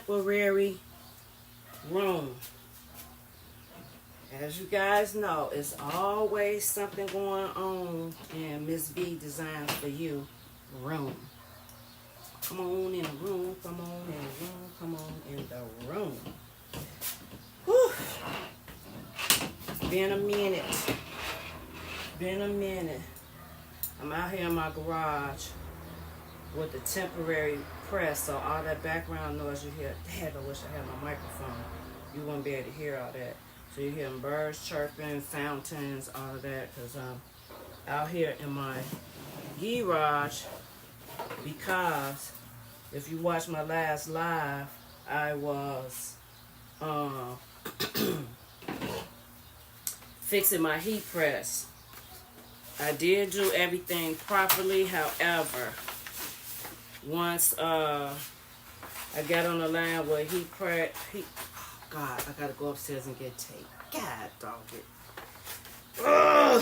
temporary room. As you guys know, it's always something going on in Missvdesigns4u room. Come on in the room, come on in the room, come on in the room. Whew. Been a minute. Been a minute. I'm out here in my garage with the temporary press, so all that background noise you hear, dang, I wish I had my microphone. You wouldn't be able to hear all that. So you hear birds chirping, fountains, all of that, because I'm out here in my garage because if you watch my last live, I was fixing my heat press. I did do everything properly, however, once I got on the line with heat press, God, I gotta go upstairs and get tape. God dog it. Ugh.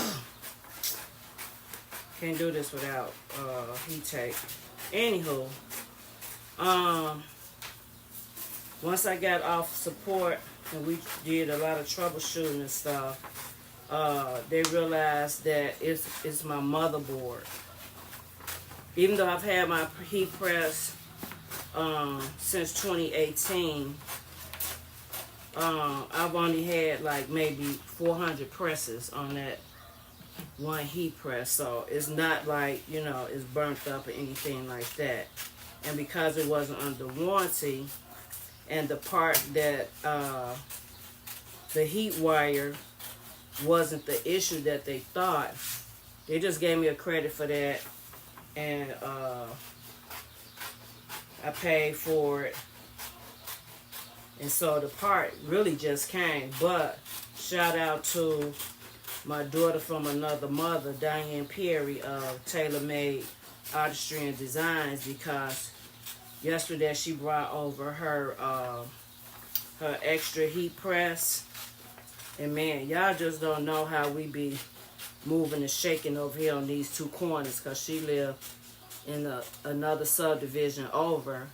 Can't do this without heat tape. Anywho, once I got off support and we did a lot of troubleshooting and stuff, they realized that it's my motherboard. Even though I've had my heat press since 2018, I've only had like maybe 400 presses on that one heat press, so it's not like, you know, it's burnt up or anything like that. And because it wasn't under warranty, and the part that the heat wire wasn't the issue that they thought, they just gave me a credit for that, and I paid for it. And so the part really just came. But shout out to my daughter from another mother, Diane Perry of Tailor Made Artistry and Designs, because yesterday she brought over her her extra heat press. And man, y'all just don't know how we be moving and shaking over here on these two corners, because she lived in another subdivision over.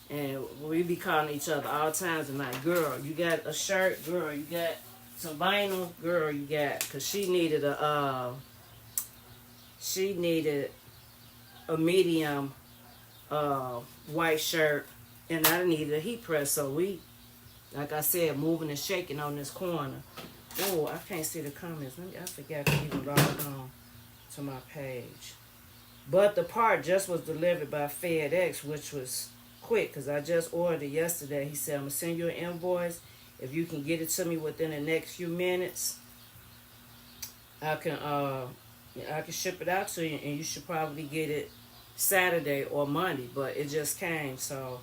And we be calling each other all times and like, girl, you got a shirt? Girl, you got some vinyl? Girl, you got, because she needed a medium white shirt, and I needed a heat press. So we, like I said, moving and shaking on this corner. Oh, I can't see the comments. I forgot to even log on to my page. But the part just was delivered by FedEx, which was quick, because I just ordered it yesterday. He said, I'm going to send you an invoice. If you can get it to me within the next few minutes, I can ship it out to you, and you should probably get it Saturday or Monday. But it just came, so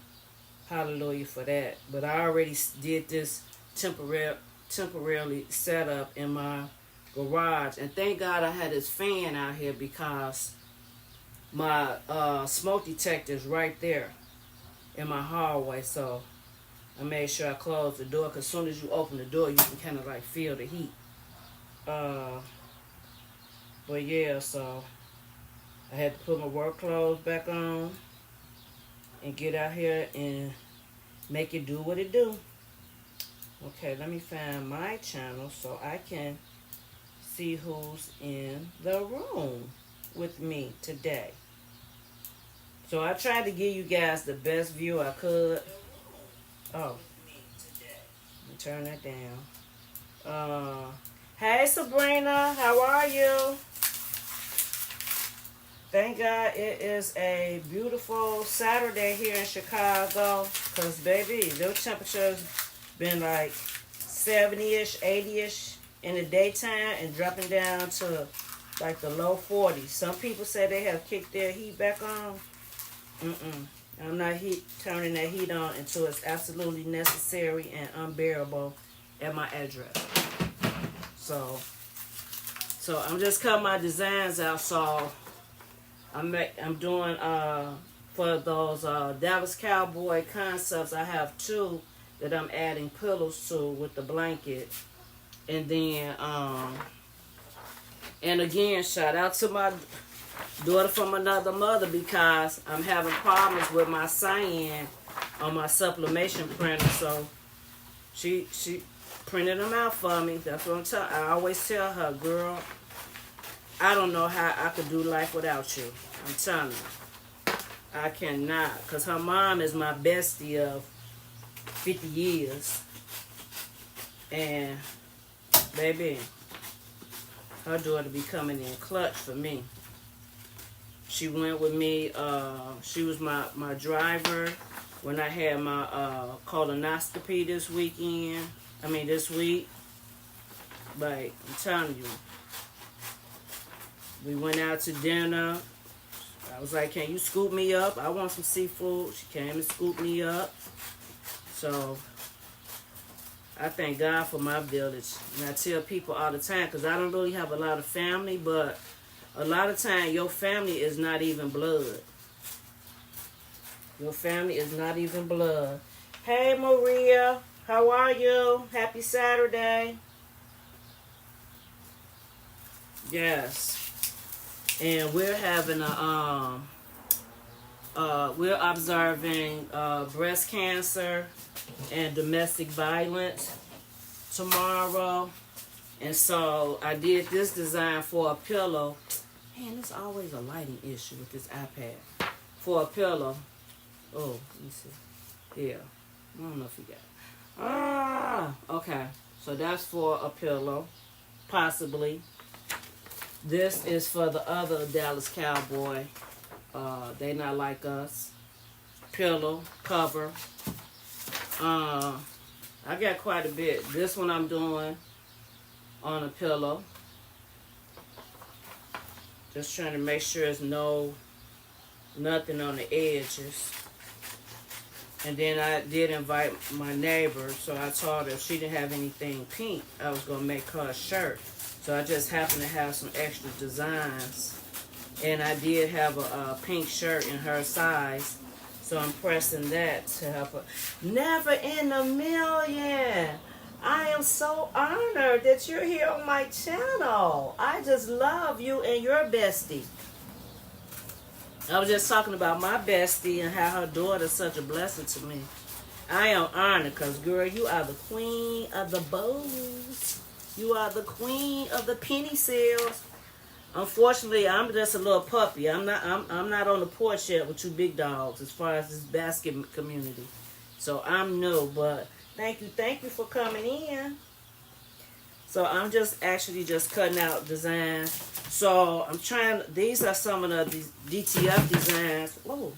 hallelujah for that. But I already did this temporarily set up in my garage, and thank God I had this fan out here, because my smoke detector is right there in my hallway. So I made sure I closed the door, because as soon as you open the door, you can kind of like feel the heat. But yeah, so I had to put my work clothes back on and get out here and make it do what it do. Okay, let me find my channel so I can see who's in the room with me today. So I tried to give you guys the best view I could. Oh, let me turn that down. Hey Sabrina, how are you? Thank God it is a beautiful Saturday here in Chicago, because baby, those temperatures been like 70-ish, 80-ish in the daytime and dropping down to like the low 40s. Some people say they have kicked their heat back on. I'm not turning that heat on until it's absolutely necessary and unbearable at my address. So I'm just cutting my designs out. So I'm doing for those Dallas Cowboy concepts. I have two that I'm adding pillows to with the blanket, and then and again, shout out to my daughter from another mother, because I'm having problems with my cyan on my sublimation printer. So she printed them out for me. That's what I'm telling. I always tell her, girl, I don't know how I could do life without you. I'm telling you, I cannot. Because her mom is my bestie of 50 years. And, baby, her daughter be coming in clutch for me. She went with me. She was my driver when I had my colonoscopy this weekend. This week. But I'm telling you, we went out to dinner. I was like, can you scoop me up? I want some seafood. She came and scooped me up. So, I thank God for my village. And I tell people all the time, because I don't really have a lot of family, but a lot of time your family is not even blood. Your family is not even blood. Hey, Maria. How are you? Happy Saturday. Yes. And we're having we're observing breast cancer and domestic violence tomorrow. And so I did this design for a pillow. Man, there's always a lighting issue with this iPad. For a pillow. Oh, let me see. Yeah. I don't know if you got it. Okay. So that's for a pillow. Possibly. This is for the other Dallas Cowboy. They not like us. Pillow, cover. I got quite a bit. This one I'm doing on a pillow. Just trying to make sure there's nothing on the edges. And then I did invite my neighbor, so I told her if she didn't have anything pink, I was going to make her a shirt. So I just happened to have some extra designs. And I did have a pink shirt in her size. So I'm pressing that to help her. Never in a million. I am so honored that you're here on my channel. I just love you and your bestie. I was just talking about my bestie and how her daughter's such a blessing to me. I am honored because, girl, you are the queen of the bows. You are the queen of the penny sales. Unfortunately, I'm just a little puppy. I'm not on the porch yet with you big dogs as far as this basket community. So I'm new, but thank you for coming in. So I'm just cutting out designs. So I'm trying. These are some of the DTF designs. Oh,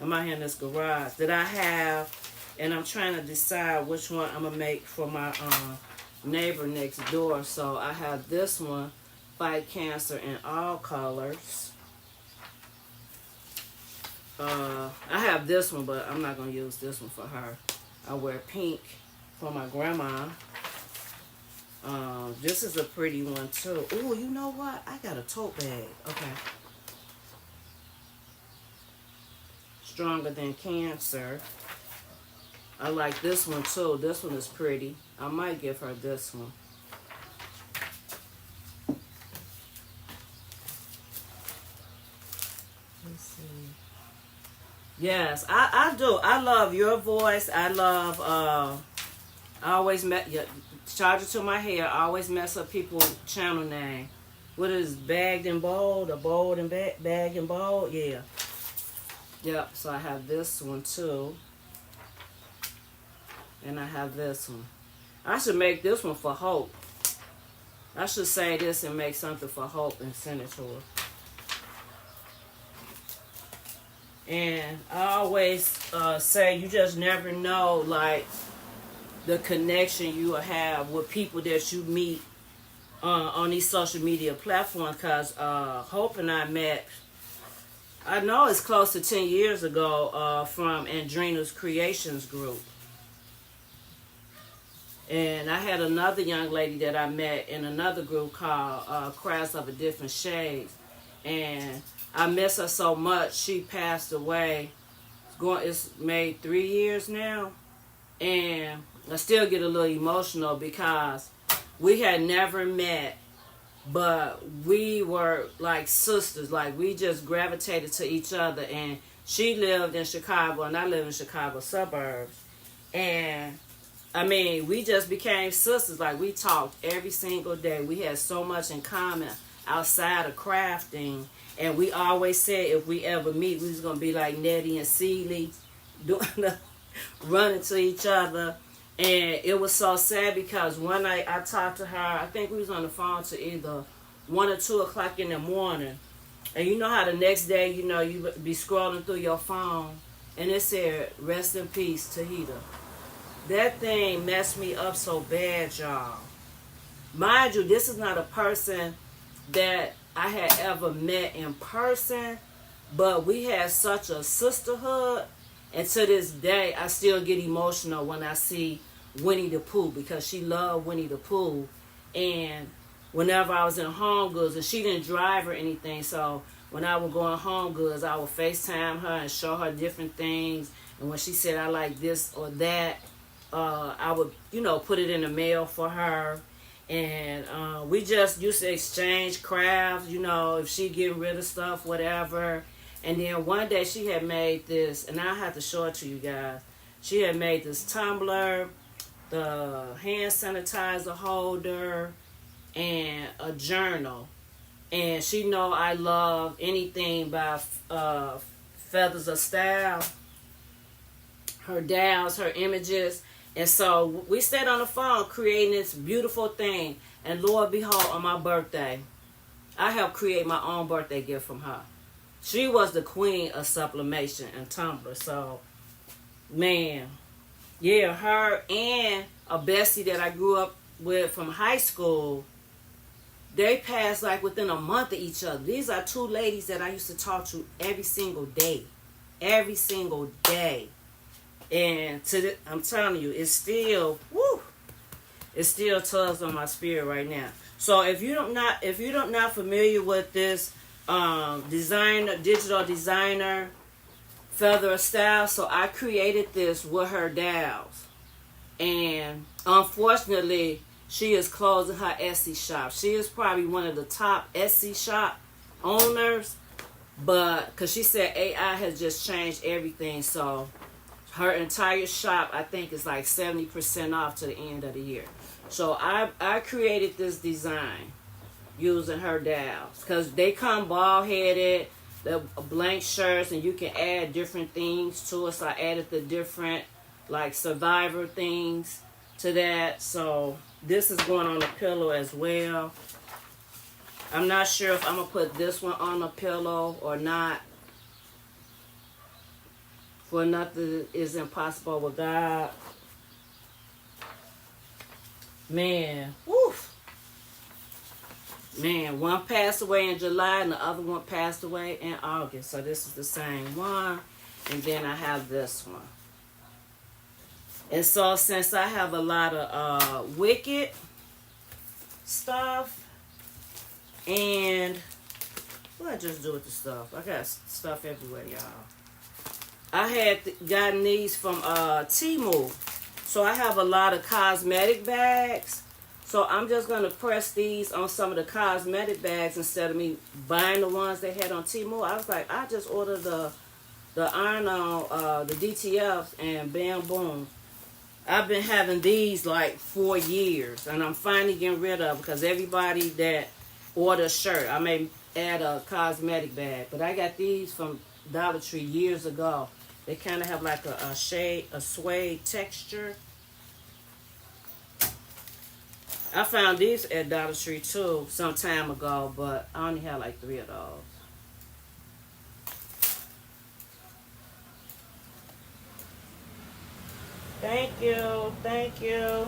I'm out here in this garage that I have, and I'm trying to decide which one I'm gonna make for my neighbor next door. So I have this one, Fight Cancer in All Colors. I have this one, but I'm not gonna use this one for her. I wear pink for my grandma. This is a pretty one too. Oh, you know what? I got a tote bag. Okay. Stronger Than Cancer. I like this one too. This one is pretty. I might give her this one. Let's see. Yes, I do. I love your voice. I love, I always charge it to my hair. I always mess up people's channel name. What is Bagged and Bold? Or Bold and Bagged and Bold? Yeah. Yep, so I have this one too. And I have this one. I should make this one for Hope. I should say this and make something for Hope and send it to her. And I always say you just never know, like, the connection you will have with people that you meet on these social media platforms. Because Hope and I met, I know it's close to 10 years ago from Andrina's Creations group. And I had another young lady that I met in another group called Crafts of a Different Shades. And I miss her so much. She passed away. It's made 3 years now. And I still get a little emotional because we had never met, but we were like sisters. Like, we just gravitated to each other. And She lived in Chicago and I live in Chicago suburbs. And I mean, we just became sisters. Like, we talked every single day. We had so much in common outside of crafting. And we always said if we ever meet, we was going to be like Nettie and Celie, doing running to each other. And it was so sad because one night I talked to her. I think we was on the phone to either 1 or 2 o'clock in the morning. And you know how the next day, you know, you be scrolling through your phone and it said, rest in peace, Tahita. That thing messed me up so bad, y'all. Mind you, this is not a person that I had ever met in person, but we had such a sisterhood. And to this day, I still get emotional when I see Winnie the Pooh because she loved Winnie the Pooh. And whenever I was in Home Goods, and she didn't drive or anything, so when I would go in Home Goods, I would FaceTime her and show her different things. And when she said, I like this or that, I would, you know, put it in the mail for her. And we just used to exchange crafts, you know, if she getting rid of stuff, whatever. And then one day she had made this, and I have to show it to you guys. She had made this tumbler, the hand sanitizer holder, and a journal. And she know I love anything by Feathers of Style, her dowels, her images. And so we stayed on the phone creating this beautiful thing. And Lord behold, on my birthday, I helped create my own birthday gift from her. She was the queen of sublimation and Tumblr. So, man, yeah, her and a bestie that I grew up with from high school, they passed like within a month of each other. These are 2 ladies that I used to talk to every single day. Every single day. And I'm telling you, it's still, woo, it still tugs on my spirit right now. So if you're not familiar with this digital designer, Feather of Style, so I created this with her dowels. And unfortunately, she is closing her Etsy shop. She is probably one of the top Etsy shop owners, but because she said AI has just changed everything, so her entire shop, I think, is like 70% off to the end of the year. So I created this design using her dowels because they come bald-headed, the blank shirts, and you can add different things to it. So I added the different like survivor things to that. So this is going on the pillow as well. I'm not sure if I'm going to put this one on the pillow or not. For nothing is impossible with God. Man, woof. Man, one passed away in July and the other one passed away in August. So this is the same one. And then I have this one. And so since I have a lot of Wicked stuff, and what I just do with the stuff? I got stuff everywhere, y'all. I had gotten these from Temu. So I have a lot of cosmetic bags. So I'm just going to press these on some of the cosmetic bags instead of me buying the ones they had on Temu. I was like, I just ordered the iron-on, the DTFs, and bam, boom. I've been having these like 4 years, and I'm finally getting rid of them because everybody that order a shirt, I may add a cosmetic bag. But I got these from Dollar Tree years ago. They kind of have like a suede texture. I found these at Dollar Tree too some time ago, but I only had like 3 of those. Thank you. Thank you.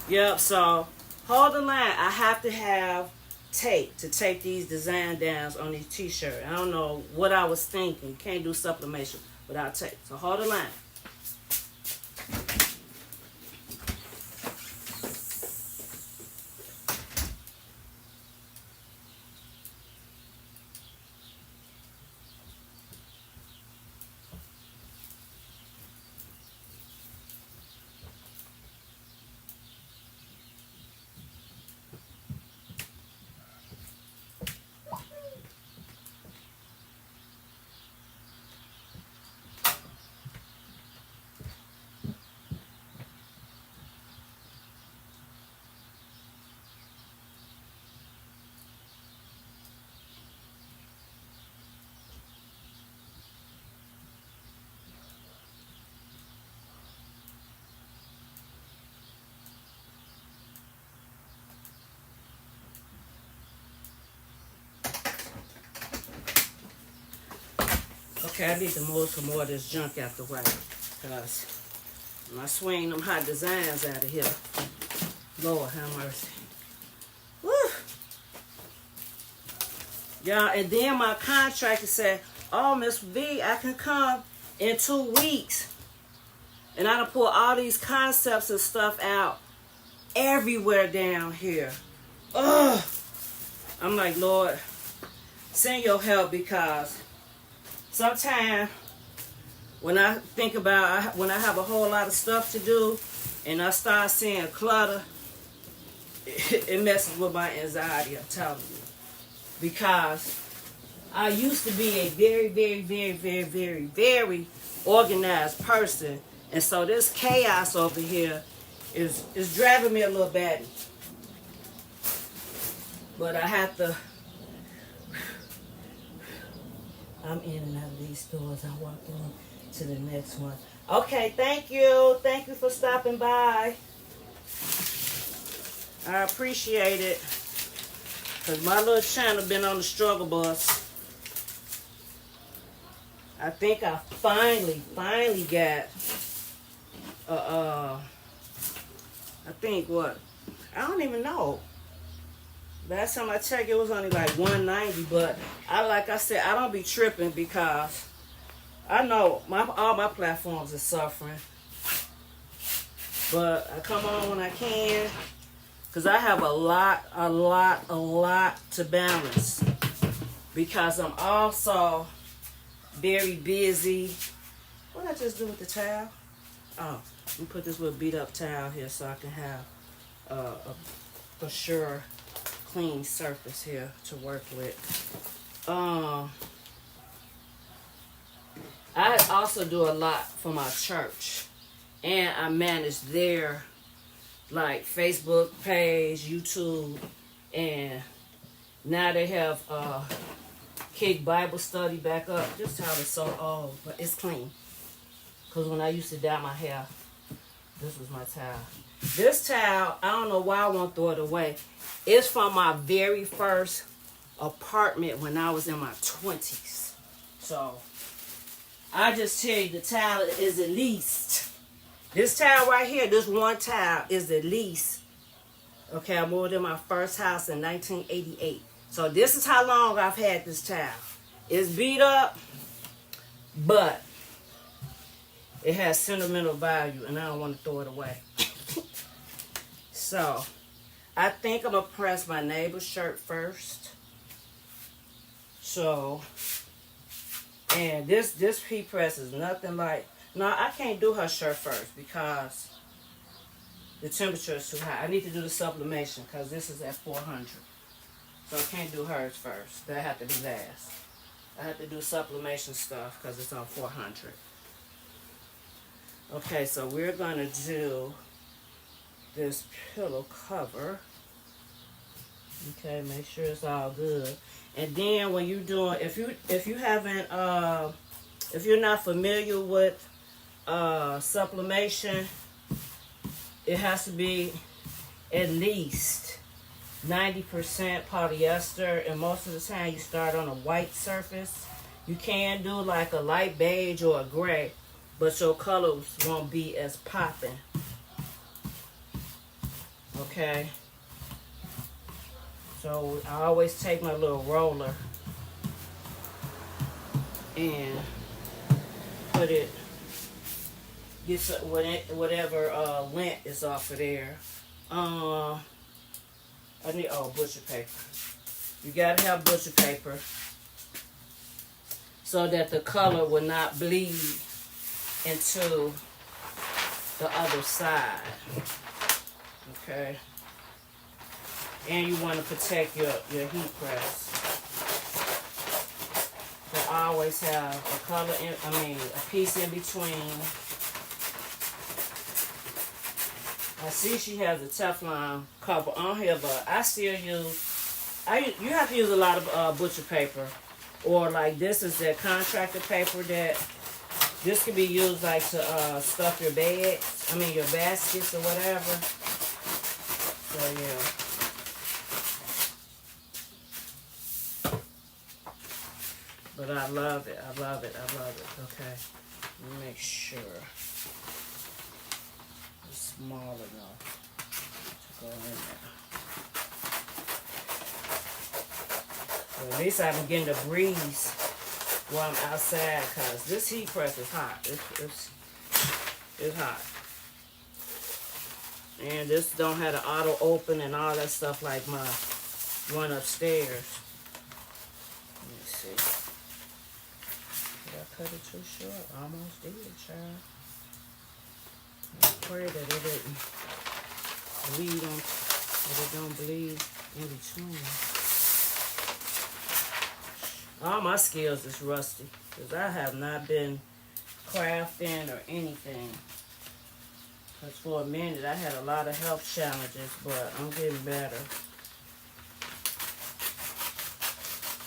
Yep, so hold the line. I have to have tape to take these design downs on these t-shirts. I don't know what I was thinking. Can't do sublimation without tape. So hold the line. Okay, I need to move some more of this junk out the way. Because when I swing them hot designs out of here, Lord have mercy. Woo! Y'all, and then my contractor said, oh, Miss V, I can come in 2 weeks. And I done pull all these concepts and stuff out everywhere down here. Ugh. I'm like, Lord, send your help, because sometimes when I think about, when I have a whole lot of stuff to do and I start seeing clutter, it messes with my anxiety, I'm telling you. Because I used to be a very, very, very, very, very, very organized person. And so this chaos over here is driving me a little batty. But I have to, I'm in and out of these stores. I walked in to the next one. Okay, thank you. Thank you for stopping by. I appreciate it. Because my little channel been on the struggle bus. I think I finally got, I think what? I don't even know. Last time I checked, it was only like 190, but like I said, I don't be tripping, because I know all my platforms are suffering. But I come on when I can, because I have a lot to balance, because I'm also very busy. What did I just do with the towel? Oh, let me put this little beat up towel here so I can have a sure clean surface here to work with. I also do a lot for my church, and I manage their like Facebook page, YouTube, and now they have Kick Bible Study back up. This towel is so old, but it's clean. Because when I used to dye my hair, this was my towel. This towel, I don't know why I won't throw it away. It's from my very first apartment when I was in my 20s. So, I just tell you, the towel is at least, this towel right here, this one towel is at least, okay, I moved in my first house in 1988. So this is how long I've had this towel. It's beat up, but it has sentimental value, and I don't want to throw it away. So, I think I'm going to press my neighbor's shirt first. So, and this heat press is nothing like, no, I can't do her shirt first because the temperature is too high. I need to do the sublimation because this is at 400. So I can't do hers first. That have to be last. I have to do sublimation stuff because it's on 400. Okay, so we're going to do this pillow cover. Okay, make sure it's all good. And then when you're doing, if you haven't, if you're not familiar with sublimation, it has to be at least 90% polyester, and most of the time you start on a white surface. You can do like a light beige or a gray, but your colors won't be as popping. Okay. So I always take my little roller and put it, get some, whatever lint is off of there. I need, butcher paper. You gotta have butcher paper so that the color will not bleed into the other side. Okay. And you want to protect your heat press. So always have a color in, a piece in between. I see she has a Teflon cover on here, but I still use, you have to use a lot of butcher paper. Or like this is the contractor paper that, this can be used like to stuff your bags, your baskets or whatever. So yeah. But I love it. I love it. I love it. Okay. Let me make sure it's small enough to go in there. Well, at least I'm getting the breeze while I'm outside, because this heat press is hot. It's hot. And this don't have the auto open and all that stuff like my one upstairs. Let me see. Did I cut it too short? Almost did, child. I pray that it didn't bleed on, that it don't bleed in between. All my skills is rusty, because I have not been crafting or anything. Because for a minute I had a lot of health challenges, but I'm getting better.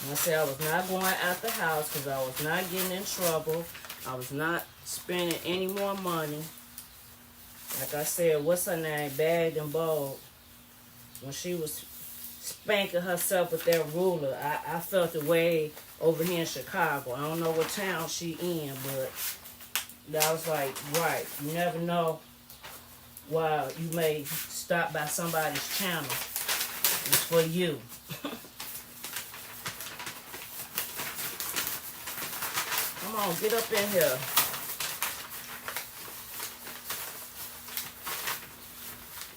And I said I was not going out the house because I was not getting in trouble. I was not spending any more money. Like I said, what's her name? Bagged and Bold. When she was spanking herself with that ruler, I felt the way over here in Chicago. I don't know what town she in, but I was like, right, you never know why you may stop by somebody's channel. It's for you. Come on, get up in here.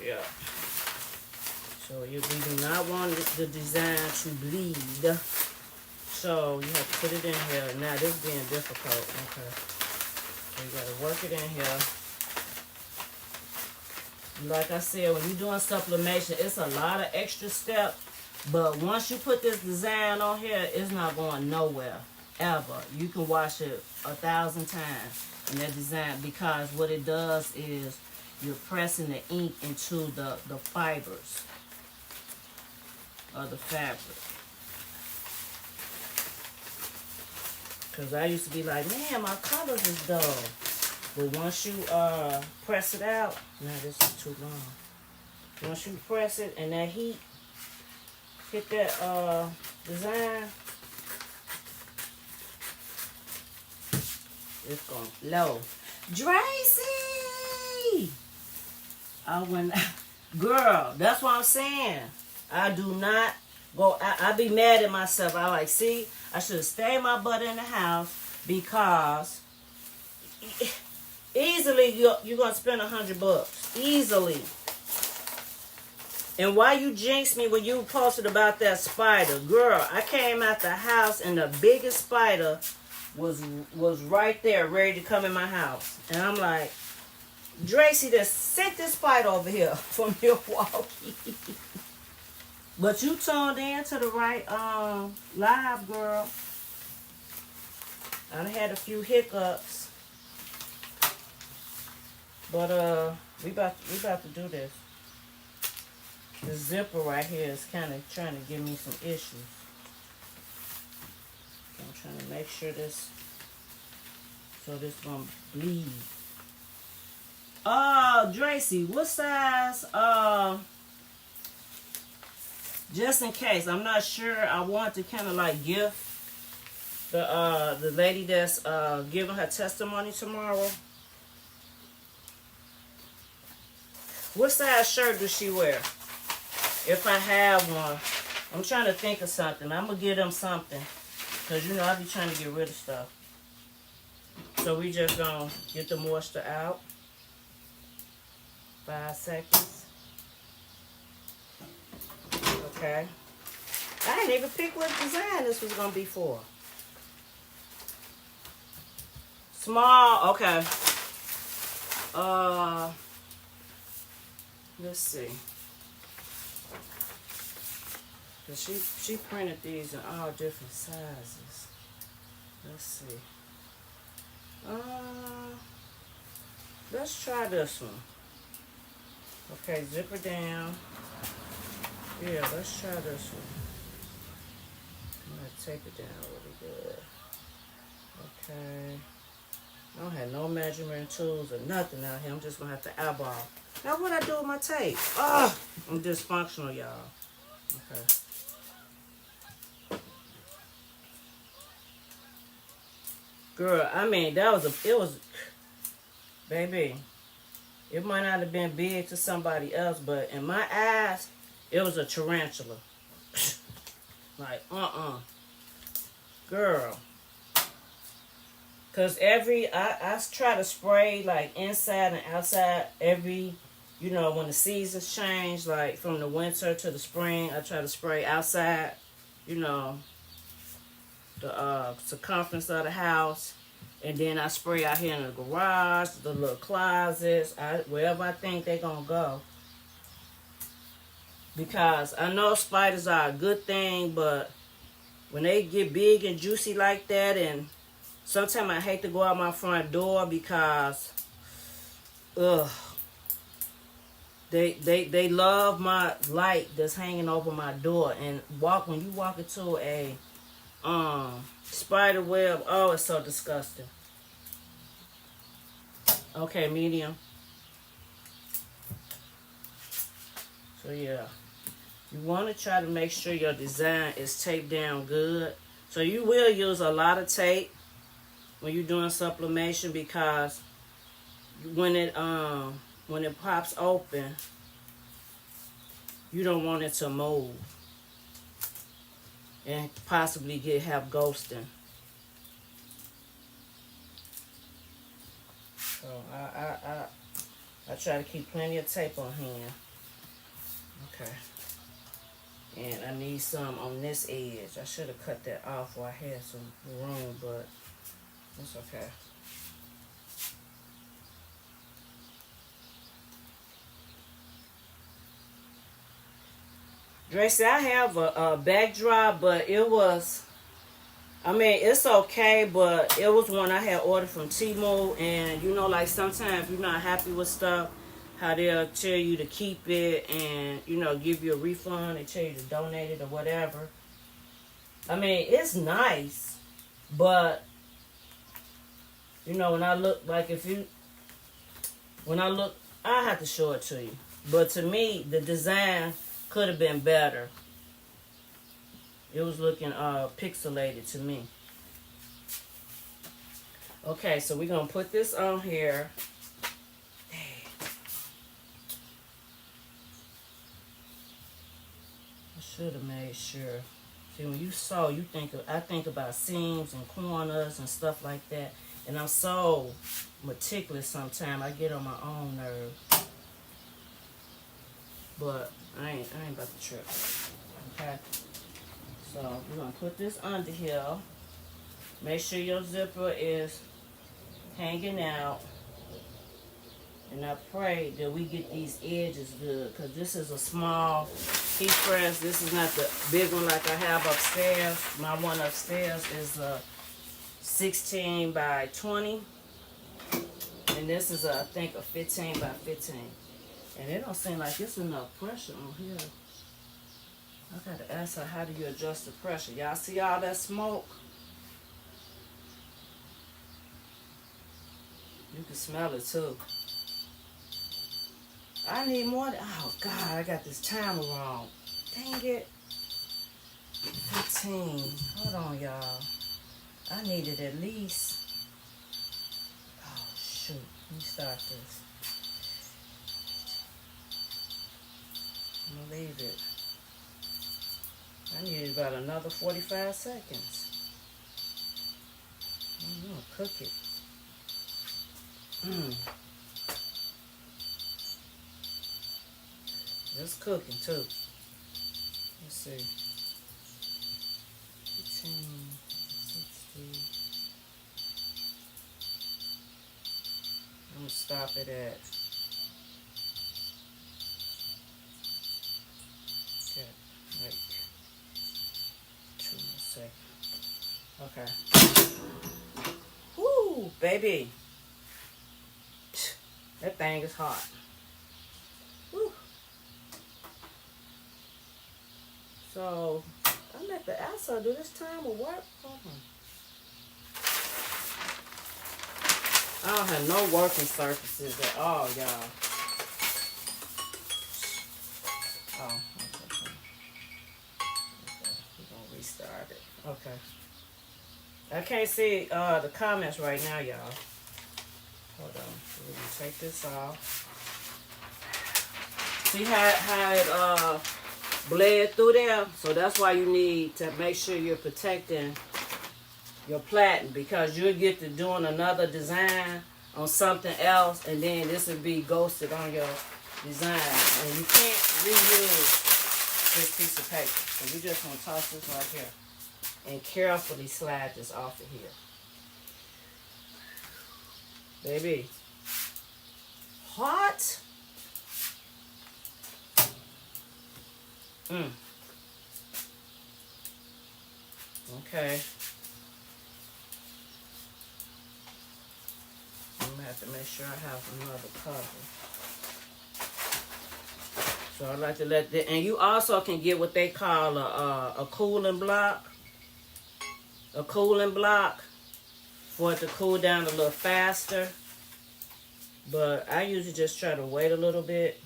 Yeah. So we do not want the design to bleed. So you have to put it in here. Now this is being difficult. Okay. So you gotta work it in here. Like I said, when you're doing sublimation, it's a lot of extra steps. But once you put this design on here, it's not going nowhere. Ever. You can wash it 1,000 times in that design, because what it does is you're pressing the ink into the fibers of the fabric. Because I used to be like, man, my colors is dull. But once you press it out, now this is too long. Once you press it and that heat hit that design, it's gonna flow. Dracy! Girl, that's what I'm saying. I do not go, I be mad at myself. I like, see, I should have stayed my butt in the house, because easily you're going to spend $100. Easily. And why you jinxed me when you posted about that spider? Girl, I came out the house and the biggest spider was right there ready to come in my house. And I'm like, Dracy just sent this spider over here from Milwaukee. But you tuned in to the right live, girl. I had a few hiccups. But we about to do this. The zipper right here is kind of trying to give me some issues. I'm trying to make sure this, so this gonna bleed. Dracy, what size? Just in case, I'm not sure. I want to kind of like gift the lady that's giving her testimony tomorrow. What size shirt does she wear? If I have one, I'm trying to think of something. I'm gonna give them something, cause you know I be trying to get rid of stuff. So we just gonna get the moisture out. 5 seconds. Okay. I didn't even pick what design this was gonna be for. Small. Okay. Let's see. She printed these in all different sizes. Let's see. Let's try this one. Okay, zip her down. Yeah, let's try this one. I'm gonna take it down really good. Okay. I don't have no measurement tools or nothing out here. I'm just gonna have to eyeball. Now what I do with my tape? I'm dysfunctional, y'all. Okay. Girl, I mean, it was, baby, it might not have been big to somebody else, but in my eyes, it was a tarantula. Like, girl. Because I try to spray, like, inside and outside every, you know, when the seasons change, like, from the winter to the spring, I try to spray outside, you know, the circumference of the house. And then I spray out here in the garage, the little closets, wherever I think they're going to go. Because I know spiders are a good thing, but when they get big and juicy like that, and sometimes I hate to go out my front door because, they love my light that's hanging over my door. And when you walk into a spider web, oh, it's so disgusting. Okay, medium. So yeah, you want to try to make sure your design is taped down good. So you will use a lot of tape when you're doing sublimation, because when it pops open, you don't want it to move and possibly have ghosting. So I try to keep plenty of tape on hand. Okay. And I need some on this edge. I should have cut that off while I had some room, but it's okay. Tracy, I have a backdrop, but it was, I mean, it's okay, but it was one I had ordered from Temu. And, you know, like sometimes you're not happy with stuff, how they'll tell you to keep it and, you know, give you a refund and tell you to donate it or whatever. I mean, it's nice, but, you know, when I look, like I have to show it to you. But to me, the design could have been better. It was looking pixelated to me. Okay, so we're going to put this on here. I should have made sure. See, when you sew, I think about seams and corners and stuff like that. And I'm so meticulous sometimes. I get on my own nerve. But I ain't about to trip. Okay. So we're gonna put this under here. Make sure your zipper is hanging out. And I pray that we get these edges good, because this is a small heat press. This is not the big one like I have upstairs. My one upstairs is a 16 by 20. And this is I think a 15 by 15. And it don't seem like it's enough pressure on here. I gotta ask her, how do you adjust the pressure? Y'all see all that smoke? You can smell it too. I need more. Oh God, I got this timer wrong. Dang it. 15. Hold on, y'all. I needed at least. Oh shoot. Let me start this. I'm gonna leave it. I needed about another 45 seconds. I'm gonna cook it. It's cooking too. Let's see. 15, 60. I'm gonna stop it at. Okay, like 2 more seconds. Okay. Woo, baby. That thing is hot. Woo. So, I let the outside do this time will work. I don't have no working surfaces at all, y'all. Oh, okay. We're going to restart it. Okay. I can't see the comments right now, y'all. Hold on. We're gonna take this off. See how it bled through there? So that's why you need to make sure you're protecting your platen, because you'll get to doing another design on something else, and then this will be ghosted on your design, and you can't reuse this piece of paper. So we just gonna toss this right here and carefully slide this off of here. Baby, hot. Okay. I'm gonna have to make sure I have another cover. So I like to let that, and you also can get what they call a cooling block. A cooling block for it to cool down a little faster. But I usually just try to wait a little bit.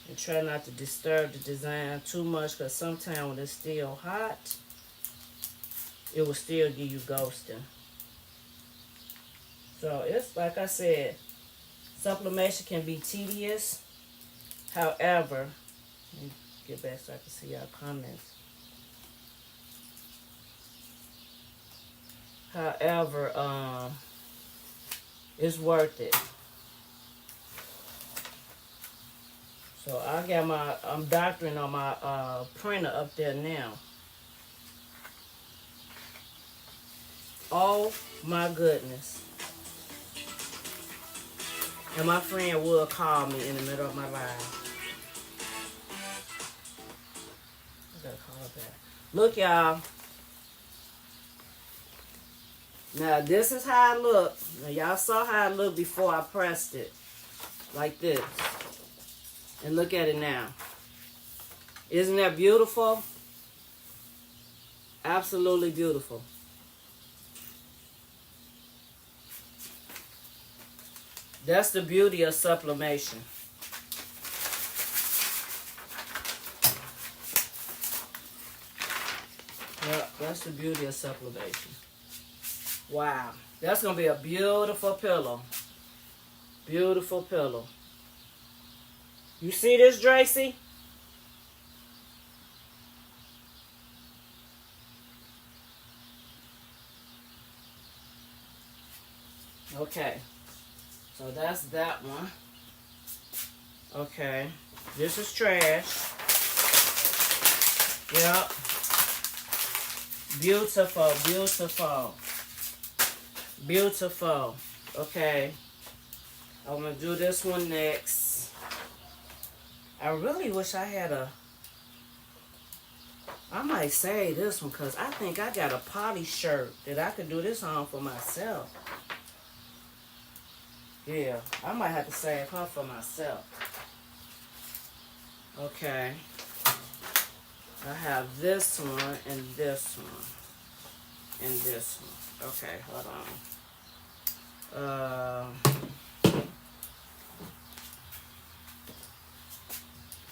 And try not to disturb the design too much, because sometimes when it's still hot, it will still give you ghosting. So it's like I said, sublimation can be tedious. However, let me get back so I can see y'all comments. However, it's worth it. So I got my, I'm doctoring on my printer up there now. Oh my goodness. And my friend will call me in the middle of my live. I gotta call her back. Look, y'all. Now this is how it looked. Now y'all saw how it looked before I pressed it. Like this. And look at it now. Isn't that beautiful? Absolutely beautiful. That's the beauty of sublimation. Yep, that's the beauty of sublimation. Wow. That's going to be a beautiful pillow. Beautiful pillow. You see this, Dracy? Okay. So that's that one. Okay. This is trash. Yep. Beautiful, beautiful. Beautiful. Okay. I'm going to do this one next. I really wish I had I might say this one, because I think I got a potty shirt that I could do this on for myself. Yeah, I might have to save her for myself. Okay. I have this one and this one. And this one. Okay, hold on.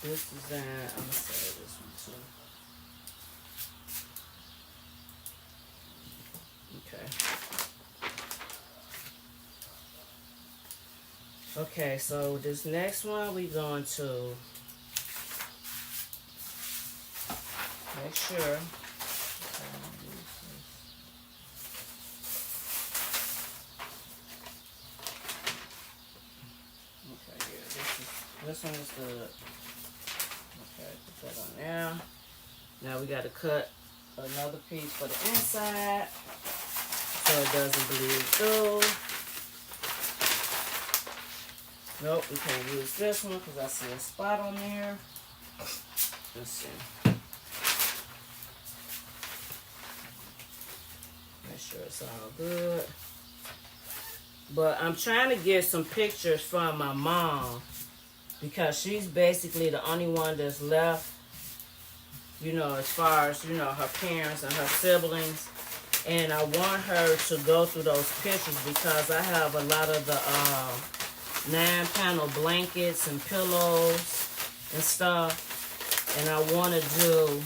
This is I'm gonna say this one too. Okay. Okay, so this next one we're going to make sure. Okay, yeah, this one is good. Okay, put that on there. Now we got to cut another piece for the inside so it doesn't bleed through. Nope, we can't use this one because I see a spot on there. Let's see. Make sure it's all good. But I'm trying to get some pictures from my mom, because she's basically the only one that's left, you know, as far as, you know, her parents and her siblings. And I want her to go through those pictures, because I have a lot of the 9-panel blankets and pillows and stuff. And I want to do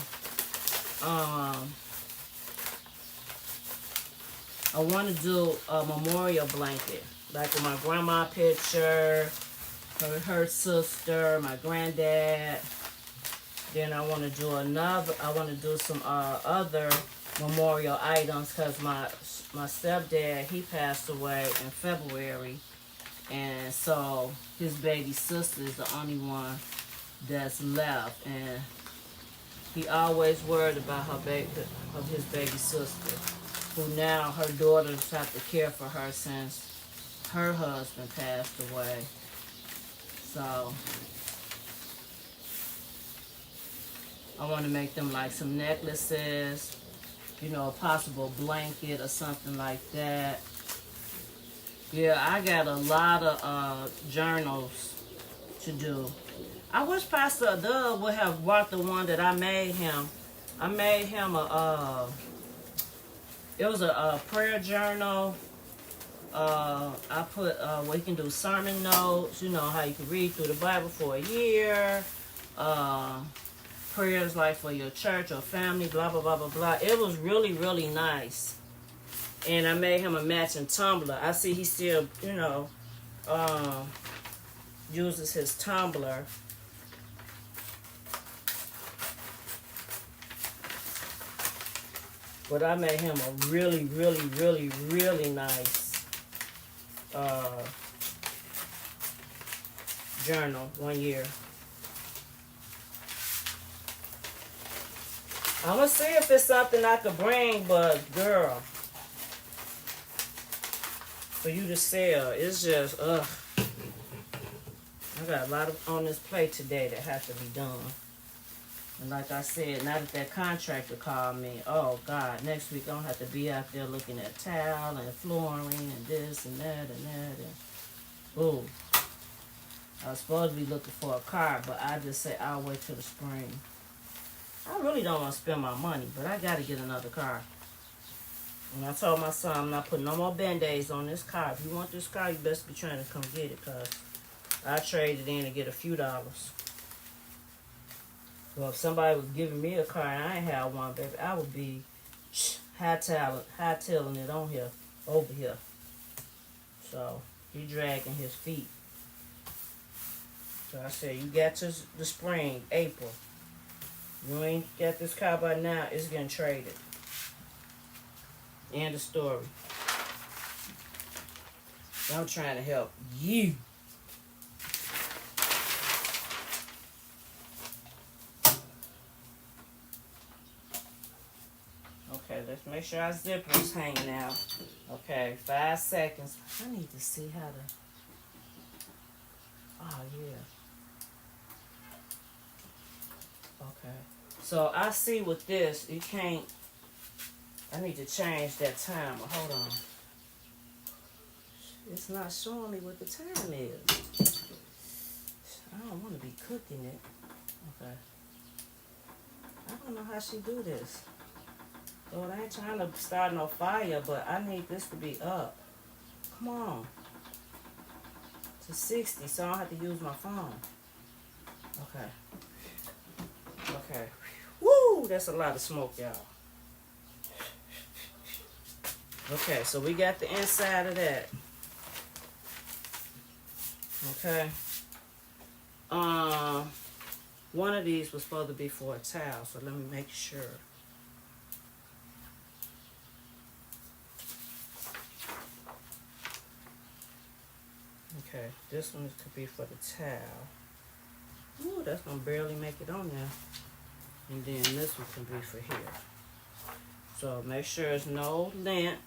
I want to do a memorial blanket, like with my grandma picture, her sister, my granddad. Then I want to do another. I want to do some other memorial items because my stepdad, he passed away in February, and so his baby sister is the only one that's left, and he always worried about his baby sister, who now her daughters have to care for her since her husband passed away. So I want to make them like some necklaces, you know, a possible blanket or something like that. Yeah, I got a lot of journals to do. I wish Pastor Doug would have bought the one that I made him. I made him it was a prayer journal. I put where you can do sermon notes, you know, how you can read through the Bible for a year. Prayers like for your church or family, blah, blah, blah, blah, blah. It was really, really nice. And I made him a matching tumbler. I see he still, you know, uses his tumbler. But I made him a really, really, really, really nice journal one year. I'm going to see if it's something I could bring, but girl, for you to sell, it's just, ugh. I got a lot on this plate today that has to be done. And like I said, now that contractor called me, oh God, next week I'm going to have to be out there looking at tile and flooring and this and that and that. And, ooh. I was supposed to be looking for a car, but I just said I'll wait till the spring. I really don't want to spend my money, but I got to get another car. And I told my son, I'm not putting no more Band-Aids on this car. If you want this car, you best be trying to come get it, because I traded in to get a few dollars. Well, if somebody was giving me a car and I ain't had one, baby, I would be hightailing it on here, over here. So, he dragging his feet. So I said, you got to the spring, April. You ain't got this car by now, it's getting traded. End of story. I'm trying to help you. Okay, let's make sure our zipper is hanging out. Okay, 5 seconds. I need to see how to... Oh, yeah. Okay. So I see with this, you can't... I need to change that timer. Hold on. It's not showing me what the time is. I don't want to be cooking it. Okay. I don't know how she do this. Lord, I ain't trying to start no fire, but I need this to be up. Come on. To 60, so I don't have to use my phone. Okay. Okay. Woo! That's a lot of smoke, y'all. Okay, so we got the inside of that. Okay. One of these was supposed to be for a towel, so let me make sure. Okay, this one could be for the towel. Ooh, that's gonna barely make it on there. And then this one can be for here. So make sure there's no lint.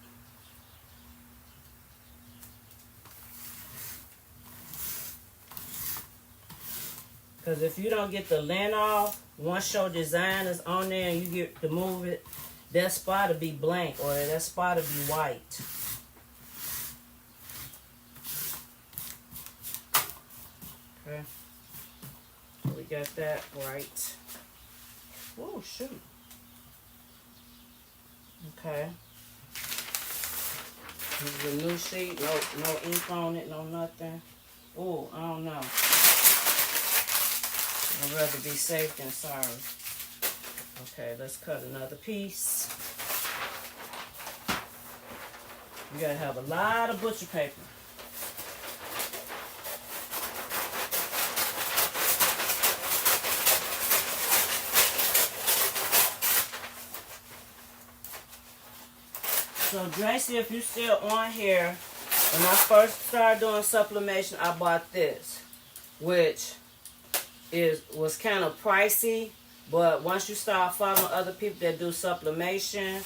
Because if you don't get the lint off, once your design is on there and you get to move it, that spot will be blank or that spot will be white. Okay. So we got that right. Oh, shoot. Okay. This is a new sheet. No ink on it, no nothing. Oh, I don't know. I'd rather be safe than sorry. Okay, let's cut another piece. You gotta have a lot of butcher paper. So Tracy, if you're still on here, when I first started doing sublimation, I bought this, which was kind of pricey, but once you start following other people that do sublimation,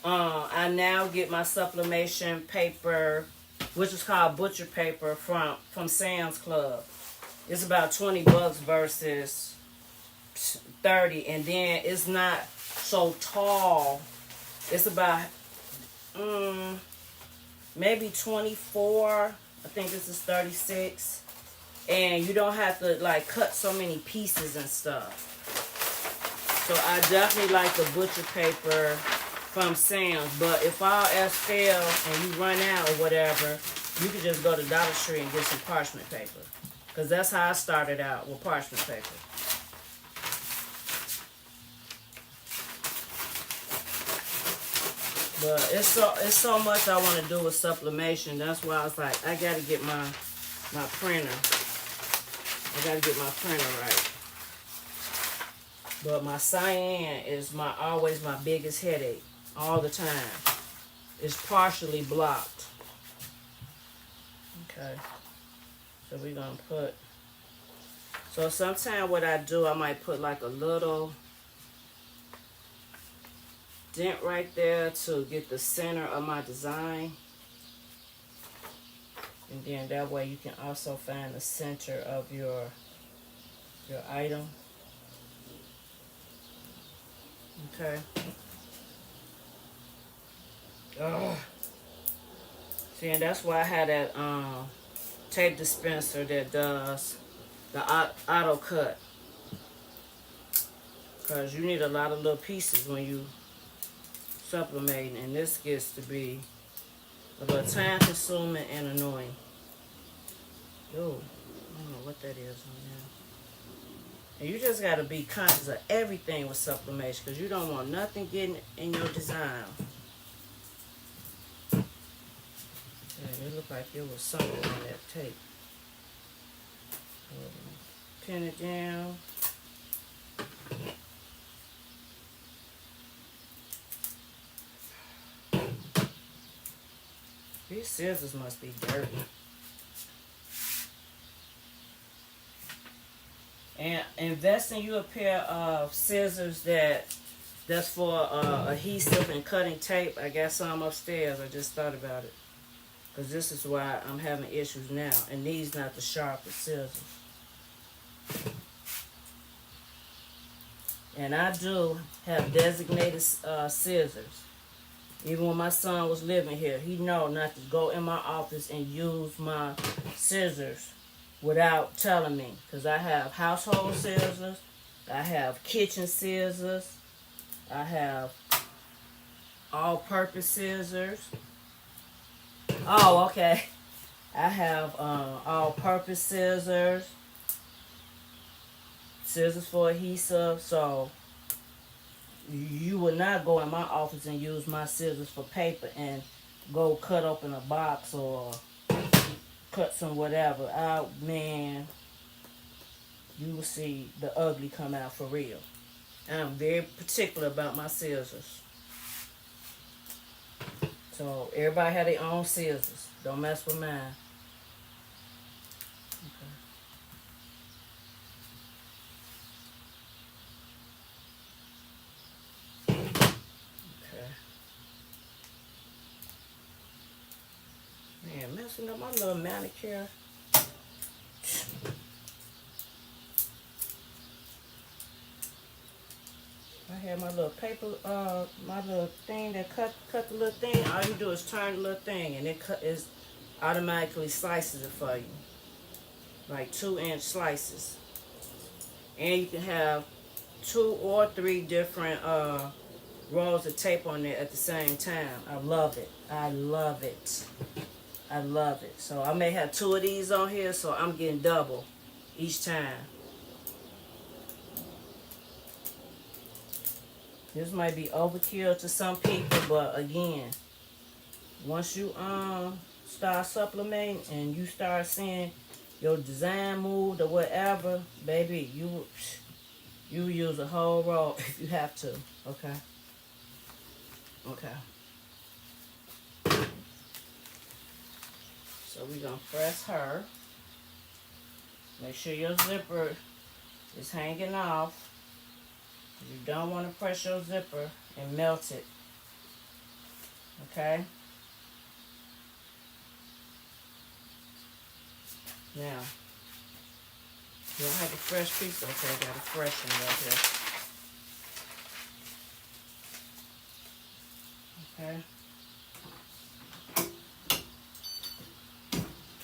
I now get my sublimation paper, which is called butcher paper, from Sam's Club. It's about $20 versus 30, and then it's not so tall. It's about maybe 24. I think this is 36. And you don't have to like cut so many pieces and stuff. So I definitely like the butcher paper from Sam's. But if all else fails and you run out or whatever, you can just go to Dollar Tree and get some parchment paper. Because that's how I started out, with parchment paper. But it's so much I want to do with sublimation. That's why I was like, I got to get my printer. I got to get my printer right. But my cyan is always my biggest headache. All the time. It's partially blocked. Okay. So we're going to put... So sometimes what I do, I might put like a little dent right there to get the center of my design. And then that way you can also find the center of your item. Okay. See, and that's why I had that tape dispenser that does the auto cut. Because you need a lot of little pieces when you sublimating, and this gets to be a little time consuming and annoying. Yo, I don't know what that is on there. And you just got to be conscious of everything with sublimation, because you don't want nothing getting in your design. And it looked like it was something on that tape. Pin it down. These scissors must be dirty. And invest in you a pair of scissors that's for adhesive and cutting tape. I got some upstairs. I just thought about it. Because this is why I'm having issues now. And these not the sharpest scissors. And I do have designated scissors. Even when my son was living here, he know not to go in my office and use my scissors without telling me. Because I have household scissors. I have kitchen scissors. I have all-purpose scissors. Oh, okay. I have all-purpose scissors. Scissors for adhesive. So you would not go in my office and use my scissors for paper and go cut open a box or cut some whatever. Man, you will see the ugly come out for real. And I'm very particular about my scissors. So everybody have their own scissors. Don't mess with mine. Man, messing up my little manicure. I have my little paper, my little thing that cut the little thing. All you do is turn the little thing, and it automatically slices it for you, like 2-inch slices. And you can have 2 or 3 different rolls of tape on there at the same time. I love it. I love it. I love it. So I may have 2 of these on here, so I'm getting double each time. This might be overkill to some people, but again, once you start sublimating and you start seeing your design moved or whatever, baby, you use a whole roll if you have to. Okay. Okay. So we're gonna press her. Make sure your zipper is hanging off. You don't want to press your zipper and melt it. Okay? Now, you don't have a fresh piece. Okay, I got a fresh one right here. Okay?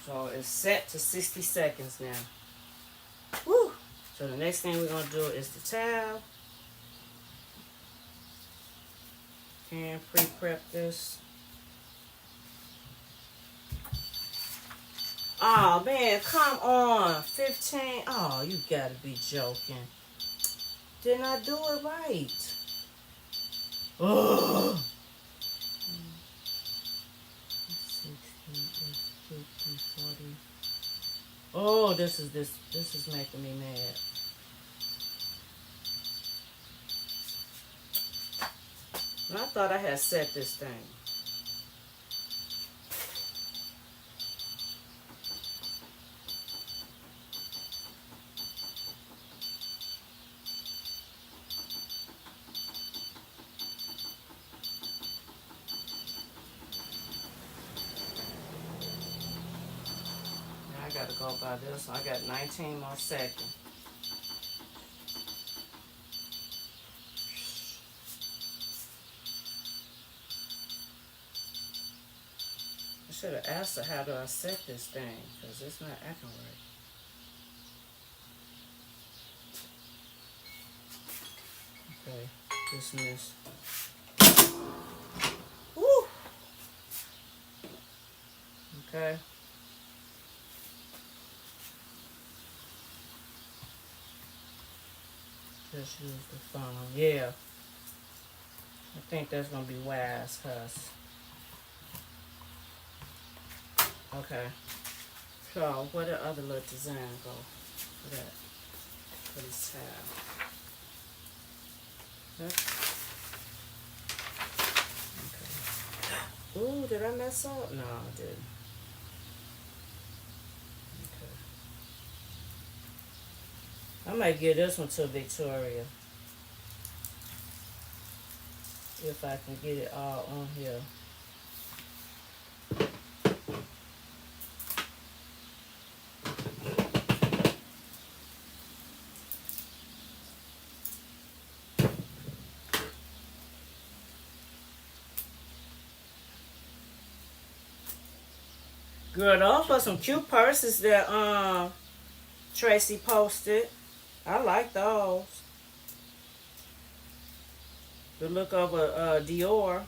So it's set to 60 seconds now. Woo! So the next thing we're going to do is the towel. And pre-prep this. Oh man, come on. 15. Oh, you gotta be joking. Didn't I do it right? Oh. 60, 50, 40. Oh, this is making me mad. I thought I had set this thing. Now I gotta go by this. I got 19 more seconds. I should have asked her how do I set this thing, because it's not acting right. Okay, dismiss. Woo! Okay. Just use the phone. Yeah. I think that's going to be wise, cuz. Okay. So, where the other little design go? For that. For this towel. Okay. Ooh, did I mess up? No, I didn't. Okay. I might give this one to Victoria. If I can get it all on here. Girl, those were some cute purses that Tracy posted. I like those. The look of a Dior.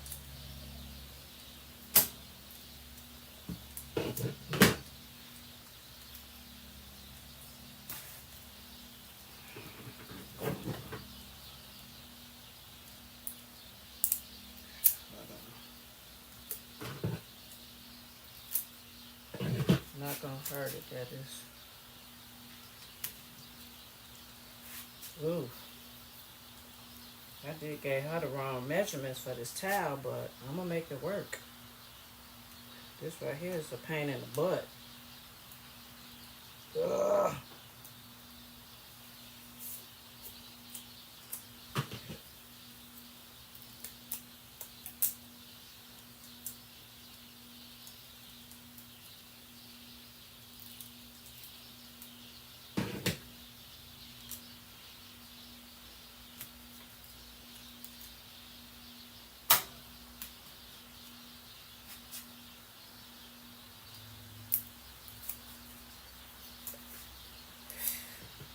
Not gonna hurt it, that is. Ooh. I did gave her the wrong measurements for this towel, but I'm gonna make it work. This right here is a pain in the butt. Ugh.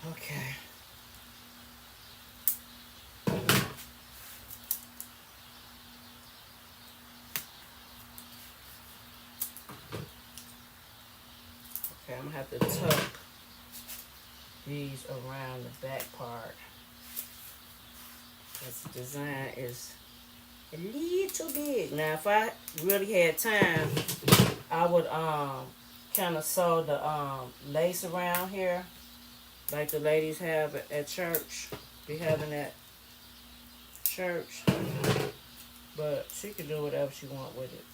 Okay. Okay, I'm gonna have to tuck these around the back part. This design is A little big. Now, if I really had time, I would kind of sew the lace around here, like the ladies have at church. Be having at church, but she can do whatever she want with it.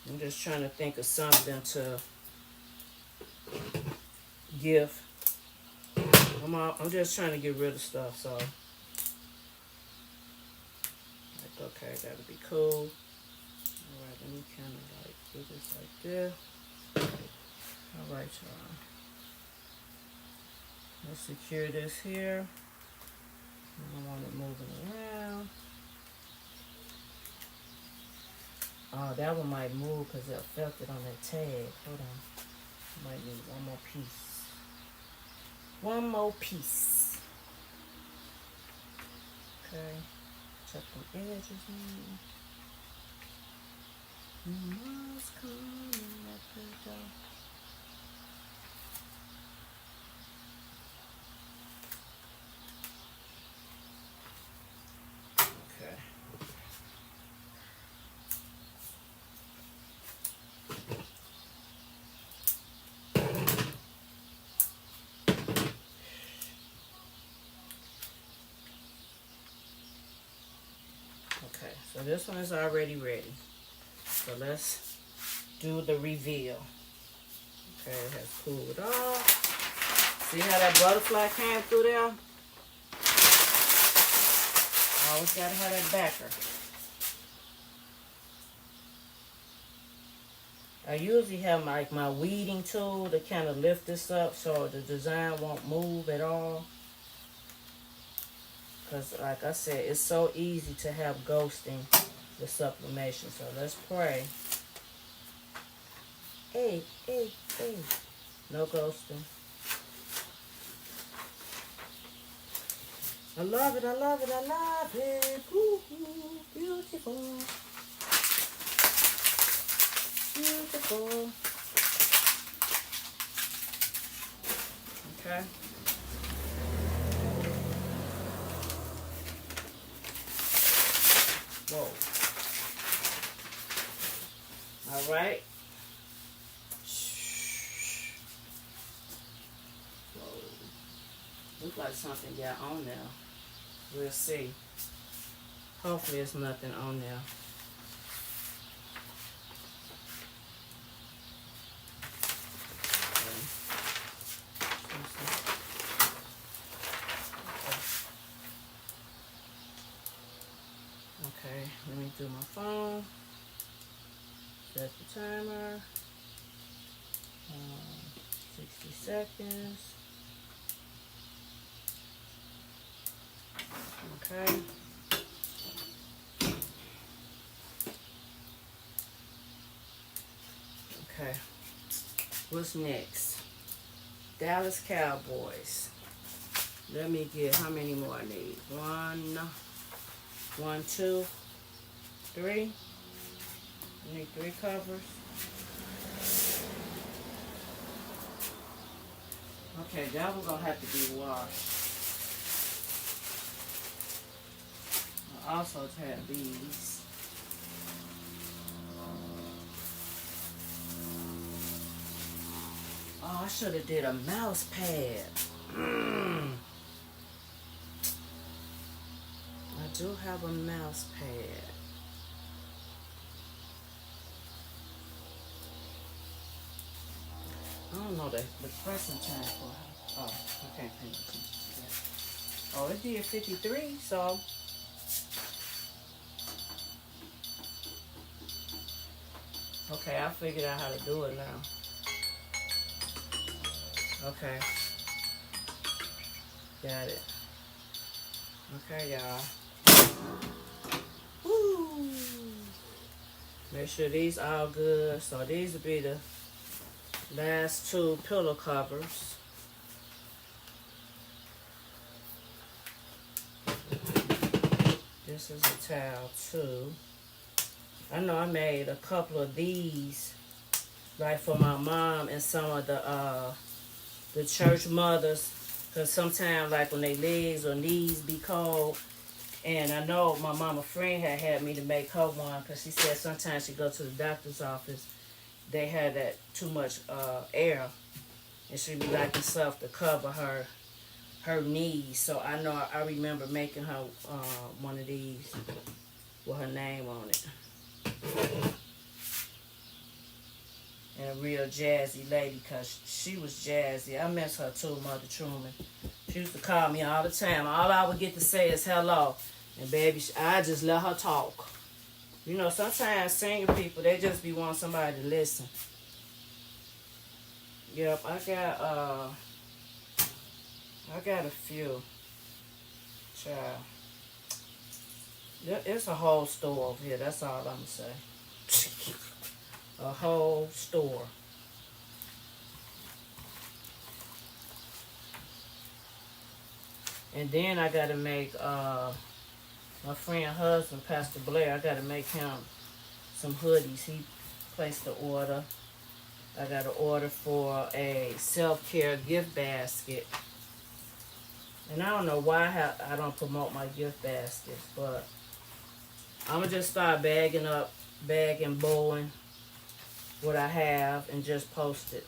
I'm just trying to think of something to give. I'm just trying to get rid of stuff, so like, okay, that'll be cool. Alright, let me kind of like do this like this. Alright, y'all. Let's secure this here. I don't want it moving around. Oh, that one might move because it affected on that tag. Hold on. Might need one more piece. One more piece. Okay. Check the edges in. Must come and let it go. Okay, so this one is already ready. So let's do the reveal. Okay, it has cooled off. See how that butterfly came through there? Always gotta have that backer. I usually have my weeding tool to kind of lift this up so the design won't move at all. Because like I said, it's so easy to have ghosting with sublimation. So let's pray. Hey, hey, hey. No ghosting. I love it, I love it, I love it. Ooh, ooh, beautiful. Beautiful. Okay. Whoa. All right. Whoa. Looks like something got on there. We'll see. Hopefully there's nothing on there. Okay, let me do my phone. Set the timer. 60 seconds. Okay. Okay. What's next? Dallas Cowboys. Let me get how many more I need. One, two, three. I need 3 covers. Okay, that one's gonna have to be washed. I also have these. Oh, I should have did a mouse pad. I do have a mouse pad. I don't know the pressing time for. Oh, I can't pay attention to that. Oh, it did 53, so. Okay, I figured out how to do it now. Okay. Got it. Okay, y'all. Woo! Make sure these all good. So these will be the last 2 pillow covers. This is a towel too. I know I made a couple of these, like for my mom and some of the church mothers, because sometimes like when their legs or knees be cold And I know my mama friend had me to make her one because she said sometimes she go to the doctor's office, they had that too much air, and she be liking stuff to cover her knees. So I know I remember making her one of these with her name on it. And a real jazzy lady, because she was jazzy. I miss her too, Mother Truman. She used to call me all the time. All I would get to say is hello. And baby, I just let her talk. You know, sometimes senior people, they just be wanting somebody to listen. Yep, I got a few. Child. It's a whole store over here. That's all I'm going to say. A whole store. And then I got to make my friend husband, Pastor Blair, I got to make him some hoodies. He placed the order. I got an order for a self-care gift basket. And I don't know why I don't promote my gift baskets, but I'm going to just start bagging bowing what I have and just post it.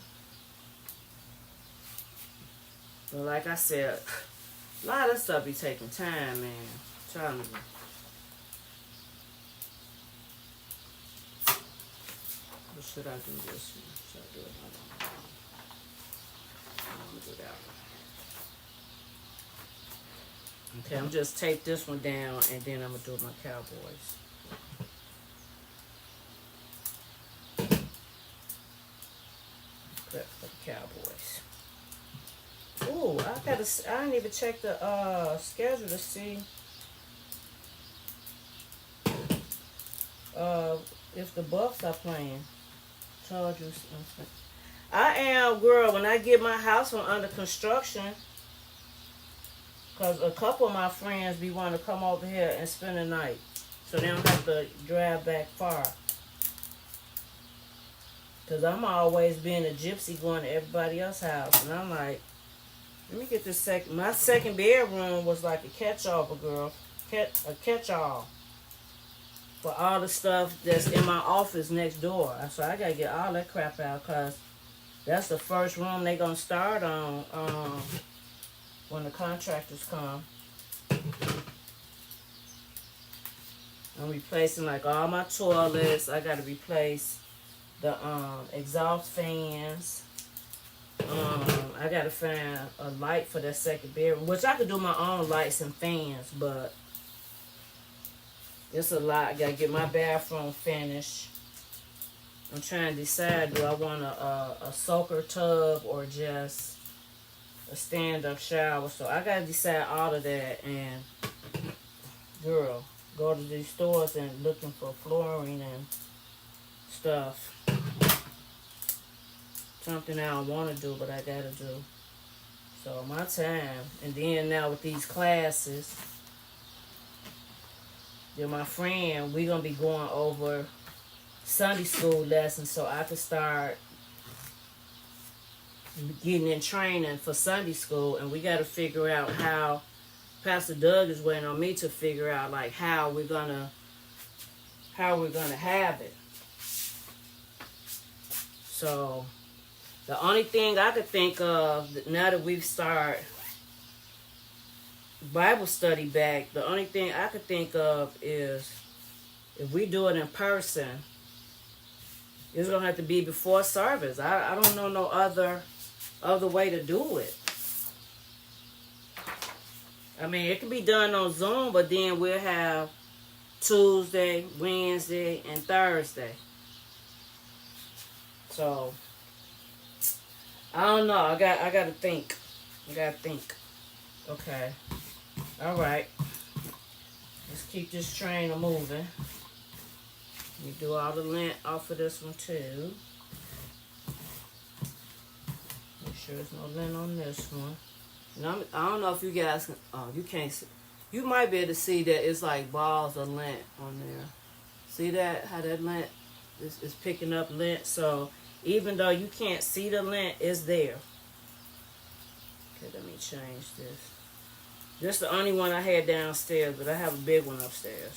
But like I said, a lot of stuff be taking time, man. I'm telling you. Or should I do this one? Should I do another one? I'm going to do that one. Okay, I'm just tape this one down and then I'm going to do my Cowboys. Clip for the Cowboys. Ooh, I didn't even check the schedule to see if the Bucks are playing. Chargers. I am, girl, when I get my house from under construction, because a couple of my friends be wanting to come over here and spend the night, so they don't have to drive back far. Because I'm always being a gypsy going to everybody else's house, and I'm like, let me get this my second bedroom was like a catch-all for girl. A catch-all for all the stuff that's in my office next door. So I gotta get all that crap out because that's the first room they gonna start on when the contractors come. I'm replacing like all my toilets. I gotta replace the exhaust fans. I gotta find a light for that second bedroom, which I could do my own lights and fans, but it's a lot. I gotta get my bathroom finished. I'm trying to decide, do I want a soaker tub or just a stand-up shower? So I gotta decide all of that, and girl, go to these stores and looking for flooring and stuff. Something I don't want to do, but I gotta do. So my time, and then now with these classes, then my friend, we gonna be going over Sunday school lessons, so I can start getting in training for Sunday school, and we gotta figure out how. Pastor Doug is waiting on me to figure out like how we're gonna have it. So the only thing I could think of now that we've started Bible study back, the only thing I could think of is if we do it in person, it's gonna have to be before service. I don't know no other way to do it. I mean, it can be done on Zoom, but then we'll have Tuesday, Wednesday, and Thursday. So I don't know. I gotta think. Okay. All right. Let's keep this train moving. Let me do all the lint off of this one too. Make sure there's no lint on this one. And I don't know if you guys can. Oh, you can't see. You might be able to see that it's like balls of lint on there. See that? How that lint is picking up lint. So even though you can't see the lint, it's there. Okay, let me change this. This is the only one I had downstairs, but I have a big one upstairs.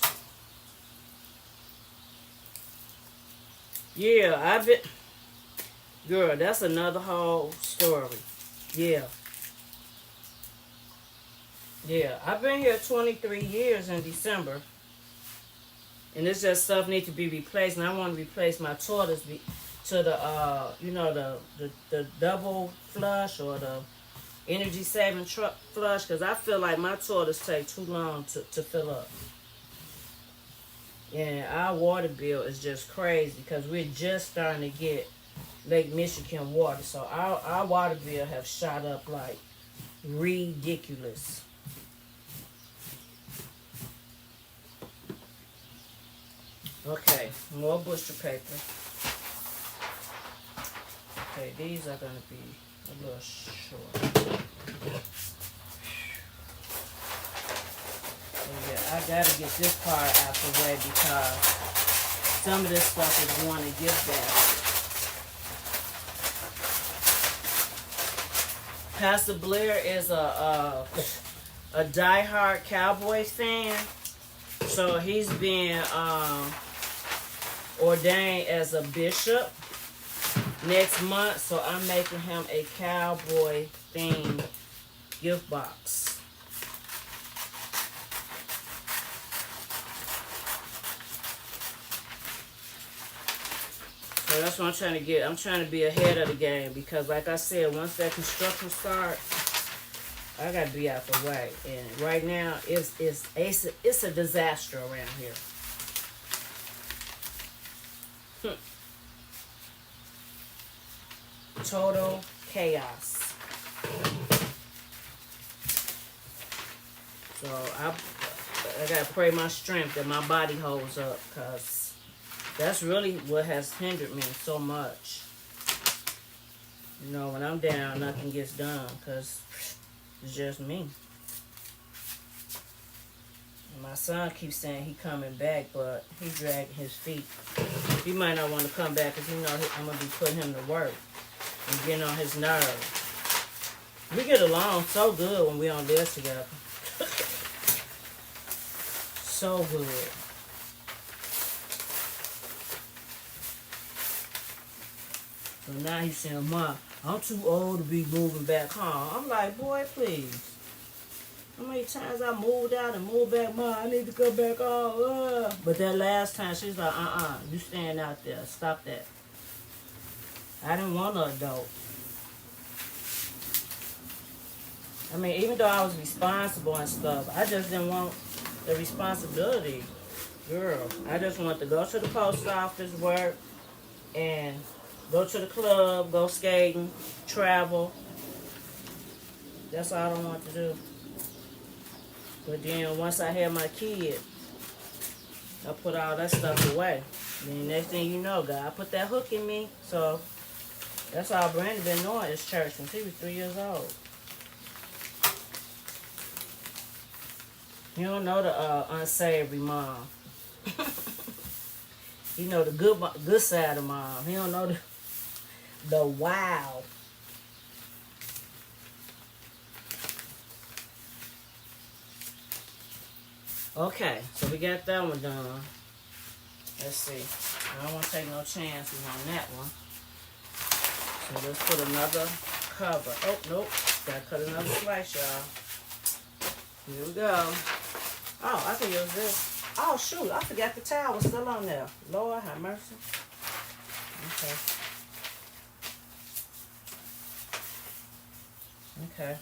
Yeah, I've been... Girl, that's another whole story. Yeah. Yeah, I've been here 23 years in December. And it's just stuff need to be replaced. And I want to replace my toilets to the, you know, the double flush or the energy saving flush. Because I feel like my toilets take too long to fill up. And our water bill is just crazy because we're just starting to get Lake Michigan water. So our water bill have shot up like ridiculous. Okay, more butcher paper. Okay, these are going to be a little short. So yeah, I got to get this part out the way because some of this stuff is going to give back. Pastor Blair is a diehard Cowboys fan. So he's been ordained as a bishop next month. So I'm making him a cowboy themed gift box. So that's what I'm trying to get. I'm trying to be ahead of the game because like I said, once that construction starts, I gotta be out the way, and right now it's a disaster around here. Total chaos. So I gotta pray my strength that my body holds up, cause that's really what has hindered me so much. You know, when I'm down, nothing gets done, cause it's just me. And my son keeps saying he coming back, but he's dragging his feet. He might not want to come back because he know I'm going to be putting him to work and getting on his nerves. We get along so good when we don't live together. So good. So now he's saying, "Mom, I'm too old to be moving back home." I'm like, boy, please. How many times I moved out and moved back? Mom, I need to go back home. But that last time, she's like, you staying out there. Stop that. I didn't want an adult. I mean, even though I was responsible and stuff, I just didn't want the responsibility. Girl, I just want to go to the post office, work, and go to the club, go skating, travel. That's all I want to do. But then once I had my kid, I put all that stuff away. Then next thing you know, God put that hook in me. So that's all Brandon been knowing is church since he was 3 years old. He don't know the unsavory mom. He know the good side of mom. He don't know the wow. Okay, so we got that one done. Let's see. I don't want to take no chances on that one. So let's put another cover. Oh, nope. Gotta cut another slice, y'all. Here we go. Oh, I can use this. Oh, shoot. I forgot the towel was still on there. Lord have mercy. Okay. Okay.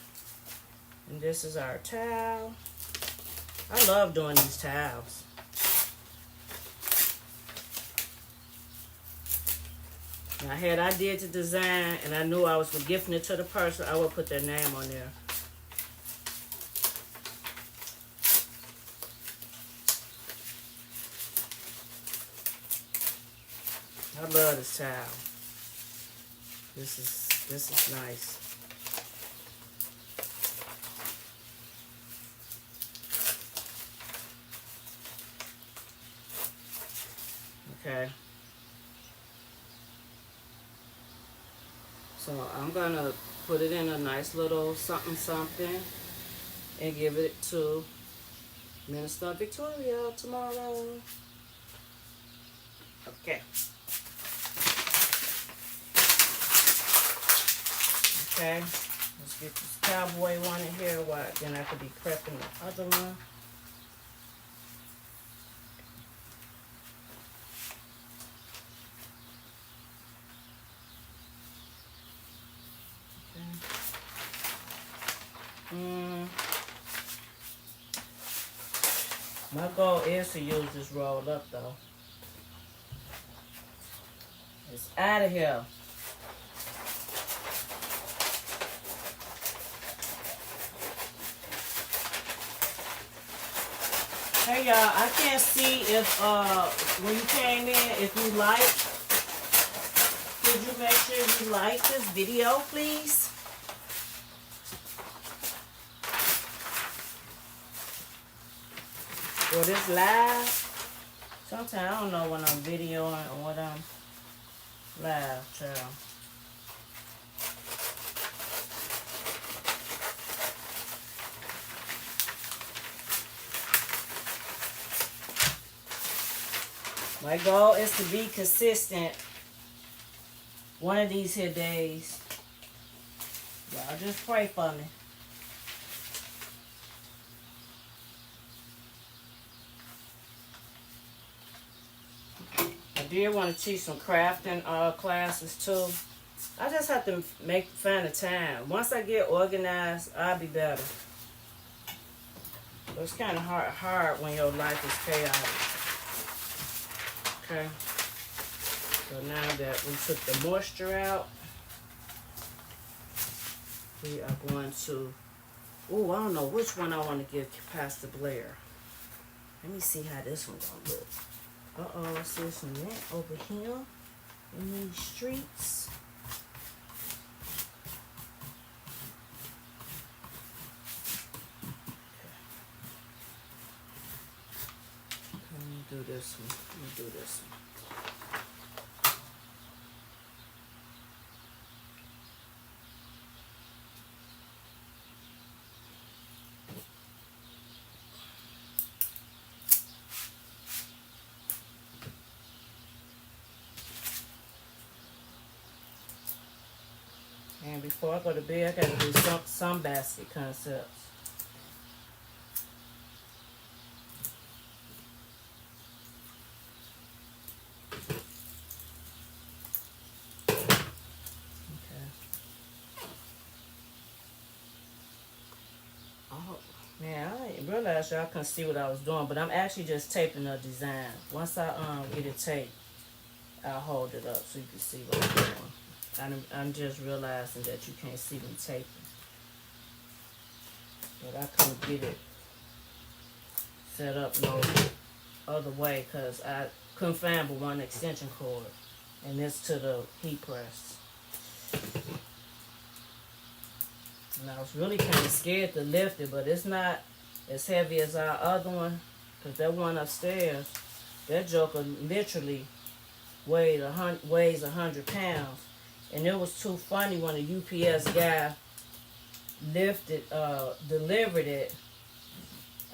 And this is our towel. I love doing these towels. Now, had I did the design and I knew I was gifting it to the person, I would put their name on there. I love this towel. This is nice. Okay. So I'm gonna put it in a nice little something. and give it to Minister Victoria tomorrow. Okay. Okay. Let's get this cowboy one in here. Then I could be prepping the other one. My goal is to use this roll up though. It's out of here. Hey y'all, I can't see if when you came in, if you like. Could you make sure you like this video, please? Or this live. Sometimes I don't know when I'm videoing or what I'm live, child. My goal is to be consistent one of these here days. Y'all just pray for me. I did want to teach some crafting classes too. I just have to find the time. Once I get organized, I'll be better. But it's kind of hard when your life is chaotic. Okay. So now that we took the moisture out, we are going to, oh, I don't know which one I want to give Pastor Blair. Let me see how this one's going to look. Uh-oh, I see some lint over here in these streets. Let me do this one. Let me do this one. And before I go to bed, I gotta do some basket concepts. Okay. Oh man, I didn't realize y'all couldn't see what I was doing, but I'm actually just taping a design. Once I get it taped, I'll hold it up so you can see what I'm doing. I'm just realizing that you can't see me taping. But I couldn't get it set up no other way because I couldn't find but one extension cord. And it's to the heat press. And I was really kind of scared to lift it, but it's not as heavy as our other one. Because that one upstairs, that joker literally weighs 100 pounds. And it was too funny when the UPS guy delivered it.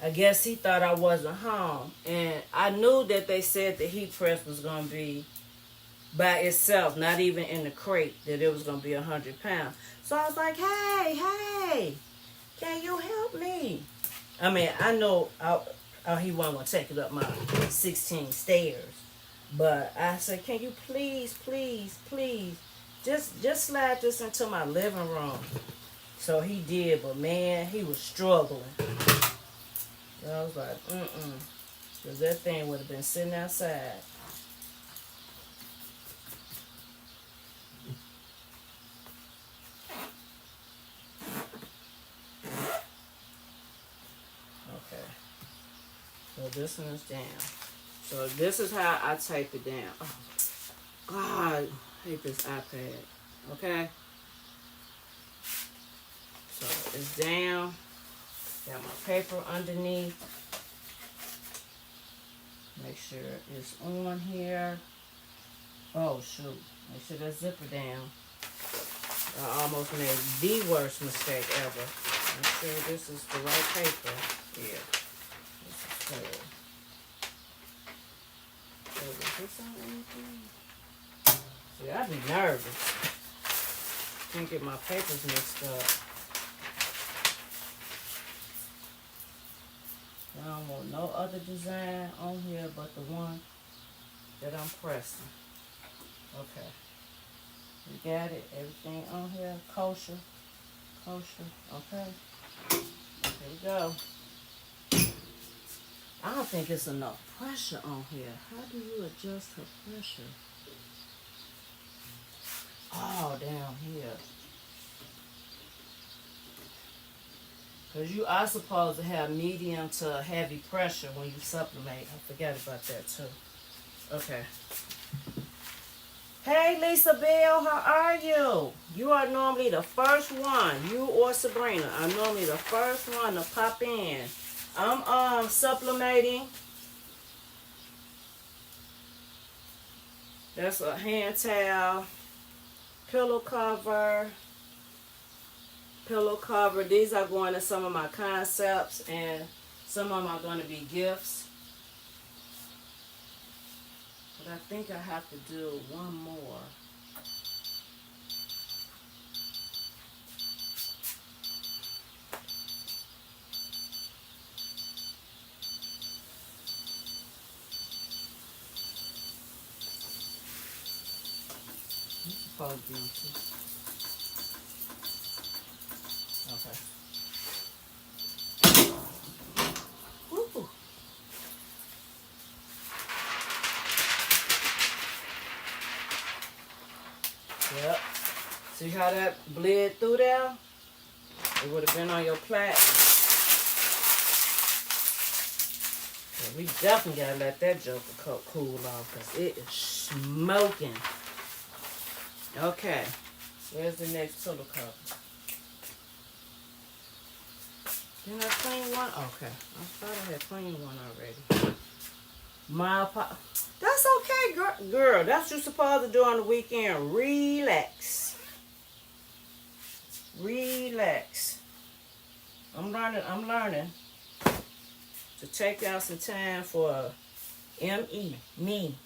I guess he thought I wasn't home. And I knew that they said the heat press was going to be by itself, not even in the crate, that it was going to be 100 pounds. So I was like, hey, can you help me? I mean, I know he wasn't going to take it up my 16 stairs. But I said, can you please, just slide this into my living room. So he did, but man, he was struggling. So I was like, because that thing would have been sitting outside. Okay. So this one is down. So this is how I tape it down. Oh, God, I hate this iPad. Okay. So it's down. Got my paper underneath. Make sure it's on here. Oh, shoot. Make sure that zipper down. I almost made the worst mistake ever. Make sure this is the right paper. Yeah. This is good. So is this on anything? See, I be nervous. Can't get my papers mixed up. I don't want no other design on here but the one that I'm pressing. Okay. You got it? Everything on here? Kosher. Kosher. Okay. Here we go. I don't think it's enough pressure on here. How do you adjust the pressure? Oh, down here. Because you are supposed to have medium to heavy pressure when you sublimate. I forgot about that too. Okay. Hey, Lisa Bell, how are you? You are normally the first one. You or Sabrina are normally the first one to pop in. I'm sublimating. That's a hand towel, pillow cover. These are going to some of my concepts, and some of them are going to be gifts. But I think I have to do one more. It's supposed to be on two. Okay. Woo. Yep. See how that bled through there? It would have been on your plate. Yeah, we definitely gotta let that joker cool off because it is smoking. Okay. Where's the next pillow cover? Didn't I clean one? Okay. I thought I had cleaned one already. That's okay, girl. That's what you're supposed to do on the weekend. Relax. Relax. I'm learning to take out some time for me.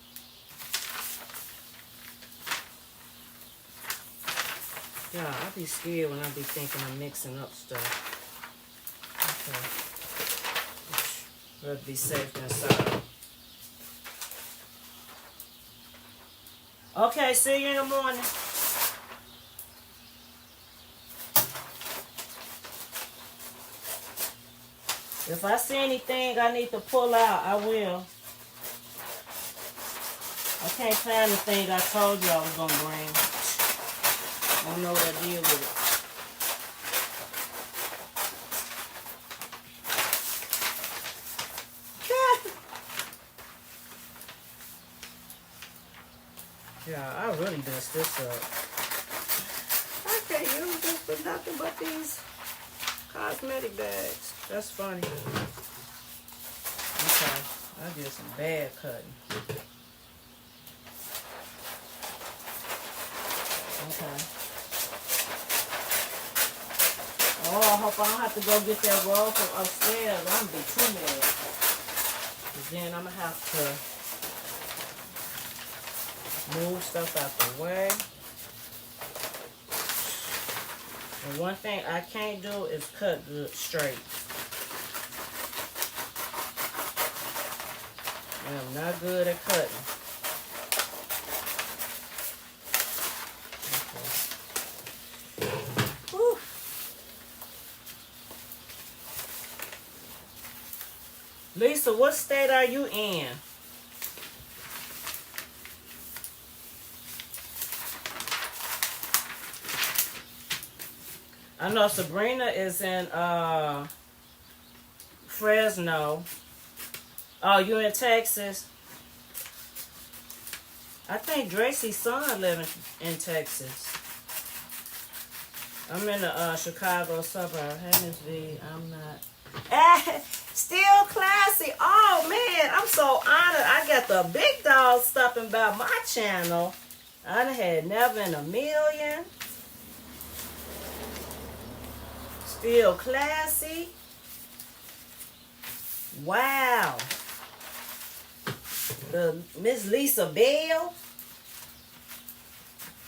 Yeah, I be scared when I be thinking I'm mixing up stuff. Okay. Rather be safe than sorry. Okay, see you in the morning. If I see anything I need to pull out, I will. I can't find the thing I told you I was going to bring. I don't know what I did with it. Yeah, I really messed this up. I can't use this for nothing but these cosmetic bags. That's funny. Okay, I did some bad cutting. Okay. Oh, I hope I don't have to go get that roll from upstairs. I'm going to be too mad. Because then I'm going to have to move stuff out the way. And one thing I can't do is cut good straight. I'm not good at cutting. Okay. Whew. Lisa, what state are you in? I know Sabrina is in Fresno. Oh, you in Texas? I think Dracy's son lives in Texas. I'm in the Chicago suburb. Hey, Miss V, I'm not. Still classy. Oh, man, I'm so honored. I got the big dog stopping by my channel. I done had never in a million. feel classy. Wow. The Miss Lisa Bell.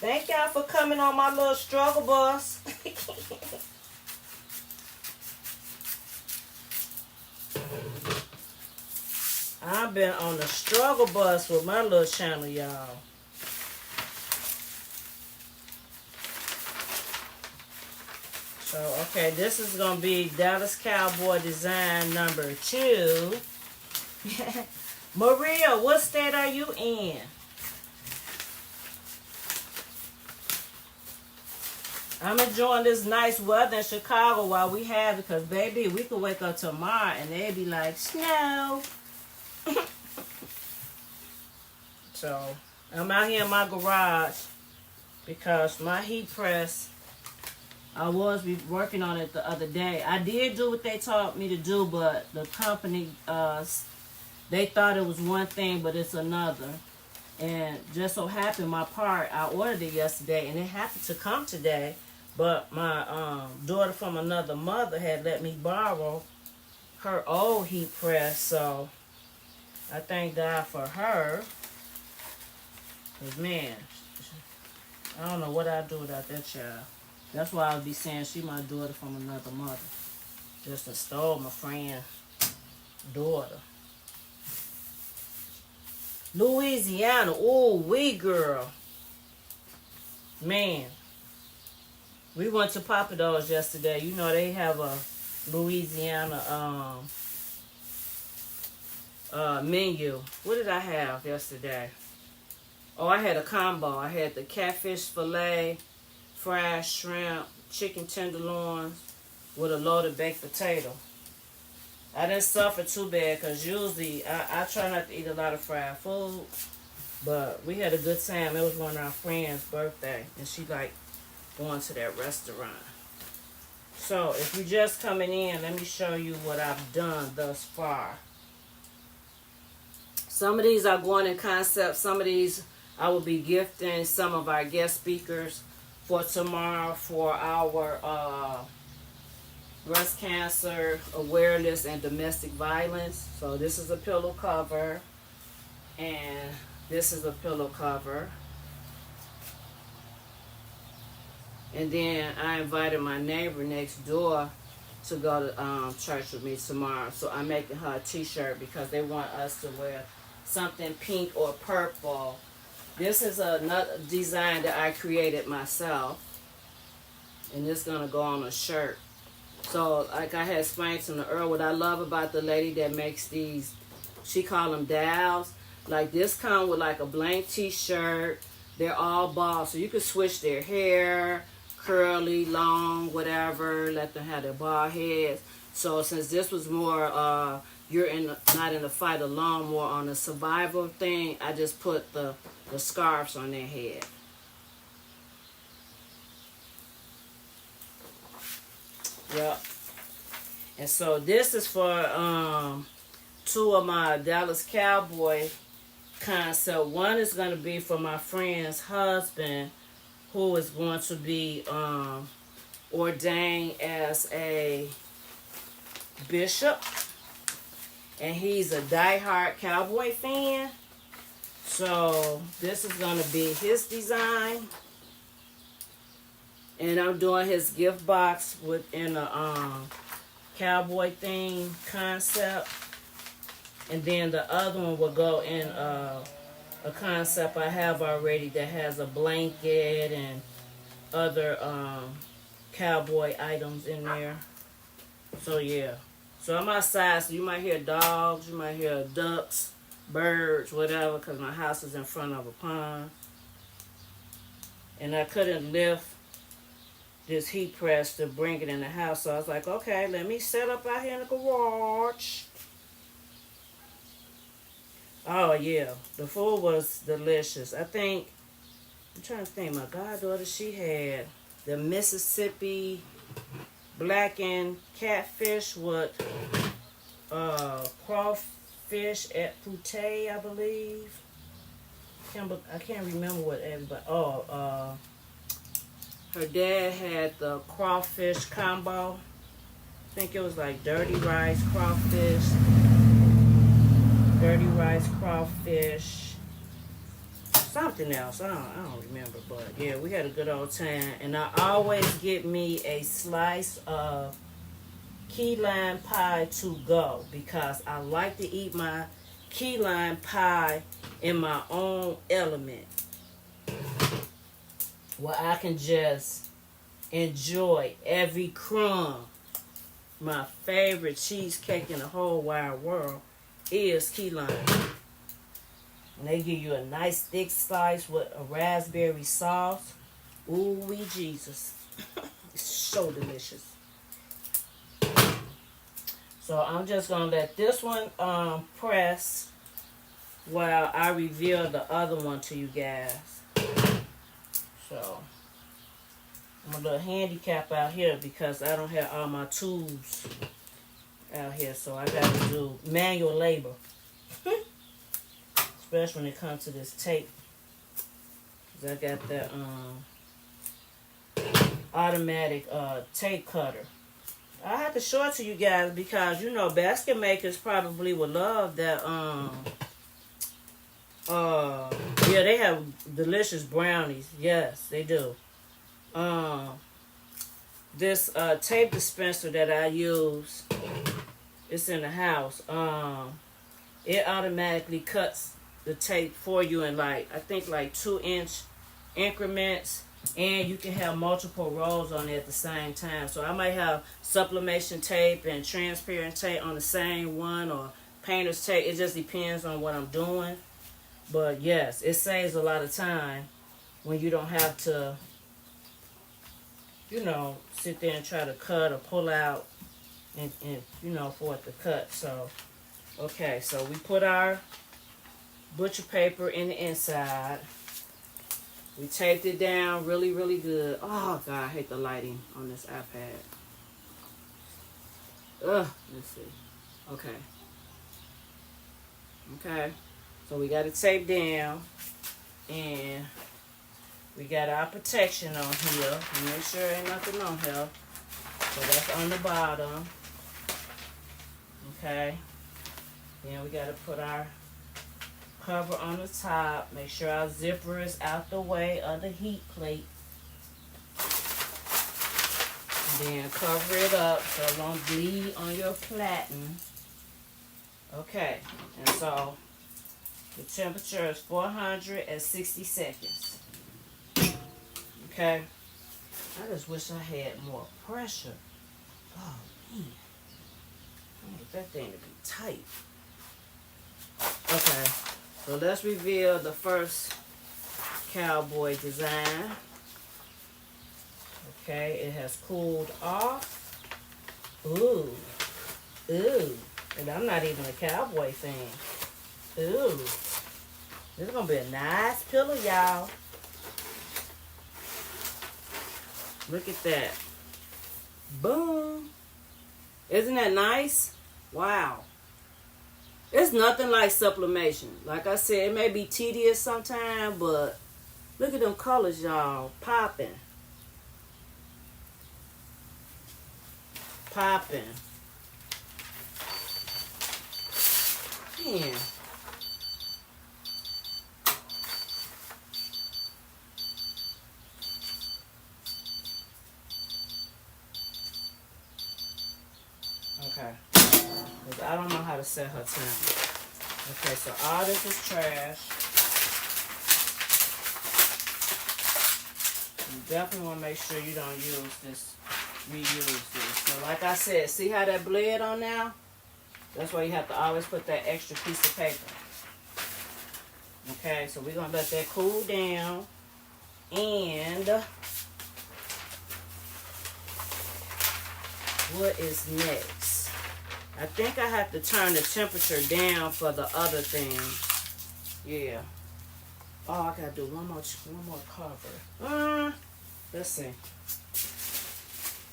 Thank y'all for coming on my little struggle bus. I've been on the struggle bus with my little channel, y'all. So, okay, this is going to be Dallas Cowboy design number 2. Maria, what state are you in? I'm enjoying this nice weather in Chicago while we have it, because, baby, we could wake up tomorrow and they'd be like, snow. So, I'm out here in my garage because my heat press, I was working on it the other day. I did do what they taught me to do, but the company, they thought it was one thing, but it's another. And just so happened my part, I ordered it yesterday, and it happened to come today. But my daughter from another mother had let me borrow her old heat press, so I thank God for her. Because, man, I don't know what I'd do without that child. That's why I would be saying she my daughter from another mother. Just stole my friend's daughter. Louisiana, ooh, we girl. Man. We went to Papa Do's yesterday. You know, they have a Louisiana menu. What did I have yesterday? Oh, I had a combo. I had the catfish fillet, fried shrimp, chicken tenderloins with a loaded baked potato. I didn't suffer too bad because usually I try not to eat a lot of fried food. But we had a good time. It was one of our friends' birthday, and she liked going to that restaurant. So if you're just coming in, let me show you what I've done thus far. Some of these are going in concept. Some of these I will be gifting some of our guest speakers for tomorrow for our breast cancer awareness and domestic violence. So this is a pillow cover, and this is a pillow cover. And then I invited my neighbor next door to go to church with me tomorrow. So I'm making her a t-shirt because they want us to wear something pink or purple. This is another design that I created myself. And it's going to go on a shirt. So like I had explained to them earlier, what I love about the lady that makes these, she call them dowels. Like this come with like a blank t-shirt. They're all bald. So you can switch their hair, curly, long, whatever, let them have their bald heads. So since this was more, you're not in the fight alone, more on the survival thing, I just put the scarves on their head. Yep. And so this is for 2 of my Dallas Cowboy concept. One is going to be for my friend's husband, who is going to be ordained as a bishop. And he's a diehard cowboy fan. So this is going to be his design. And I'm doing his gift box within a cowboy theme concept. And then the other one will go in a concept I have already that has a blanket and other cowboy items in there. So yeah. So I'm outside, so you might hear dogs, you might hear ducks, birds, whatever, because my house is in front of a pond. And I couldn't lift this heat press to bring it in the house, so I was like, okay, let me set up out here in the garage. Oh yeah, the food was delicious. I think, I'm trying to think, my goddaughter, she had the Mississippi blackened catfish with crawfish at Poutet, I believe. I can't remember what everybody, her dad had the crawfish combo. think it was like dirty rice, crawfish, something else. I don't remember, but yeah, we had a good old time. And I always get me a slice of key lime pie to go because I like to eat my key lime pie in my own element, where I can just enjoy every crumb. My favorite cheesecake in the whole wide world is key lime. And they give you a nice thick slice with a raspberry sauce. Ooh wee Jesus. It's so delicious. So I'm just gonna let this one press while I reveal the other one to you guys. So I'm a little handicap out here because I don't have all my tools out here, so I gotta do manual labor. Especially when it comes to this tape. 'Cause I got that automatic tape cutter. I have to show it to you guys because you know basket makers probably would love that yeah, they have delicious brownies. Yes, they do. This tape dispenser that I use, it's in the house. It automatically cuts the tape for you in I think 2-inch increments, and you can have multiple rolls on it at the same time. So I might have sublimation tape and transparent tape on the same one, or painter's tape. It just depends on what I'm doing. But yes, it saves a lot of time when you don't have to, sit there and try to cut or pull out and for it to cut. So, okay, so we put our butcher paper in the inside. We taped it down really, really good. Oh, God, I hate the lighting on this iPad. Ugh, let's see. Okay. Okay. So we got it taped down. And we got our protection on here. And make sure ain't nothing on here. So that's on the bottom. Okay. Then we got to put our cover on the top. Make sure our zipper is out the way of the heat plate. And then cover it up so it won't bleed on your platen. Okay. And so the temperature is 460 seconds. Okay. I just wish I had more pressure. Oh, man. I want that thing to be tight. Okay. So let's reveal the first cowboy design. Okay. It has cooled off. Ooh. Ooh. And I'm not even a cowboy fan. Ooh. This is going to be a nice pillow, y'all. Look at that. Boom. Isn't that nice? Wow. It's nothing like sublimation. Like I said, it may be tedious sometimes, but look at them colors, y'all. Popping. Popping. Man. Okay. I don't know how to set her time. Okay, so all this is trash. You definitely want to make sure you don't reuse this. So like I said, see how that bled on now? That's why you have to always put that extra piece of paper. Okay, so we're going to let that cool down. And what is next? I think I have to turn the temperature down for the other thing. Yeah. Oh, I got to do one more cover. Let's see.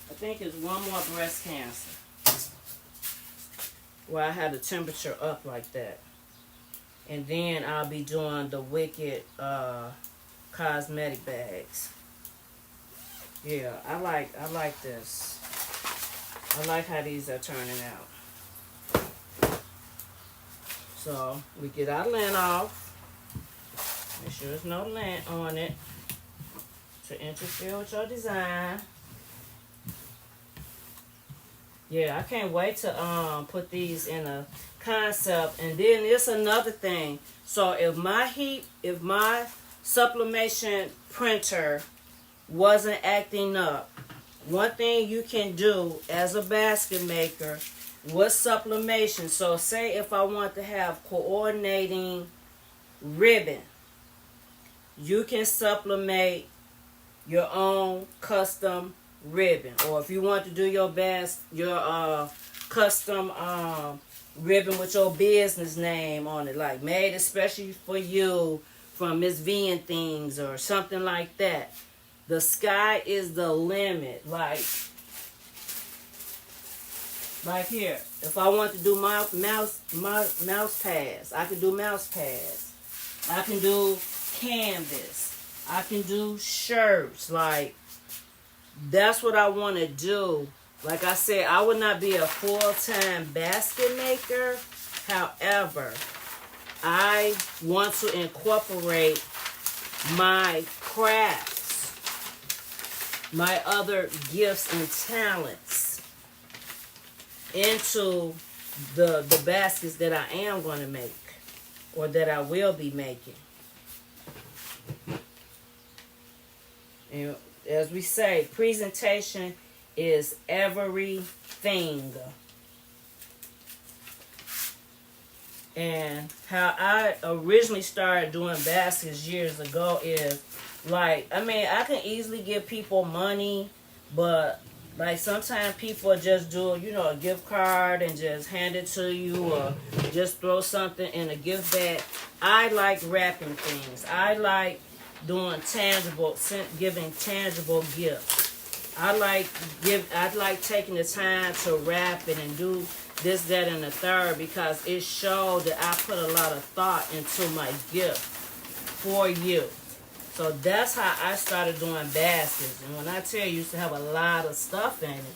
I think it's one more breast cancer. Where I had the temperature up like that. And then I'll be doing the Wicked cosmetic bags. Yeah, I like this. I like how these are turning out. So we get our lint off. Make sure there's no lint on it to interfere with your design. Yeah, I can't wait to put these in a concept. And then there's another thing. So if my sublimation printer wasn't acting up, one thing you can do as a basket maker with sublimation. So say if I want to have coordinating ribbon, you can sublimate your own custom ribbon. Or if you want to do your custom ribbon with your business name on it, like made especially for you from Missvdesigns or something like that. The sky is the limit. Like here, if I want to do my mouse pads, I can do mouse pads. I can do canvas. I can do shirts. Like, that's what I want to do. Like I said, I would not be a full-time basket maker. However, I want to incorporate my crafts, my other gifts and talents into the baskets that I am going to make or that I will be making. And as we say, presentation is everything. And how I originally started doing baskets years ago is, like, I mean, I can easily give people money, but like sometimes people just do, you know, a gift card and just hand it to you, or just throw something in a gift bag. I like wrapping things. I like doing giving tangible gifts. I like taking the time to wrap it and do this, that, and the third, because it showed that I put a lot of thought into my gift for you. So that's how I started doing baskets. And when I tell you, used to have a lot of stuff in it.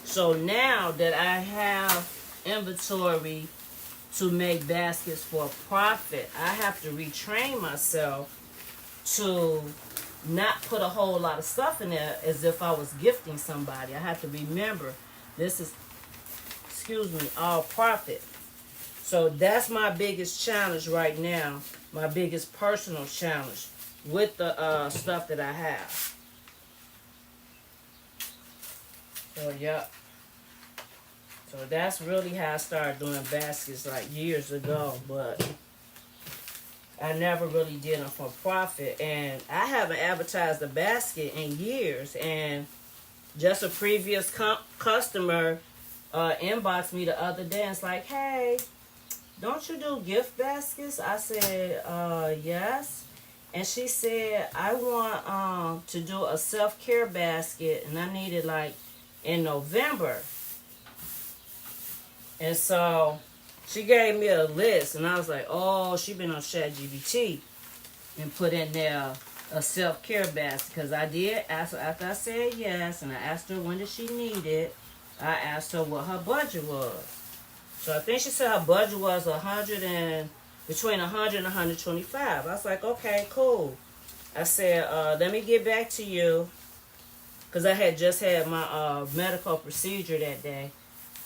So now that I have inventory to make baskets for profit, I have to retrain myself to not put a whole lot of stuff in there as if I was gifting somebody. I have to remember this is, all profit. So that's my biggest challenge right now, my biggest personal challenge with the stuff that I have. So, yep. So that's really how I started doing baskets, like years ago, but I never really did them for profit. And I haven't advertised a basket in years. And just a previous customer inboxed me the other day and it's like, hey, don't you do gift baskets? I said, yes. And she said, I want to do a self-care basket, and I need it like in November. And so she gave me a list, and I was like, oh, she been on ChatGPT and put in there a self-care basket. Because I did ask her, after I said yes, and I asked her when did she need it, I asked her what her budget was. So I think she said her budget was between 100 and 125. I was like, okay, cool. I said, let me get back to you, because I had just had my medical procedure that day.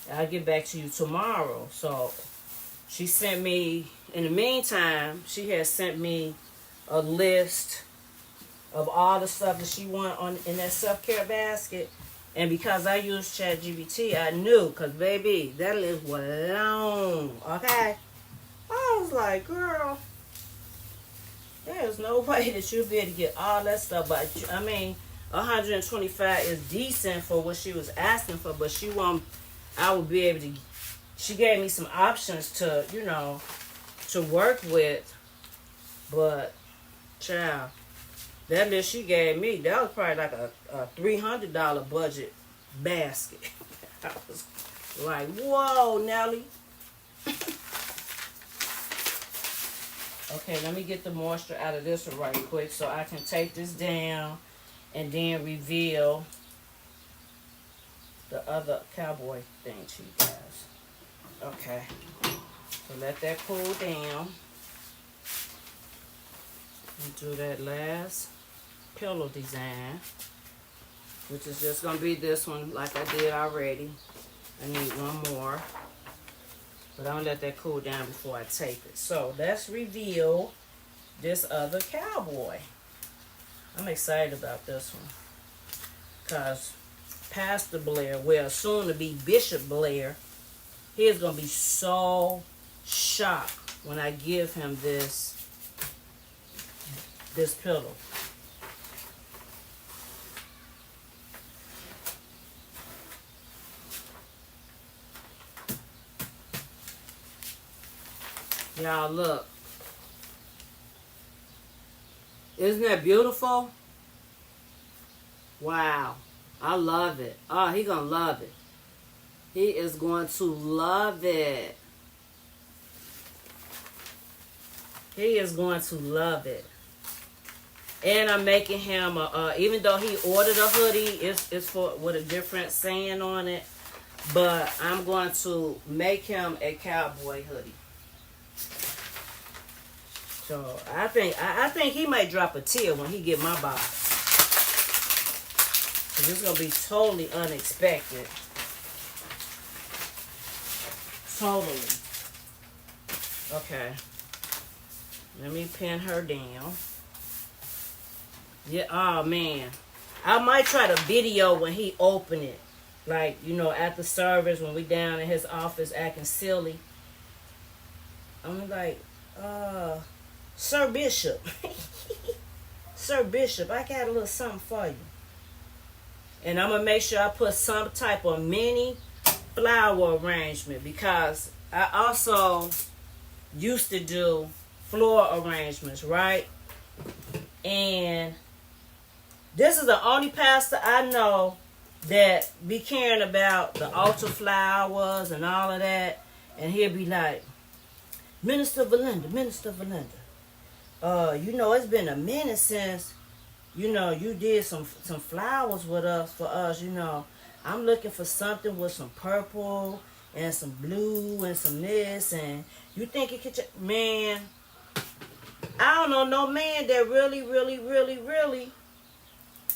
I'll get back to you tomorrow. So she sent me, in the meantime, she had sent me a list of all the stuff that she wanted in that self-care basket. And because I used ChatGPT, I knew, because, baby, that list was long, okay? I was like, girl, there's no way that you'll be able to get all that stuff. But, I mean, 125 is decent for what she was asking for, but I would be able to, she gave me some options to, you know, to work with. But, child, that list she gave me, that was probably like a $300 budget basket. I was like, whoa, Nelly. Okay, let me get the moisture out of this one right quick so I can take this down and then reveal the other cowboy thing she has. Okay. So let that cool down. And do that last pillow design, which is just going to be this one like I did already. I need one more. But I'm going to let that cool down before I tape it. So let's reveal this other cowboy. I'm excited about this one. Because Pastor Blair, well, soon to be Bishop Blair, he is going to be so shocked when I give him this pillow. Y'all look. Isn't that beautiful? Wow. I love it. Oh, he gonna love it. He is going to love it. He is going to love it. And I'm making him even though he ordered a hoodie, it's for with a different saying on it. But I'm going to make him a cowboy hoodie. So I think he might drop a tear when he get my box. Cause it's gonna be totally unexpected. Totally. Okay. Let me pin her down. Yeah, oh man. I might try to video when he open it. Like, you know, after service when we down in his office acting silly. I'm like, Sir Bishop. Sir Bishop, I got a little something for you. And I'm going to make sure I put some type of mini flower arrangement. Because I also used to do floor arrangements, right? And this is the only pastor I know that be caring about the altar flowers and all of that. And he'll be like, Minister Valinda, you know, it's been a minute since, you know, you did some flowers with us, for us, you know. I'm looking for something with some purple and some blue and some this, and you think it could, man, I don't know no man that really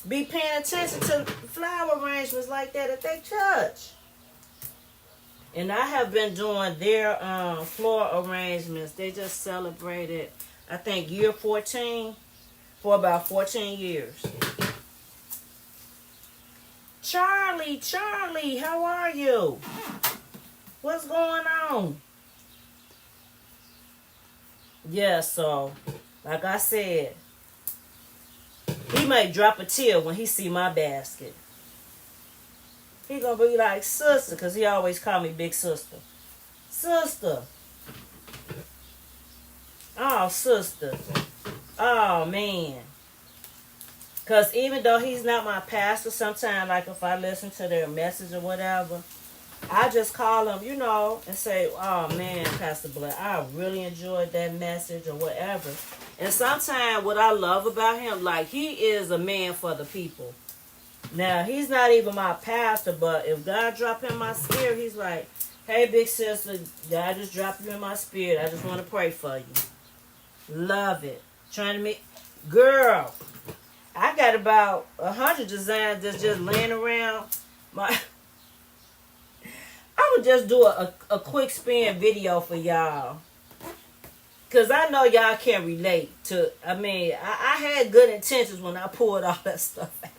be paying attention to flower arrangements like that at their church. And I have been doing their floor arrangements. They just celebrated, I think, year 14 for about 14 years. Charlie, how are you? What's going on? Yeah, so, like I said, he might drop a tear when he see my basket. He gonna be like, sister, because he always call me big sister. Sister. Oh, sister. Oh, man. Because even though he's not my pastor, sometimes, like if I listen to their message or whatever, I just call him, you know, and say, oh, man, Pastor Blair, I really enjoyed that message or whatever. And sometimes what I love about him, like, he is a man for the people. Now, he's not even my pastor, but if God drop him in my spirit, he's like, hey, big sister, God just dropped you in my spirit. I just want to pray for you. Love it. Trying to make... Girl, I got about 100 designs that's just laying around. I'm going to just do a quick spin video for y'all. Because I know y'all can relate to... I mean, I had good intentions when I pulled all that stuff out.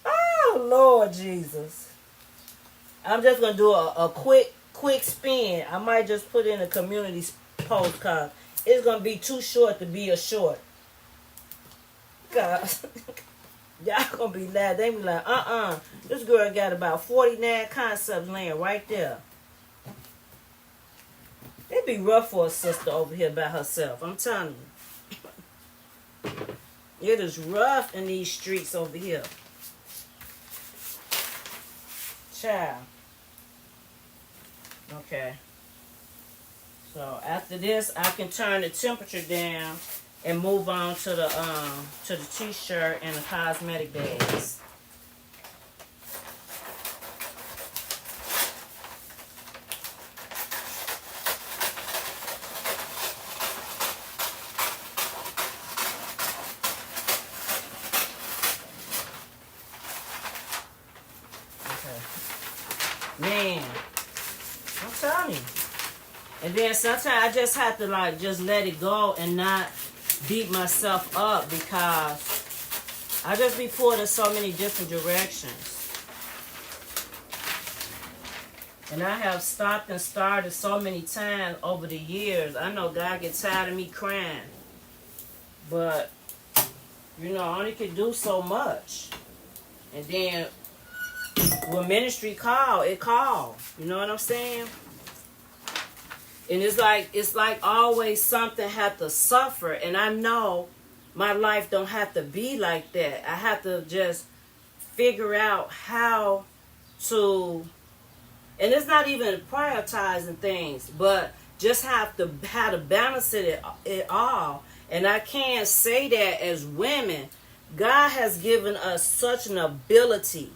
Oh, Lord Jesus. I'm just going to do a quick spin. I might just put in a community post because it's going to be too short to be a short. Because y'all going to be laughing. They be like, this girl got about 49 concepts laying right there. It'd be rough for a sister over here by herself. I'm telling you. It is rough in these streets over here. Child. Okay. So after this, I can turn the temperature down and move on to the t-shirt and the cosmetic bags. Man, I'm telling you. And then sometimes I just have to like just let it go and not beat myself up because I just be pulled in so many different directions. And I have stopped and started so many times over the years. I know God gets tired of me crying. But, you know, I only can do so much. And then when ministry call, it call. You know what I'm saying? And it's like always something had to suffer. And I know my life don't have to be like that. I have to just figure out how to, and it's not even prioritizing things, but just how to balance it all. And I can't say that as women. God has given us such an ability,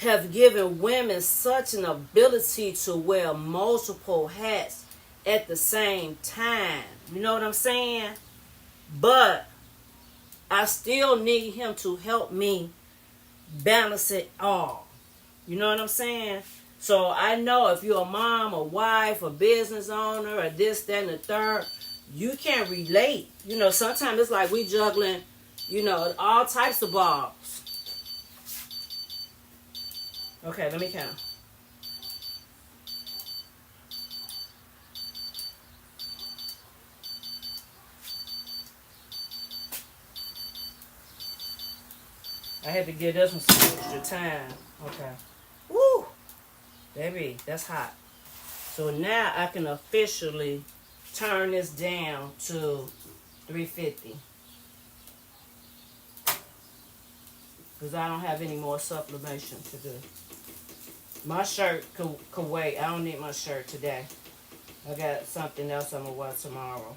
have given women such an ability to wear multiple hats at the same time. You know what I'm saying? But I still need him to help me balance it all. You know what I'm saying? So I know if you're a mom, a wife, a business owner, or this, that, and the third, you can relate. You know, sometimes it's like we juggling, you know, all types of balls. Okay, let me count. I had to give this one some extra time. Okay. Woo! Baby, that's hot. So now I can officially turn this down to 350. Because I don't have any more sublimation to do. My shirt could wait. I don't need my shirt today. I got something else I'm going to wear tomorrow.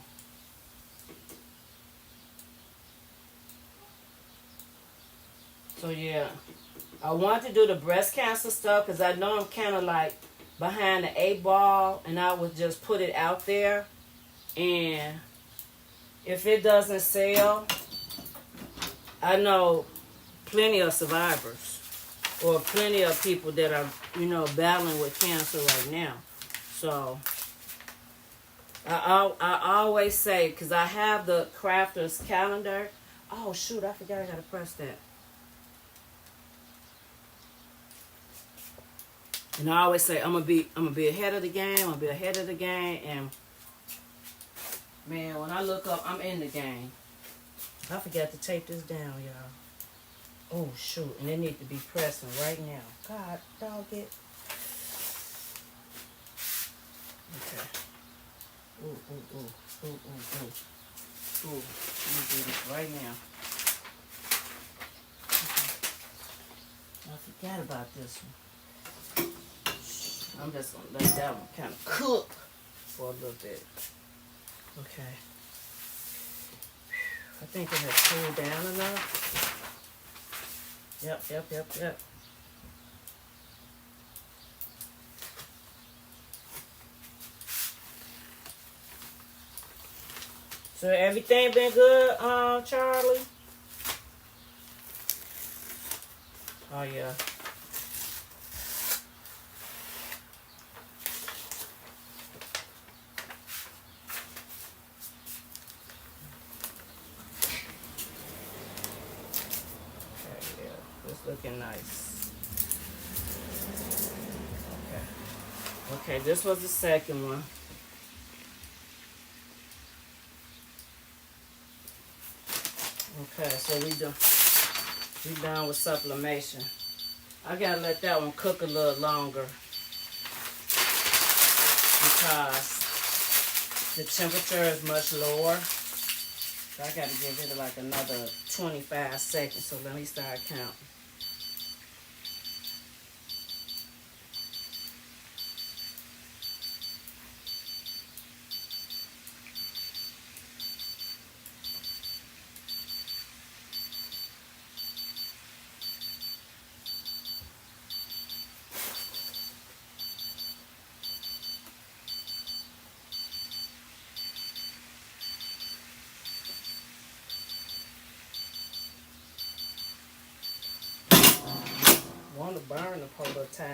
So yeah, I want to do the breast cancer stuff because I know I'm kind of like behind the 8 ball, and I would just put it out there. And if it doesn't sell, I know plenty of survivors or plenty of people that are, you know, battling with cancer right now. So I always say, because I have the crafter's calendar. Oh shoot, I forgot I gotta press that. And I always say I'm gonna be ahead of the game. And man, when I look up, I'm in the game. I forgot to tape this down, y'all. Oh shoot, and it needs to be pressing right now. God, dog it. Okay. Ooh. Ooh, let me do this right now. Okay. I forgot about this one. I'm just gonna let that one kind of cook for a little bit. Okay. I think it has cooled down enough. Yep. So everything been good, Charlie? Oh yeah. Looking nice. Okay, this was the second one. Okay, so we done with sublimation. I gotta let that one cook a little longer because the temperature is much lower. So I gotta give it like another 25 seconds. So let me start counting. want to burn the polo towel.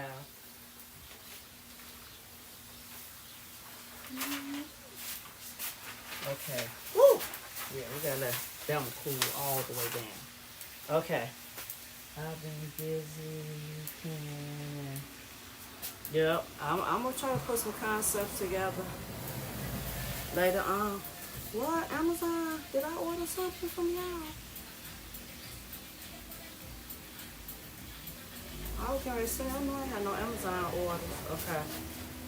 Okay. Woo! Yeah, we gotta let them cool all the way down. Okay. I've been busy. Yep. I'm gonna try to put some concepts together later on. What? Amazon? Did I order something from y'all? I was gonna say, I know I had no Amazon orders. Okay.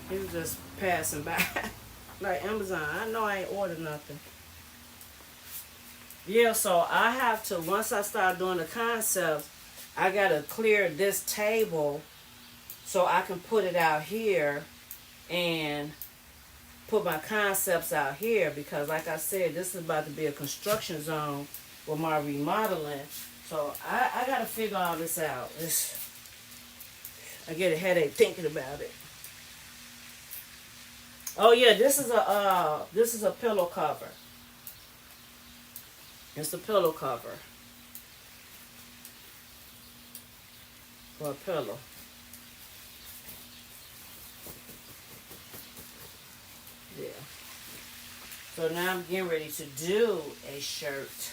He was just passing by. Like, Amazon, I know I ain't ordered nothing. Yeah, so I have to, once I start doing the concepts, I gotta clear this table so I can put it out here and put my concepts out here, because like I said, this is about to be a construction zone with my remodeling. So I gotta figure all this out. I get a headache thinking about it. Oh yeah, this is a pillow cover. It's a pillow cover for a pillow. Yeah. So now I'm getting ready to do a shirt.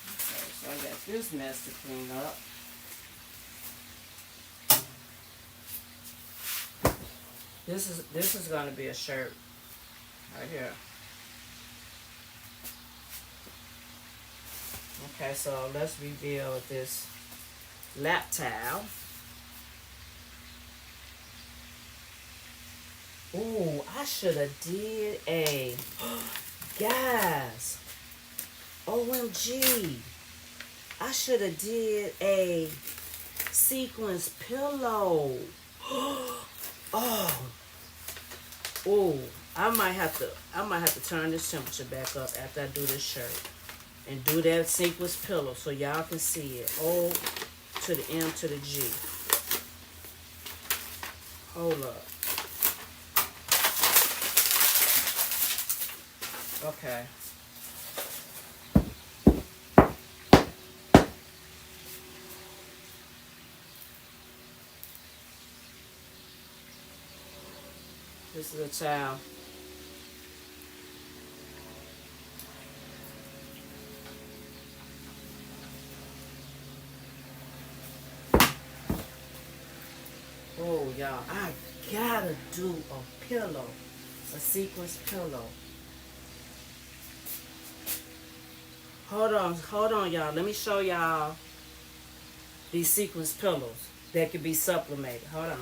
Okay, so I got this mess to clean up. This is going to be a shirt right here. Okay, so let's reveal this lap towel. Ooh, I should have did a, guys, OMG, I should have did a sequence pillow. Oh, I might have to turn this temperature back up after I do this shirt and do that sequence pillow so y'all can see it. O to the M to the G. Hold up. Okay. This is a towel. Oh, y'all, I gotta do a pillow, a sequence pillow. Hold on, y'all. Let me show y'all these sequence pillows that can be sublimated. Hold on.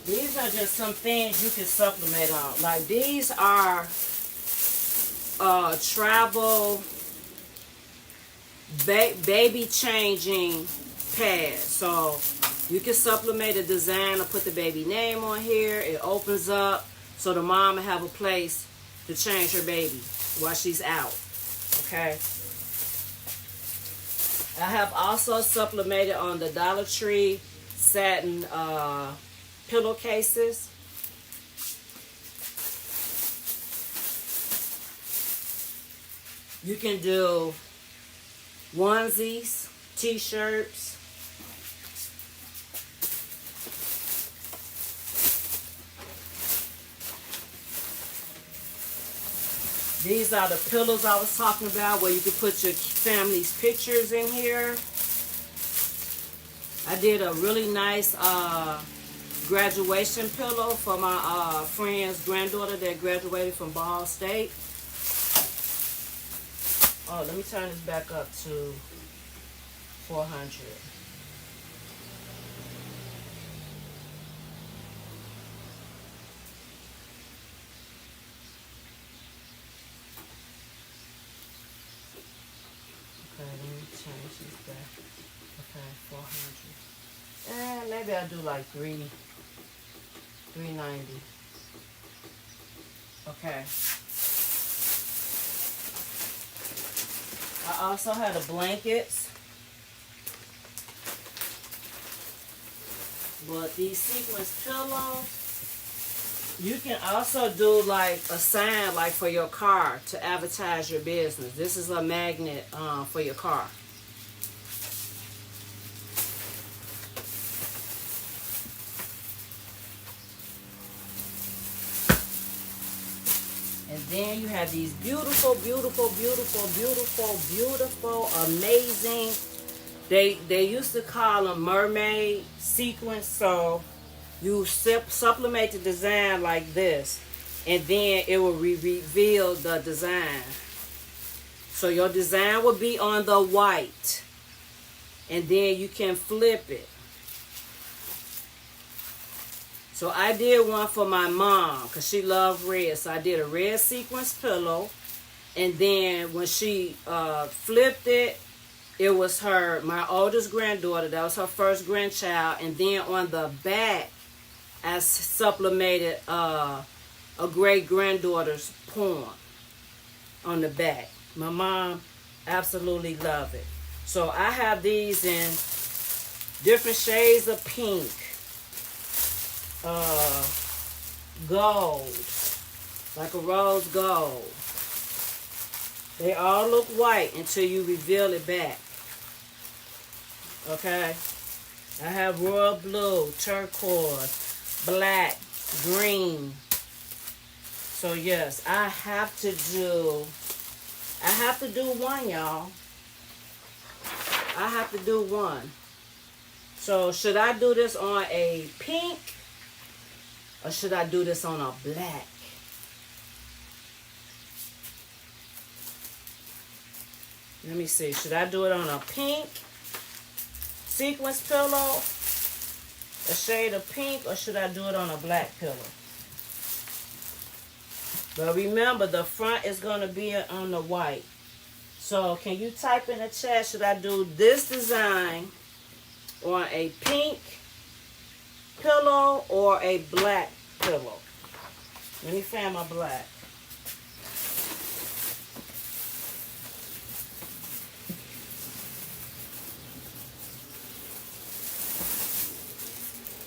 These are just some things you can sublimate on. Like, these are travel baby changing pads. So you can sublimate a design or put the baby name on here. It opens up so the mom will have a place to change her baby while she's out. Okay. I have also sublimated on the Dollar Tree satin pillowcases. You can do onesies, t-shirts. These are the pillows I was talking about, where you can put your family's pictures in here. I did a really nice graduation pillow for my friend's granddaughter that graduated from Ball State. Oh, let me turn this back up to 400. maybe I'll do like 390. Okay. I also had the blankets. But these sequence pillows, you can also do like a sign like for your car to advertise your business. This is a magnet for your car. And then you have these beautiful, beautiful, beautiful, beautiful, beautiful, amazing. They used to call them mermaid sequins. So you sublimate the design like this, and then it will reveal the design. So your design will be on the white, and then you can flip it. So I did one for my mom because she loved red. So I did a red sequence pillow, and then when she flipped it, it was my oldest granddaughter. That was her first grandchild. And then on the back, I sublimated a great-granddaughter's poem on the back. My mom absolutely loved it. So I have these in different shades of pink, gold, like a rose gold. They all look white until you reveal it back. Okay? I have royal blue, turquoise, black, green. So yes, I have to do one, y'all. I have to do one. So should I do this on a pink or should I do this on a black? Let me see. Should I do it on a pink sequence pillow, a shade of pink, or should I do it on a black pillow? But remember, the front is going to be on the white. So can you type in the chat, should I do this design on a pink pillow or a black pillow? Let me find my black.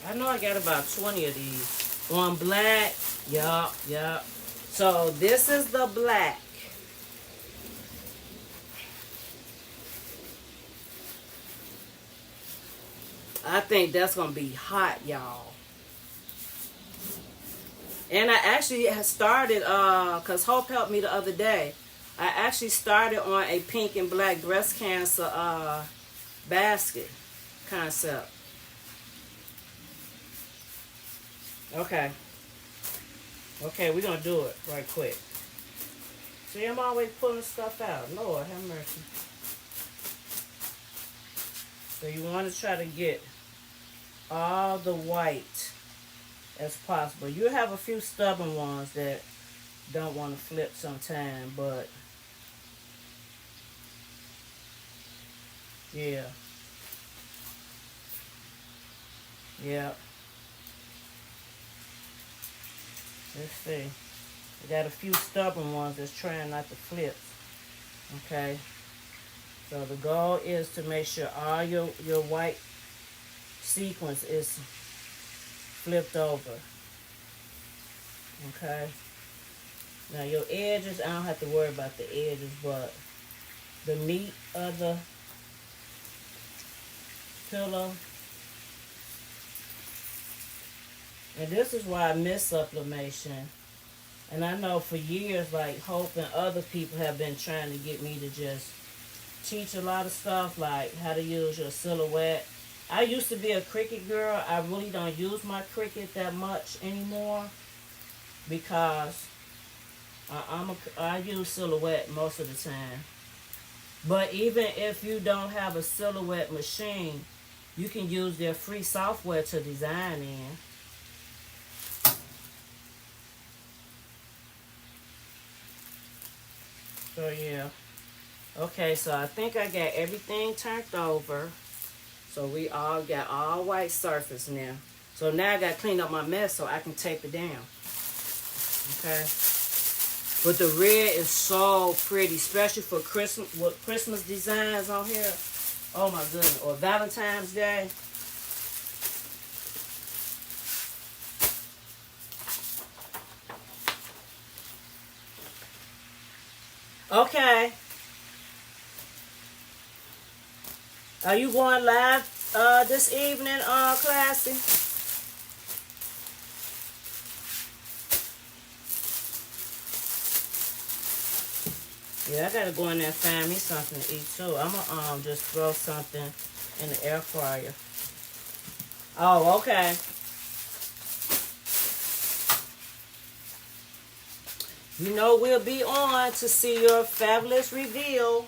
I know I got about 20 of these. On black, yup. So this is the black. I think that's going to be hot, y'all. And I actually had started, because Hope helped me the other day. I actually started on a pink and black breast cancer basket concept. Okay, we're going to do it right quick. See, I'm always pulling stuff out. Lord, have mercy. So you want to try to get all the white as possible. You have a few stubborn ones that don't want to flip sometime, but yeah. Let's see. I got a few stubborn ones that's trying not to flip. Okay. So the goal is to make sure all your white sequence is flipped over. Okay. Now your edges, I don't have to worry about the edges, but the meat of the pillow. And this is why I miss sublimation. And I know for years, like Hope and other people have been trying to get me to just teach a lot of stuff, like how to use your silhouette. I used to be a Cricut girl. I really don't use my Cricut that much anymore because I use silhouette most of the time. But even if you don't have a silhouette machine, you can use their free software to design in. So yeah. Okay, so I think I got everything turned over. So we all got all white surface now. So now I got to clean up my mess so I can tape it down. Okay. But the red is so pretty, especially for Christmas, with Christmas designs on here. Oh my goodness. Or Valentine's Day. Okay. Are you going live this evening, Classy? Yeah, I gotta go in there and find me something to eat too. I'm gonna just throw something in the air fryer. Oh, okay. You know we'll be on to see your fabulous reveal.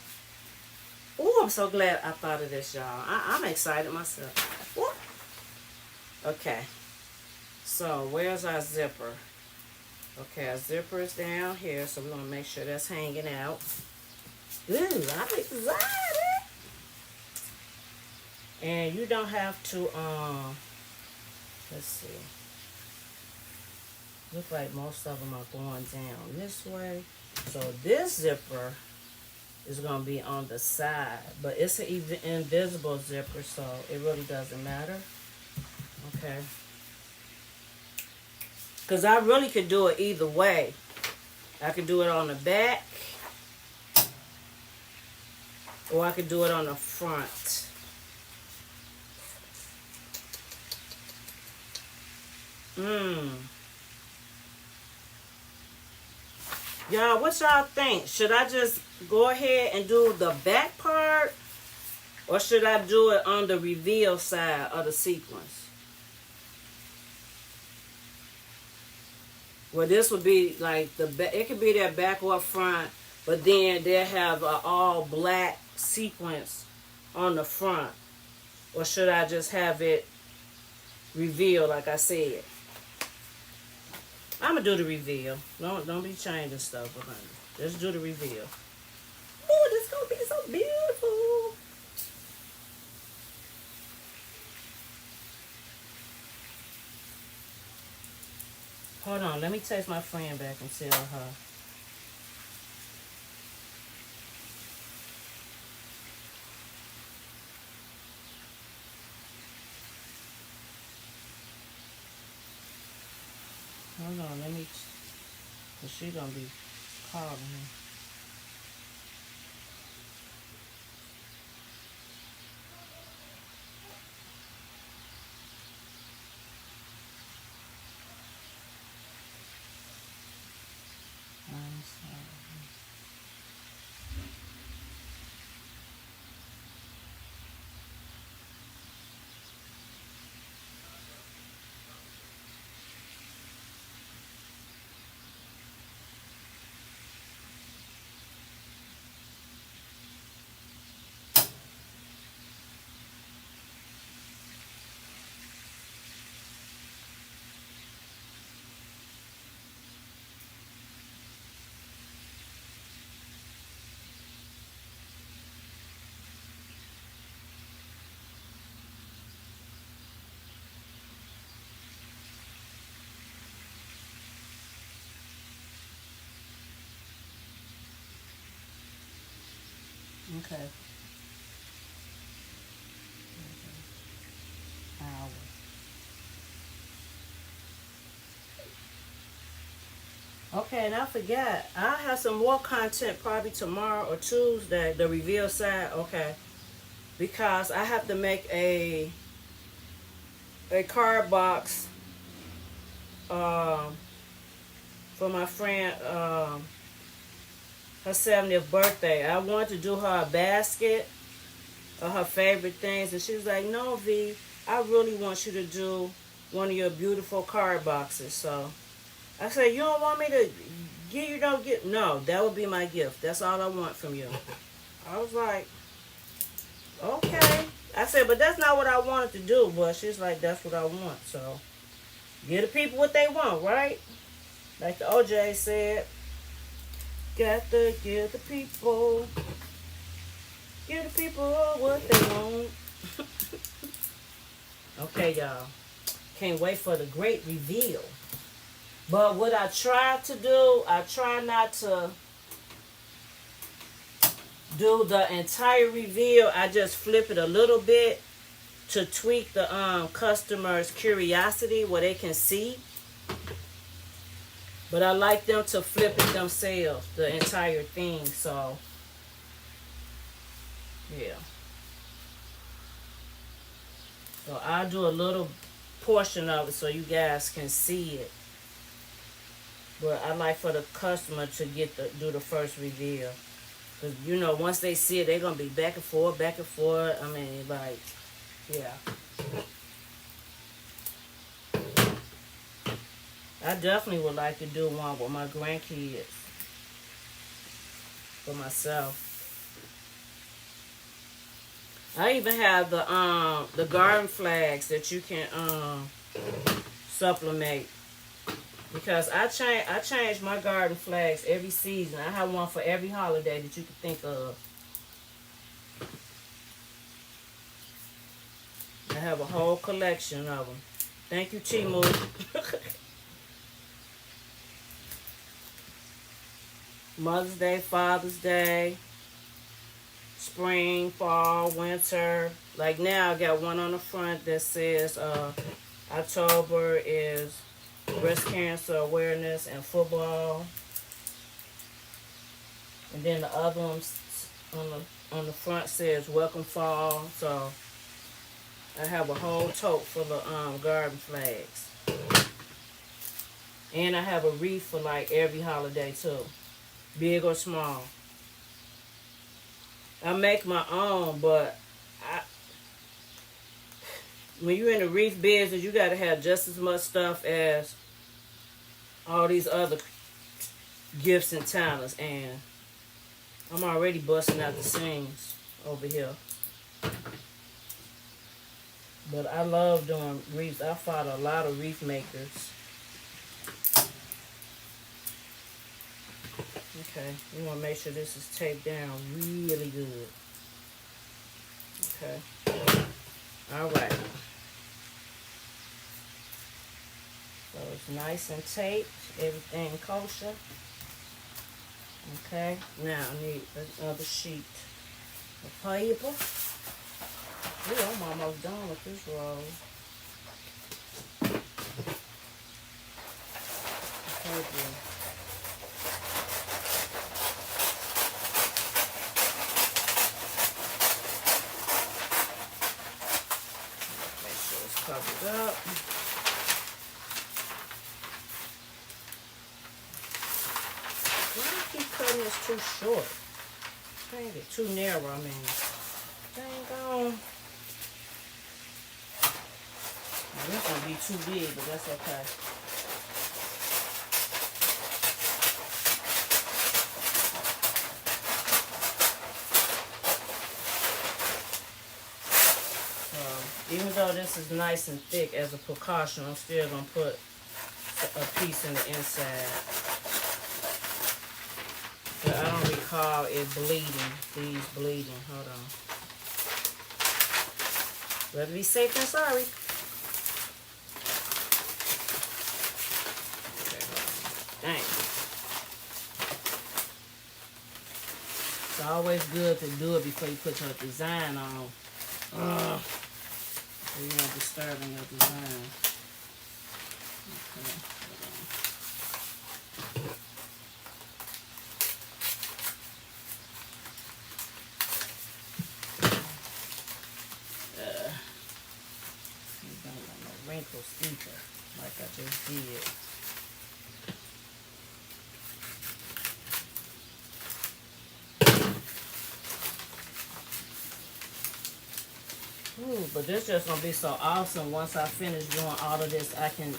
Oh, I'm so glad I thought of this, y'all. I'm excited myself. Ooh. Okay. So, where's our zipper? Okay, our zipper is down here, so we're going to make sure that's hanging out. Ooh, I'm excited. And you don't have to, let's see. Looks like most of them are going down this way. So this zipper is going to be on the side. But it's an invisible zipper, so it really doesn't matter. Okay. Because I really could do it either way. I could do it on the back. Or I could do it on the front. Y'all, what y'all think? Should I just go ahead and do the back part? Or should I do it on the reveal side of the sequence? Well, this would be like the back. It could be their back or front. But then they'll have an all black sequence on the front. Or should I just have it reveal like I said? I'm going to do the reveal. Don't be changing stuff behind it. Just do the reveal. Oh, this is going to be so beautiful. Hold on. Let me text my friend back and tell her. Hold on, let me, cause she gonna be calling me. I'm sorry. Okay. Hour. Okay, and I forgot. I'll have some more content probably tomorrow or Tuesday, the reveal side. Okay. Because I have to make a card box for my friend her 70th birthday. I wanted to do her a basket of her favorite things, and she was like, no, V, I really want you to do one of your beautiful card boxes. So I said, you don't want me to give you no gift? No, that would be my gift. That's all I want from you. I was like, okay. I said, but that's not what I wanted to do. But she's like, that's what I want. So give the people what they want, right? Like the OJ said, got to give the people what they want. Okay, y'all. Can't wait for the great reveal. But what I try to do, I try not to do the entire reveal. I just flip it a little bit to tweak the customer's curiosity where they can see. But I like them to flip it themselves, the entire thing. So, yeah. So I'll do a little portion of it so you guys can see it. But I like for the customer to do the first reveal. Because, you know, once they see it, they're going to be back and forth, back and forth. I mean, like, yeah. I definitely would like to do one with my grandkids. For myself. I even have the garden flags that you can sublimate. Because I change my garden flags every season. I have one for every holiday that you can think of. I have a whole collection of them. Thank you, Timu. Mother's Day, Father's Day, spring, fall, winter. Like now I got one on the front that says October is breast cancer awareness and football. And then the other ones on the front says welcome fall. So I have a whole tote full of garden flags. And I have a wreath for like every holiday too. Big or small. I make my own, but when you're in the wreath business, you got to have just as much stuff as all these other gifts and talents. And I'm already busting out the seams over here. But I love doing wreaths. I fought a lot of wreath makers. Okay, you want to make sure this is taped down really good. Okay. All right. So it's nice and taped. Everything kosher. Okay. Now I need another sheet of paper. Ooh, I'm almost done with this roll. Okay. Covered up. Why do I keep cutting this too short? Dang it, too narrow, I mean. Dang on. Now, this gonna be too big, but that's okay. Even though this is nice and thick as a precaution, I'm still going to put a piece in the inside. But I don't recall it bleeding, these bleeding. Hold on. Better be safe than sorry. Okay, dang. It's always good to do it before you put your design on. So you're not disturbing your design. Okay. You don't want no wrinkles either, like I just did. Ooh, but this just gonna be so awesome. Once I finish doing all of this, I can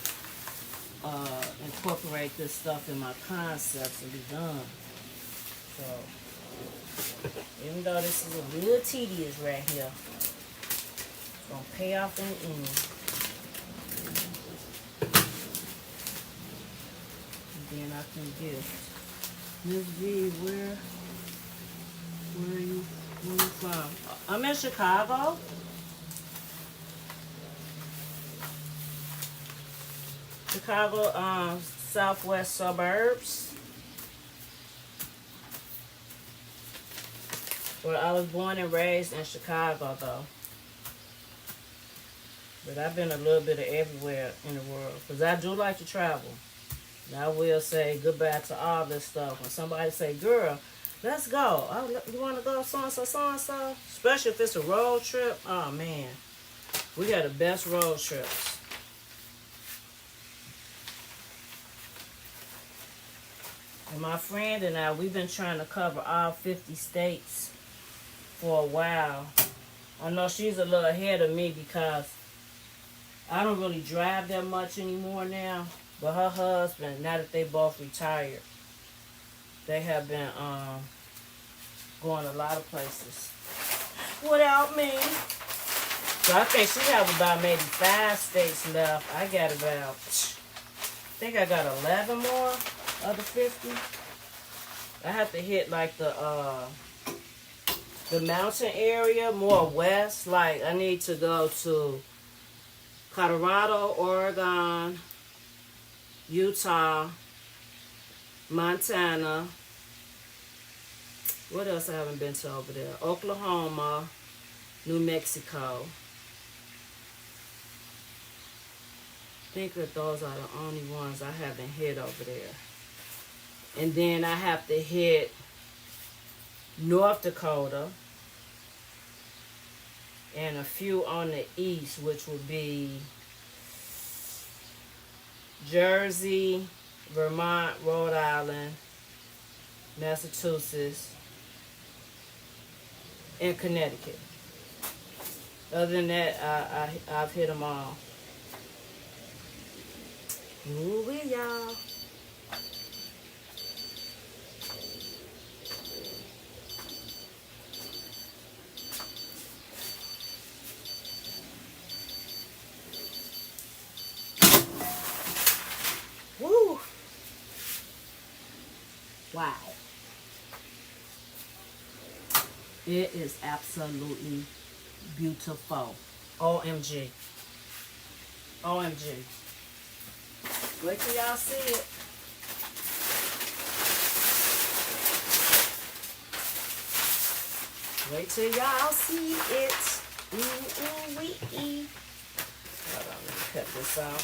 incorporate this stuff in my concepts and be done. So, even though this is a little tedious right here, it's gonna pay off in the end. And then I can gift. Miss V, where are you from? I'm in Chicago. Chicago, southwest suburbs, where I was born and raised in Chicago, though. But I've been a little bit of everywhere in the world, because I do like to travel. And I will say goodbye to all this stuff. When somebody say, girl, let's go. Oh, you want to go so-and-so, so-and-so? Especially if it's a road trip. Oh, man. We got the best road trips. And my friend and I, we've been trying to cover all 50 states for a while. I know she's a little ahead of me because I don't really drive that much anymore now. But her husband, now that they both retired, they have been going a lot of places without me. So I think she have about maybe 5 states left. I got about, I think I got 11 more of the 50. I have to hit like the mountain area more west. Like I need to go to Colorado, Oregon, Utah, Montana. What else I haven't been to over there? Oklahoma, New Mexico. I think that those are the only ones I haven't hit over there. And then I have to hit North Dakota and a few on the east, which would be Jersey, Vermont, Rhode Island, Massachusetts, and Connecticut. Other than that, I've hit them all. Ooh, y'all. Woo! Wow. It is absolutely beautiful. OMG. OMG. Wait till y'all see it. Wait till y'all see it. Ooh, ooh, wee. Hold on, let me cut this off.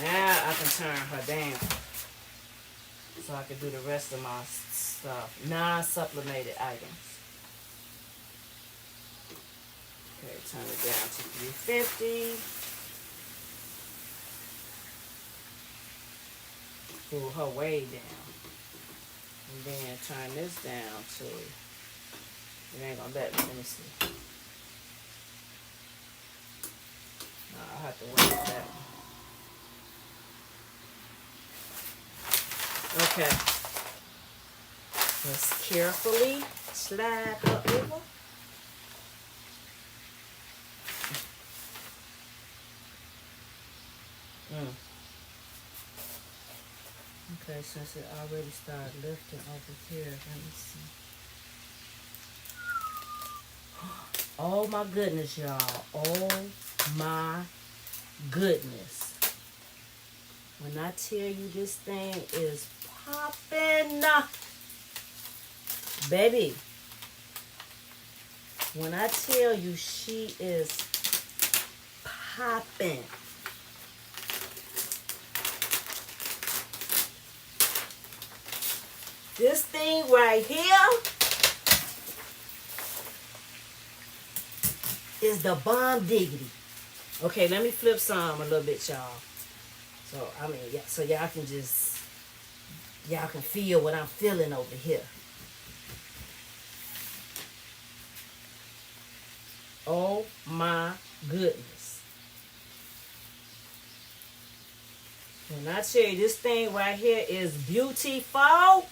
Now I can turn her down so I can do the rest of my stuff. Non-sublimated items. Okay, turn it down to 350. Pull her way down. And then turn this down to, it ain't gonna let me see. No, I'll have to work that. Okay. Let's carefully slide her over. Okay, since it already started lifting over here, let me see. Oh my goodness, y'all. Oh my goodness. When I tell you this thing is popping, baby. When I tell you she is popping. This thing right here is the bomb diggity. Okay, let me flip some a little bit, y'all. So, I mean, yeah, so y'all can just, y'all can feel what I'm feeling over here. Oh my goodness. When I tell you this thing right here is beautiful.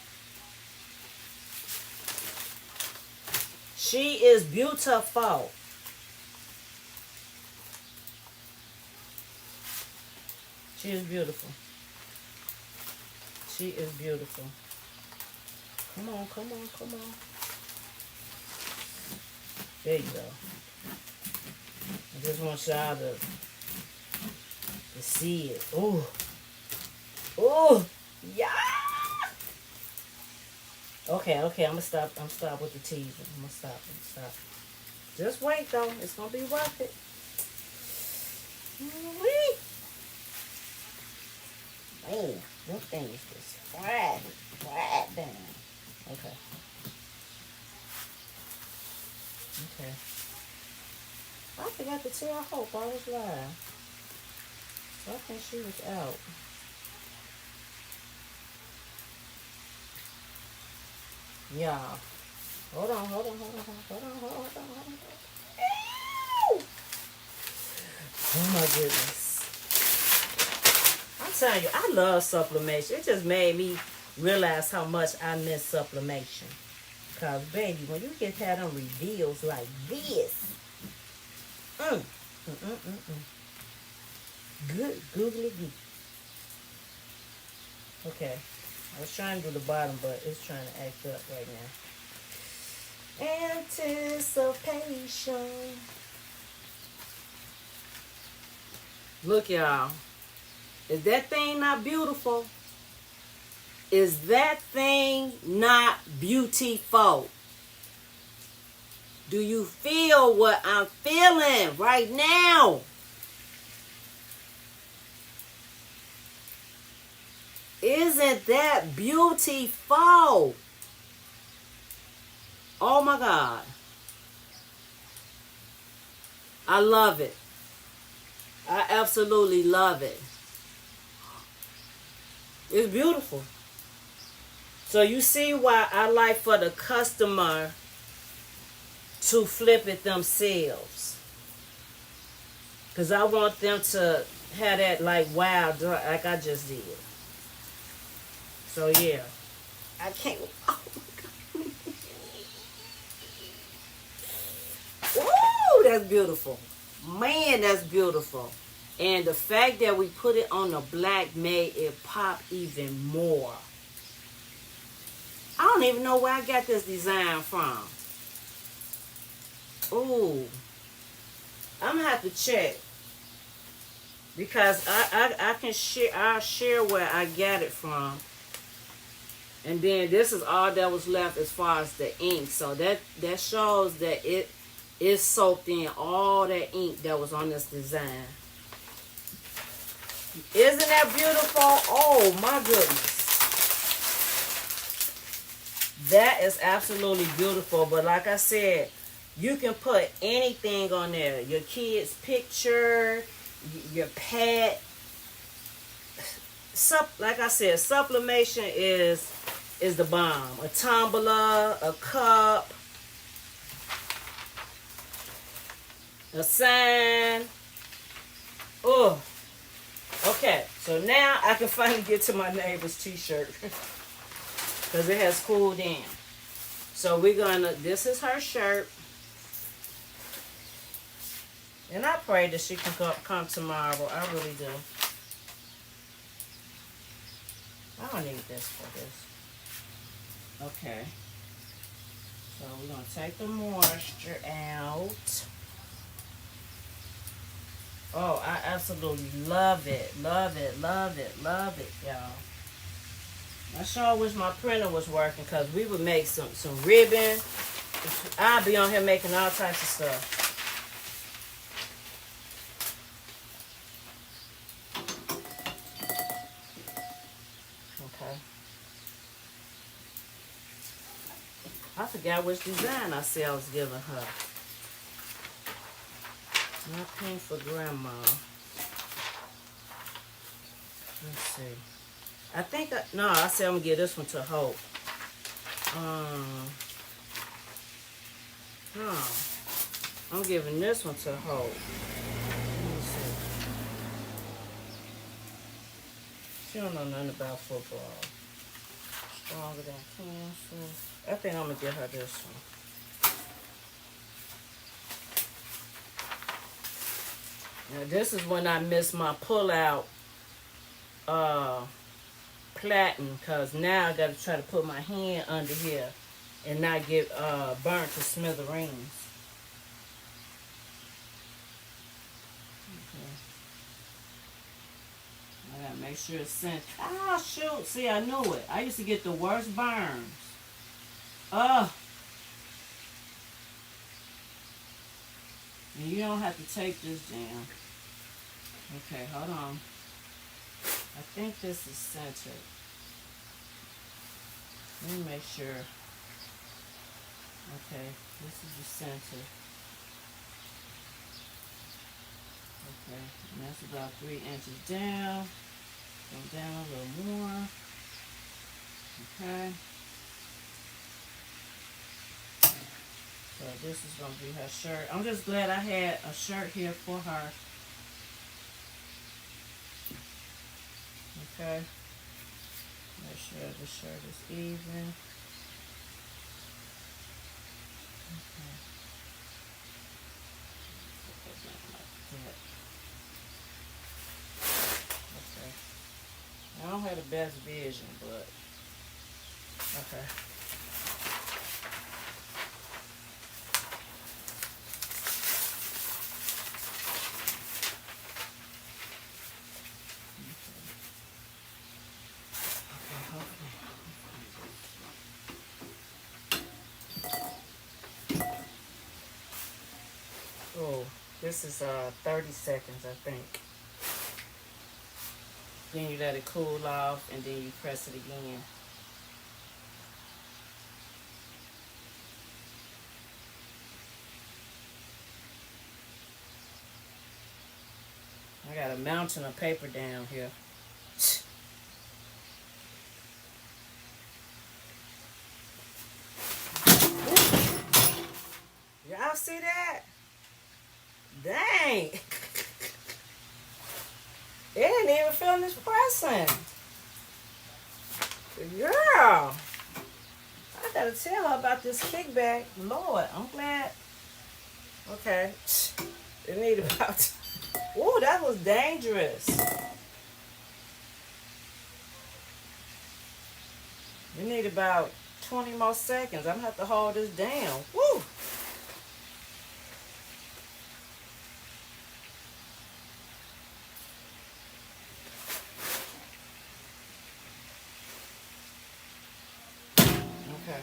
She is beautiful. She is beautiful. She is beautiful. Come on, come on, come on. There you go. I just want y'all to to see it. Ooh. Ooh. Yeah. Okay, I'm gonna stop. I'm stop with the teasing. I'm gonna stop. Just wait though. It's gonna be worth it. Wee. Man, them things just fried down. Okay. Okay. I forgot to tell Hope I was live. So I think she was out. Yeah. Hold on. Ew! Oh my goodness. I'm telling you, I love sublimation. It just made me realize how much I miss sublimation. Because, baby, when you get had them reveals like this, good googly goo. Okay. I was trying to do the bottom, but it's trying to act up right now. Anticipation. Look, y'all. Is that thing not beautiful? Is that thing not beautiful? Do you feel what I'm feeling right now? Isn't that beautiful? Oh my God. I love it. I absolutely love it. It's beautiful. So you see why I like for the customer to flip it themselves. Because I want them to have that like wow, like I just did. So yeah. I can't. Oh my God. Ooh, that's beautiful. Man, that's beautiful. And the fact that we put it on the black made it pop even more. I don't even know where I got this design from. Ooh. I'm gonna have to check. Because I can share, I'll share where I got it from. And then this is all that was left as far as the ink. So that shows that it is soaked in all that ink that was on this design. Isn't that beautiful? Oh my goodness. That is absolutely beautiful. But like I said, you can put anything on there. Your kid's picture, your pet. Like I said, sublimation is the bomb. A tumbler, a cup, a sign. Oh, okay. So now I can finally get to my neighbor's t-shirt because it has cooled down. So we're gonna. This is her shirt, and I pray that she can come tomorrow. I really do. I don't need this for this. Okay. So we're going to take the moisture out. Oh, I absolutely love it. Love it, love it, love it, y'all. I sure wish my printer was working because we would make some ribbon. I'll be on here making all types of stuff. I forgot which design I said I was giving her. Not pink for grandma. Let's see. I think, no, I said I'm going to give this one to Hope. No. I'm giving this one to Hope. Let me see. She don't know nothing about football. Stronger than cancer. I think I'm going to give her this one. Now this is when I missed my pull-out plaiting, because now I got to try to put my hand under here and not get burnt to smithereens. Make sure it's centered. Ah, shoot. See, I knew it. I used to get the worst burns. Ugh. And you don't have to take this down. Okay, hold on. I think this is centered. Let me make sure. Okay, this is the center. Okay, and that's about 3 inches down. Go down a little more. Okay. So this is going to be her shirt. I'm just glad I had a shirt here for her. Okay. Make sure the shirt is even. Okay. Put that down like that. Okay. I don't have the best vision, but okay. Oh, this is 30 seconds, I think. Then you let it cool off, and then you press it again. I got a mountain of paper down here. Y'all see that? Dang. It didn't even finish pressing. Girl. I gotta tell her about this kickback. Lord, I'm glad. Okay. It needed about... Ooh, that was dangerous. You need about 20 more seconds. I'm gonna have to hold this down. Woo! Okay.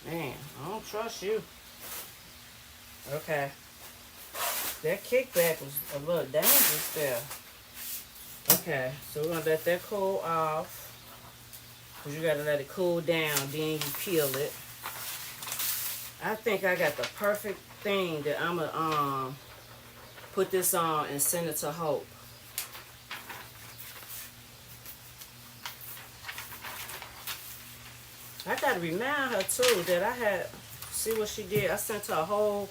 Man, I don't trust you. Okay. That kickback was a little dangerous there. Okay, so we're gonna let that cool off. Cause you gotta let it cool down, then you peel it. I think I got the perfect thing that I'm gonna put this on and send it to Hope. I gotta remind her too that I had, see what she did. I sent her a whole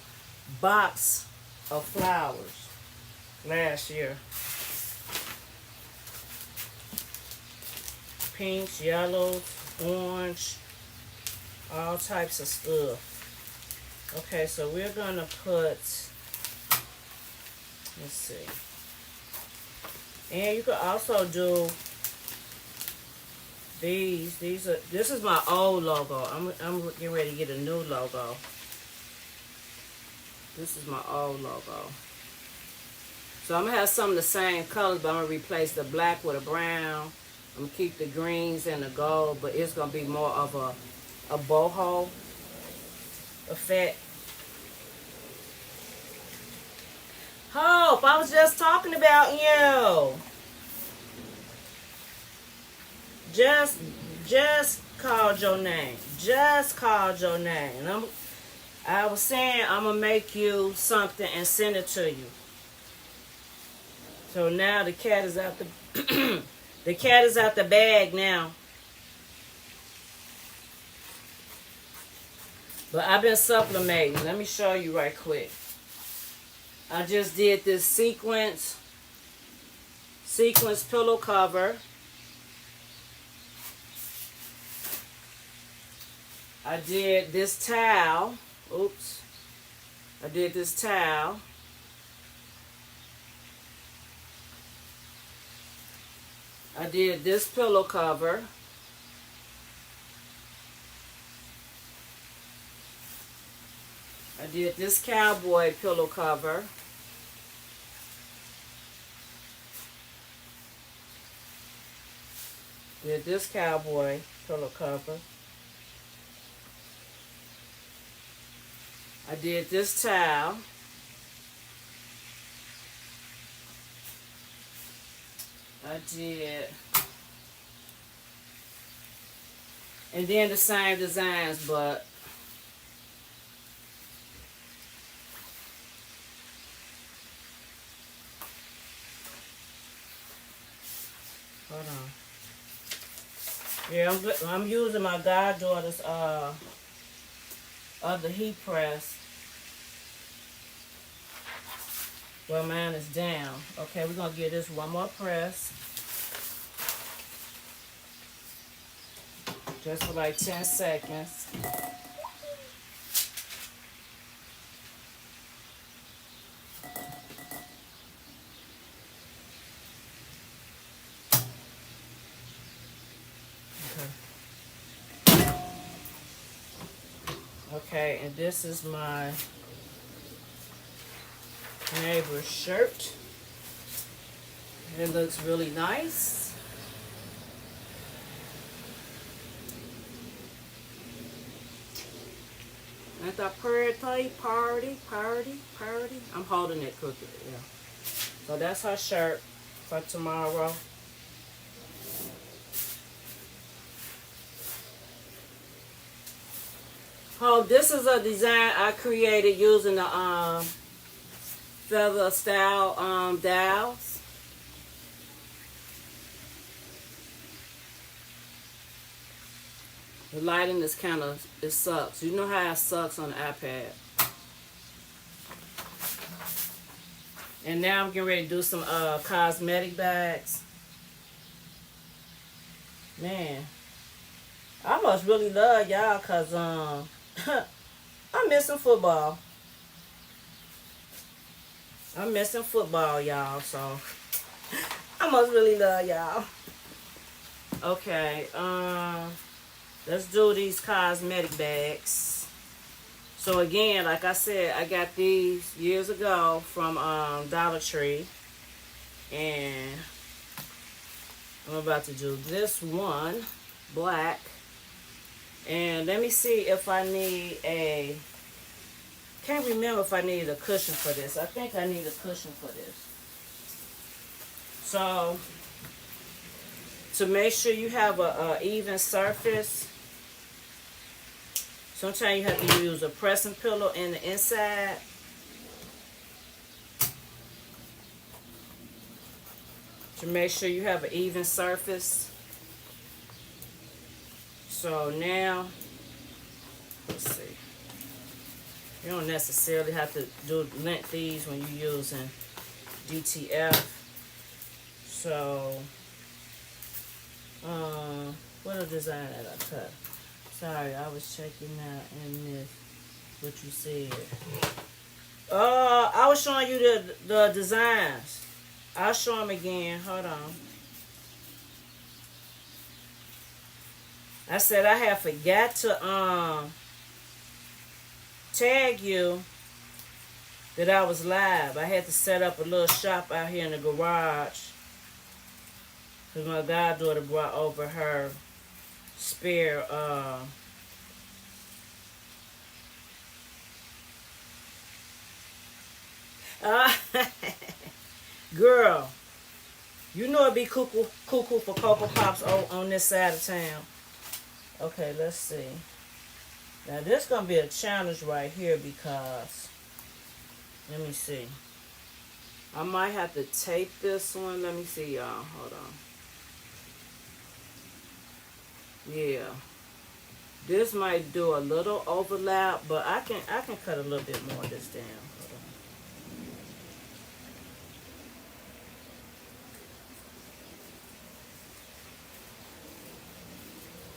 box of flowers last year. Pinks, yellows, orange, all types of stuff. Okay, so we're gonna put, let's see. And you could also do these. This is my old logo. I'm getting ready to get a new logo. This is my old logo. So I'm gonna have some of the same colors, but I'm gonna replace the black with a brown. I'm gonna keep the greens and the gold, but it's gonna be more of a boho effect. Hope, I was just talking about you. Just called your name. Just called your name. And I was saying I'm gonna make you something and send it to you. So now the cat is out the the cat is out the bag now. But I've been sublimating. Let me show you right quick. I just did this sequence pillow cover. I did this towel. Oops. I did this towel. I did this pillow cover. I did this cowboy pillow cover. Did this cowboy pillow cover. I did this towel. I did. And then the same designs, but hold on. Yeah, I'm using my goddaughter's other heat press. Well, mine is down. Okay, we're gonna give this one more press. Just for like 10 seconds. Okay, and this is my neighbor's shirt. It looks really nice. Ain't that pretty? Party. I'm holding it crooked, yeah. So that's her shirt for tomorrow. Oh, this is a design I created using the feather style dowels. The lighting is it sucks. You know how it sucks on the iPad. And now I'm getting ready to do some cosmetic bags. Man, I must really love y'all because I'm missing football. I'm missing football, y'all, so I must really love y'all. Okay, let's do these cosmetic bags. So again, like I said, I got these years ago from Dollar Tree. And I'm about to do this one, black. And let me see if I need can't remember if I need a cushion for this. I think I need a cushion for this. So, to make sure you have a even surface, sometimes you have to use a pressing pillow in the inside. To make sure you have an even surface. So now, let's see. You don't necessarily have to lint these when you're using DTF. So, what a design that I cut. Sorry, I was checking out and missed what you said. I was showing you the designs. I'll show them again. Hold on. I said I had forgot to tag you that I was live. I had to set up a little shop out here in the garage because my goddaughter brought over her spare girl, you know it'd be cuckoo for Cocoa Pops on this side of town. Okay, let's see. Now this gonna be a challenge right here because let me see. I might have to tape this one. Let me see, y'all. Hold on. Yeah. This might do a little overlap, but I can cut a little bit more of this down. Hold on.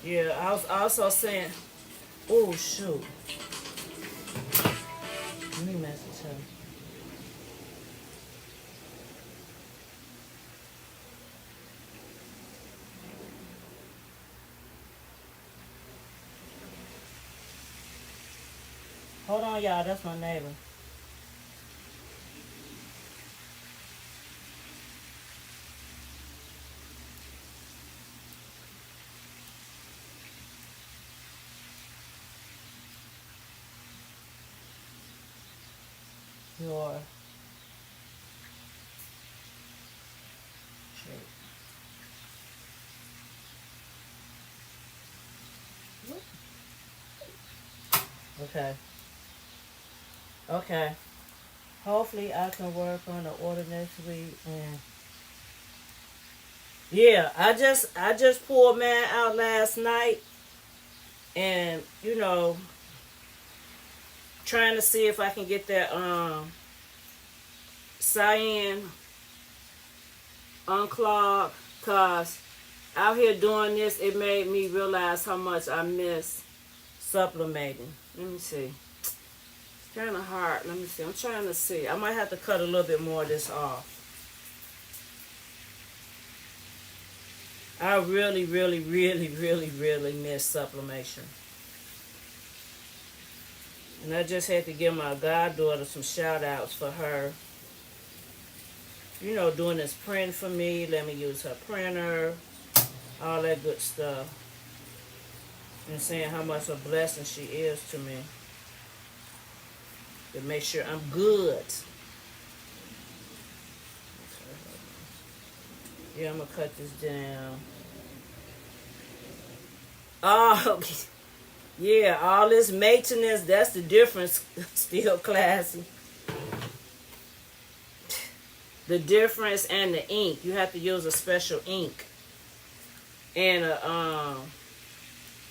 Yeah, I was also saying, oh shoot. Let me message her. Hold on, y'all. That's my neighbor. your okay. Okay. Hopefully I can work on the order next week. And yeah, I just pulled mine out last night, and trying to see if I can get that cyan unclogged, cause out here doing this, it made me realize how much I miss sublimating. Let me see. It's kind of hard. Let me see. I'm trying to see. I might have to cut a little bit more of this off. I really, really, really, really, really miss sublimation. And I just had to give my goddaughter some shout outs for her, doing this print for me. Let me use her printer, all that good stuff. And saying how much a blessing she is to me. To make sure I'm good. Yeah, I'm going to cut this down. Oh, yeah, all this maintenance, that's the difference. Still classy. The difference and the ink. You have to use a special ink. And a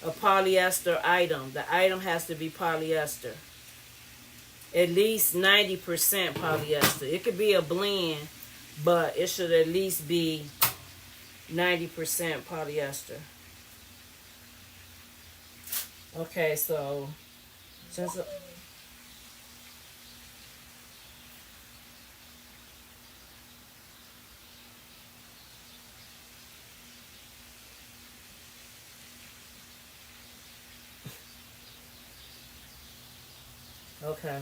polyester item. The item has to be polyester. At least 90% polyester. It could be a blend, but it should at least be 90% polyester. Okay, so since okay.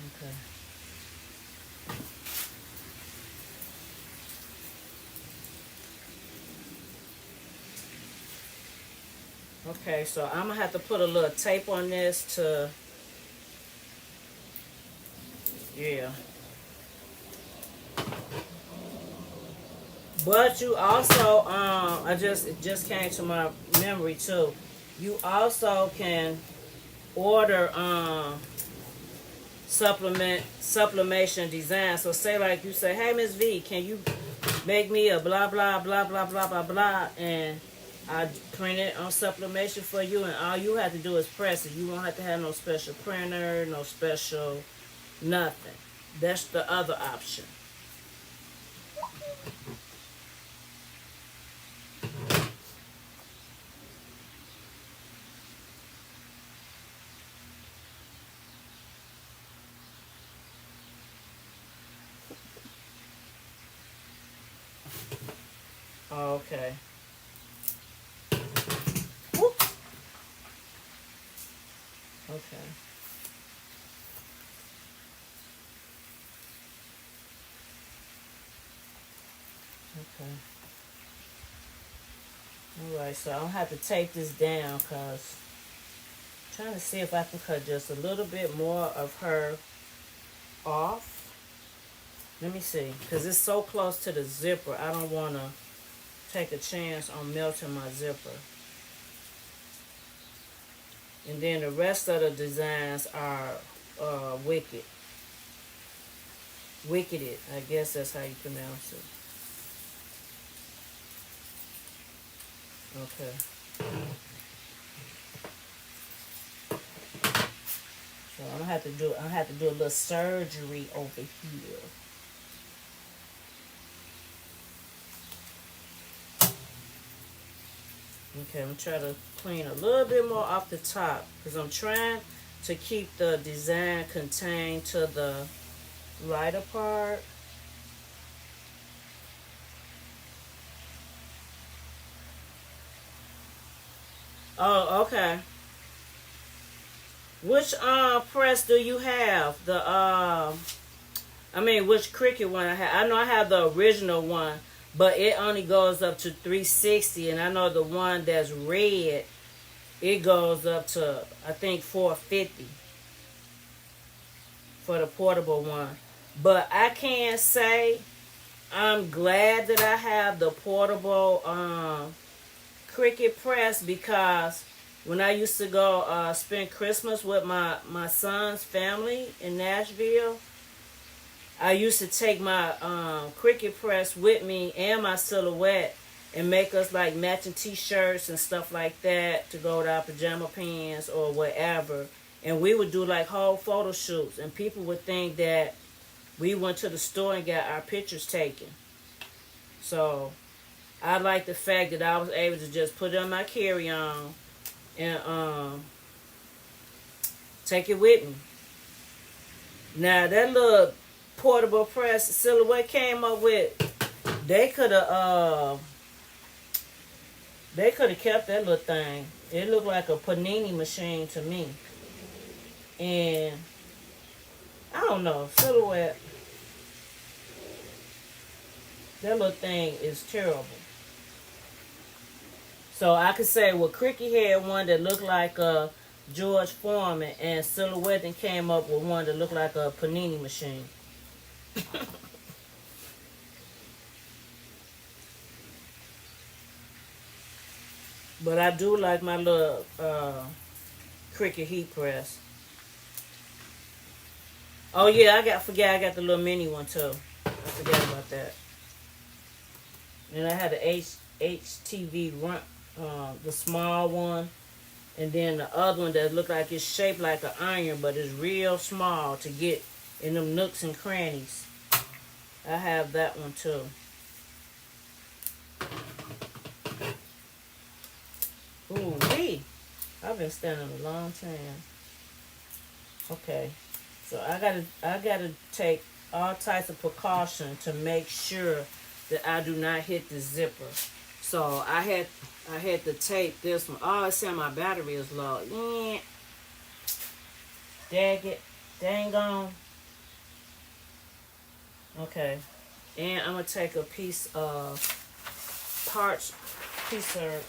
Okay. Okay, so I'm going to have to put a little tape on this to, yeah. But you also, it just came to my memory too. You also can order sublimation design. So say like you say, hey Miss V, can you make me a blah blah blah blah blah blah blah, and I print it on sublimation for you, and all you have to do is press it. You won't have to have no special printer, no special nothing. That's the other option. Okay. Whoop. Okay. Okay. Alright, so I'll have to take this down because I'm trying to see if I can cut just a little bit more of her off. Let me see, because it's so close to the zipper. I don't want to take a chance on melting my zipper. And then the rest of the designs are wicked. Wicketed, I guess that's how you pronounce it. Okay. So I'm gonna have to do a little surgery over here. Okay, I'm trying to clean a little bit more off the top because I'm trying to keep the design contained to the lighter part. Oh, okay. Which press do you have? Which Cricut one I have? I know I have the original one, but it only goes up to 360, and I know the one that's red, it goes up to, I think, 450 for the portable one. But I can say I'm glad that I have the portable Cricut press, because when I used to go spend Christmas with my son's family in Nashville, I used to take my Cricut press with me and my silhouette and make us like matching t-shirts and stuff like that to go with our pajama pants or whatever. And we would do like whole photo shoots, and people would think that we went to the store and got our pictures taken. So I like the fact that I was able to just put it on my carry-on and take it with me. Now that little portable press Silhouette came up with, they could have kept that little thing. It looked like a panini machine to me. And I don't know, Silhouette, that little thing is terrible. So I could say, well, Cricket had one that looked like a George Foreman, and Silhouette then came up with one that looked like a panini machine. But I do like my little Cricut heat press. Oh yeah, I got the little mini one too. I forgot about that. And I had the HTV run, the small one, and then the other one that looked like it's shaped like an iron, but it's real small to get in them nooks and crannies. I have that one too. Ooh wee! I've been standing a long time. Okay, so I gotta take all types of precaution to make sure that I do not hit the zipper. So I had to tape this one. Oh, it's saying my battery is low. Yeah. Dag it. Dang on. Okay. And I'm going to take a piece of parched P-Serve,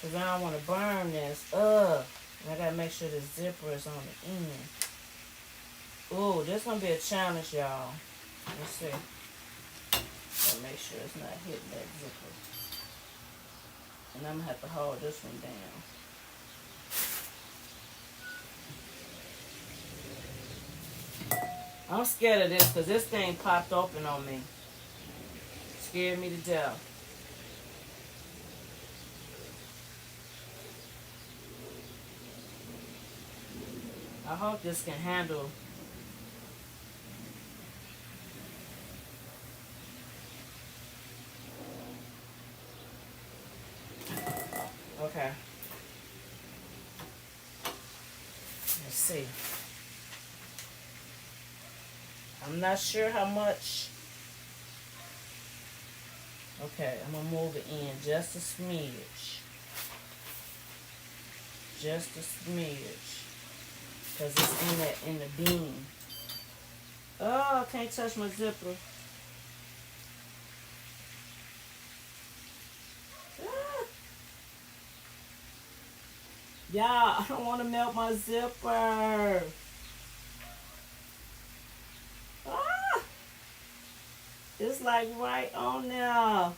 because I don't want to burn this. And I got to make sure the zipper is on the end. Ooh, this is going to be a challenge, y'all. Let's see. Gotta make sure it's not hitting that zipper. And I'm going to have to hold this one down. I'm scared of this because this thing popped open on me. Scared me to death. I hope this can handle. Okay. Let's see. I'm not sure how much. Okay, I'm going to move it in just a smidge. Just a smidge. Because it's in the beam. Oh, I can't touch my zipper. Y'all, I don't want to melt my zipper. It's like right on there.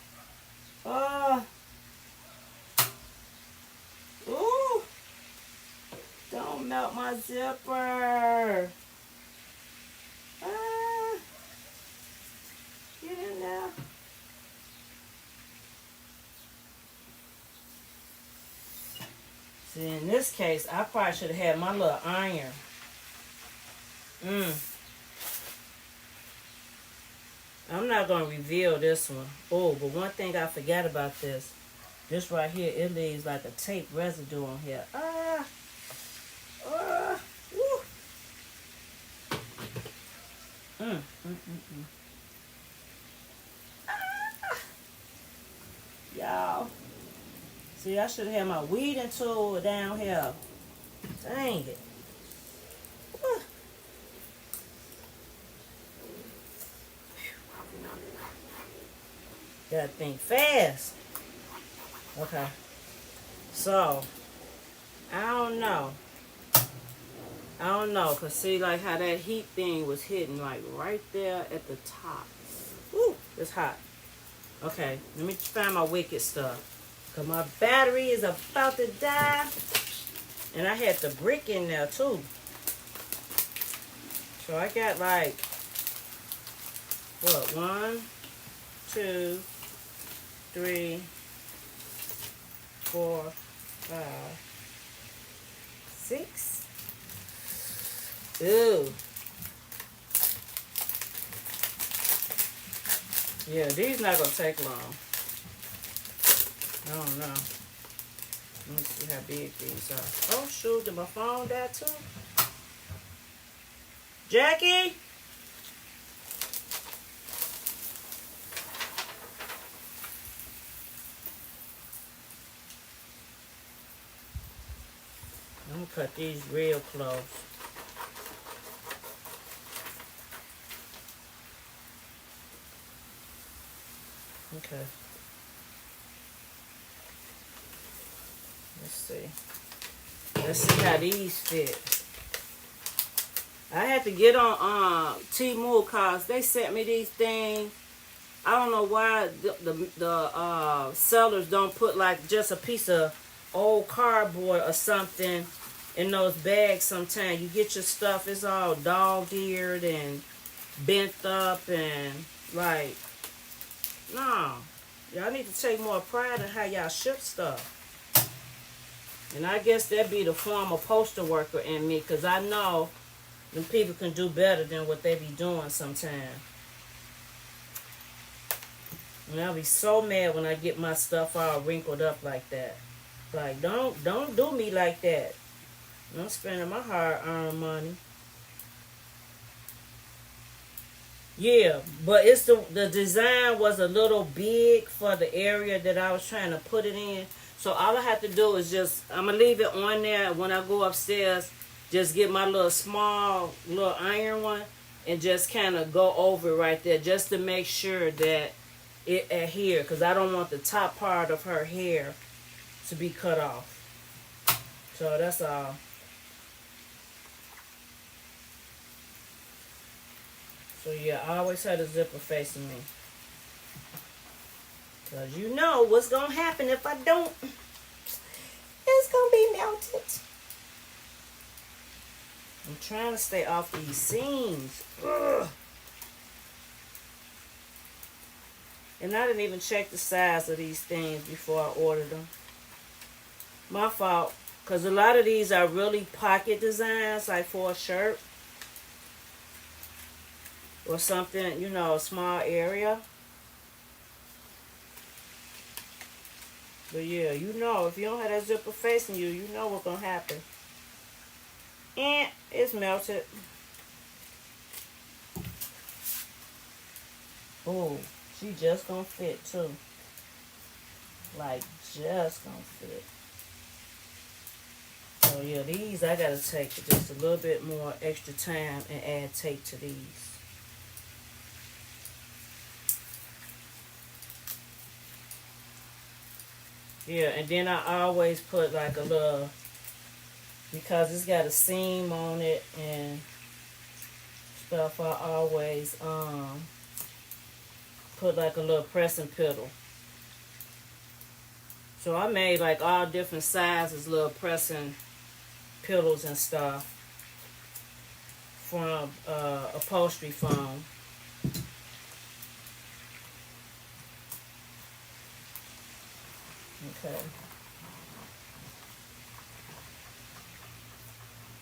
Ooh. Don't melt my zipper. Get in there. See, in this case, I probably should have had my little iron. I'm not going to reveal this one. Oh, but one thing I forgot about this. This right here, it leaves like a tape residue on here. Woo. Y'all. See, I should have had my weeding tool down here. Dang it. Gotta think fast. Okay. So, I don't know. Cause see like how that heat thing was hitting like right there at the top. Ooh, it's hot. Okay, let me find my wicked stuff. Cause my battery is about to die. And I had the brick in there too. So I got like, what, 1, 2, 3, 4, 5, 6. Ooh. Yeah, these not gonna take long. I don't know. Let me see how big these are. Oh shoot, did my phone die too? Jackie? I'm gonna cut these real close. Okay. Let's see. Let's see how these fit. I had to get on Temu cause they sent me these things. I don't know why the sellers don't put like just a piece of old cardboard or something in those bags. Sometimes you get your stuff, it's all dog-eared and bent up and like, no. Y'all need to take more pride in how y'all ship stuff. And I guess that'd be the former postal worker in me, because I know them people can do better than what they be doing sometimes. And I'll be so mad when I get my stuff all wrinkled up like that. Like, don't do me like that. I'm spending my hard-earned money. Yeah, but it's the design was a little big for the area that I was trying to put it in. So all I have to do is just, I'm going to leave it on there. When I go upstairs, just get my little small, little iron one and just kind of go over it right there just to make sure that it adhere. Because I don't want the top part of her hair to be cut off. So that's all. So yeah, I always had a zipper facing me. Because you know what's going to happen if I don't. It's going to be melted. I'm trying to stay off these seams. Ugh. And I didn't even check the size of these things before I ordered them. My fault. Because a lot of these are really pocket designs, like for a shirt. Or something, you know, a small area. But yeah, you know, if you don't have that zipper facing you, you know what's going to happen. And it's melted. Oh, she just going to fit too. Like, just going to fit. So yeah, these I got to take just a little bit more extra time and add tape to these. Yeah, and then I always put like a little, because it's got a seam on it and stuff, I always put like a little pressing pedal. So I made like all different sizes, little pressing pillows and stuff from upholstery foam. Okay.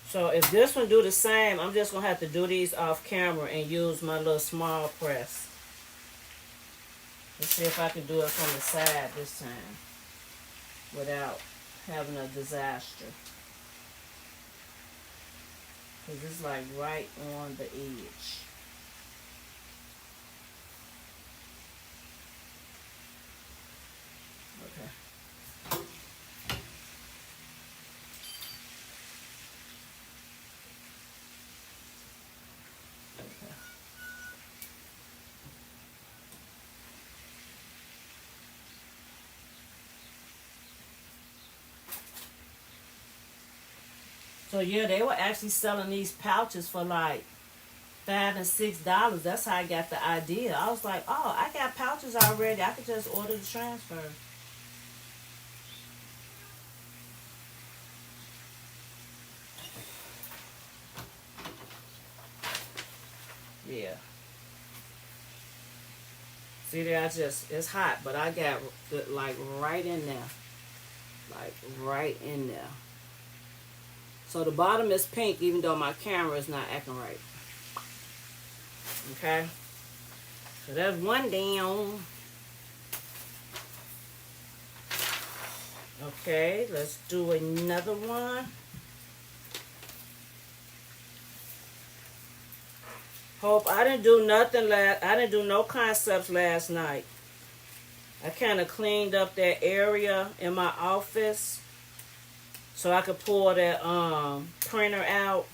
So if this one do the same, I'm just going to have to do these off camera and use my little small press. Let's see if I can do it from the side this time without having a disaster. Because it's like right on the edge. Okay. So yeah, they were actually selling these pouches for like $5 and $6. That's how I got the idea. I was like, oh, I got pouches already. I could just order the transfer. Yeah. See there, it's hot, but I got like right in there. Like right in there. So the bottom is pink, even though my camera is not acting right. Okay. So that's one down. Okay, let's do another one. Hope I didn't do nothing I didn't do no concepts last night. I kind of cleaned up that area in my office so I could pull that printer out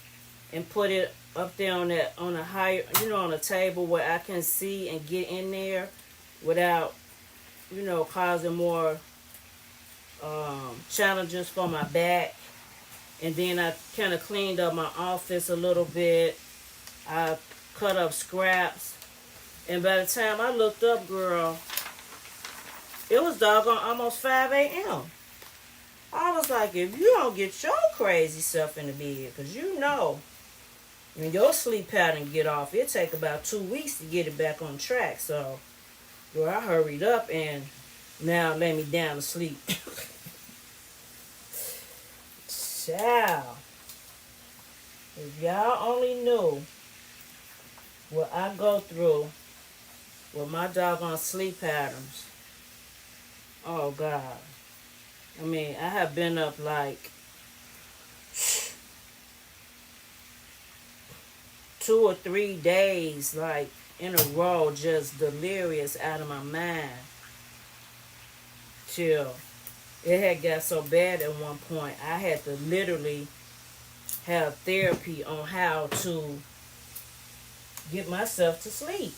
and put it up there on a higher, on a table where I can see and get in there without, causing more challenges for my back. And then I kind of cleaned up my office a little bit. I cut up scraps. And by the time I looked up, girl, it was doggone almost 5 a.m. I was like, if you don't get your crazy self in the bed, because when your sleep pattern get off, it take about 2 weeks to get it back on track. So, girl, I hurried up and now lay me down to sleep. Child. If y'all only knew what I go through with my doggone sleep patterns. Oh, God. I mean, I have been up like 2 or 3 days, like, in a row, just delirious out of my mind. Till it had got so bad at one point, I had to literally have therapy on how to get myself to sleep.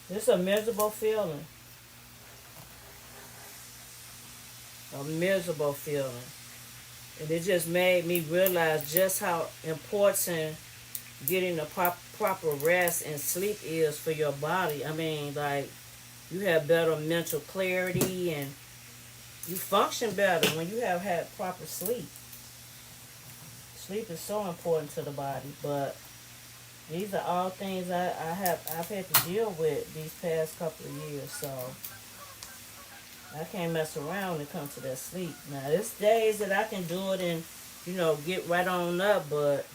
It's a miserable feeling. A miserable feeling. And it just made me realize just how important getting the proper rest and sleep is for your body. I mean, like, you have better mental clarity and you function better when you have had proper sleep. Sleep is so important to the body, but these are all things I've had to deal with these past couple of years, so I can't mess around when it comes to that sleep. Now, there's days that I can do it and, get right on up, but,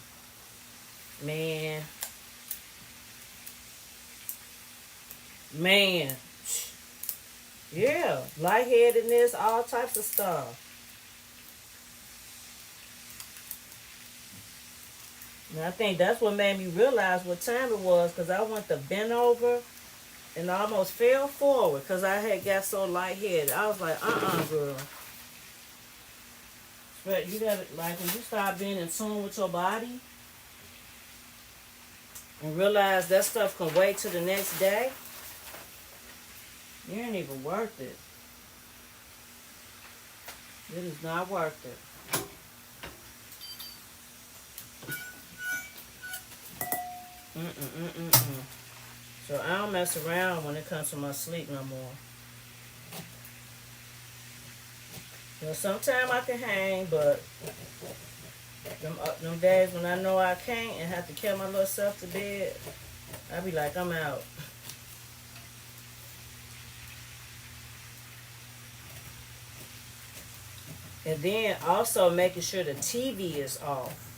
man, yeah, lightheadedness, all types of stuff. And I think that's what made me realize what time it was, because I went to bend over and I almost fell forward because I had got so lightheaded. I was like, girl. But you gotta, like, when you start being in tune with your body and realize that stuff can wait till the next day, it ain't even worth it. It is not worth it. So I don't mess around when it comes to my sleep no more. Sometimes I can hang, but them days when I know I can't and have to carry my little self to bed, I be like, I'm out. And then also making sure the TV is off.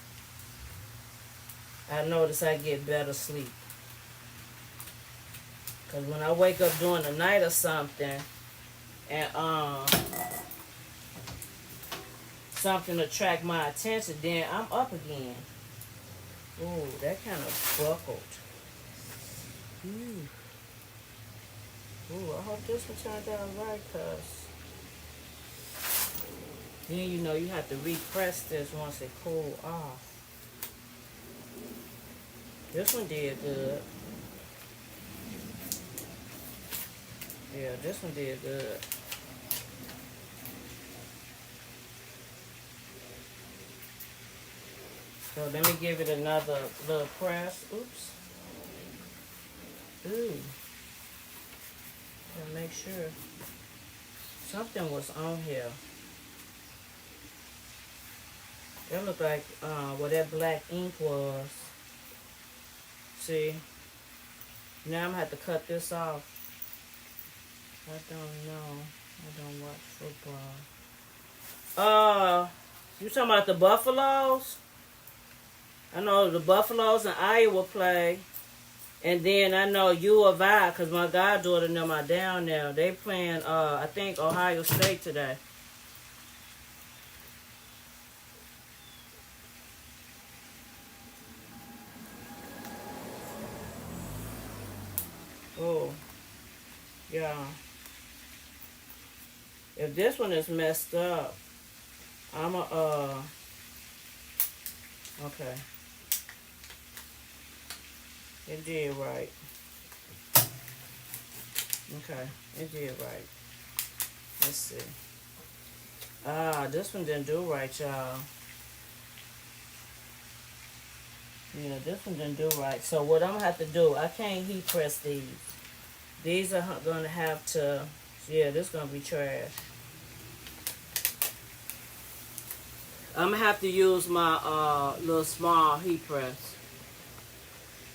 I notice I get better sleep. Because when I wake up during the night or something, and something attract my attention, then I'm up again. Ooh, that kind of buckled. Ooh, I hope this one turned out right, because then you have to repress this once it cool off. This one did good. Yeah, this one did good. So let me give it another little press. Oops. Ooh. Gotta make sure something was on here. That looked like where that black ink was. See? Now I'm gonna have to cut this off. I don't know. I don't watch football. You talking about the Buffaloes? I know the Buffaloes and Iowa play. And then I know U of I, because my goddaughter and them are down there. They playing, I think, Ohio State today. Oh, yeah. If this one is messed up, okay. It did right. Okay, it did right. Let's see. This one didn't do right, y'all. Yeah, this one didn't do right. So what I'm going to have to do, I can't heat press these. These are going to have to, yeah, this is going to be trash. I'm going to have to use my little small heat press.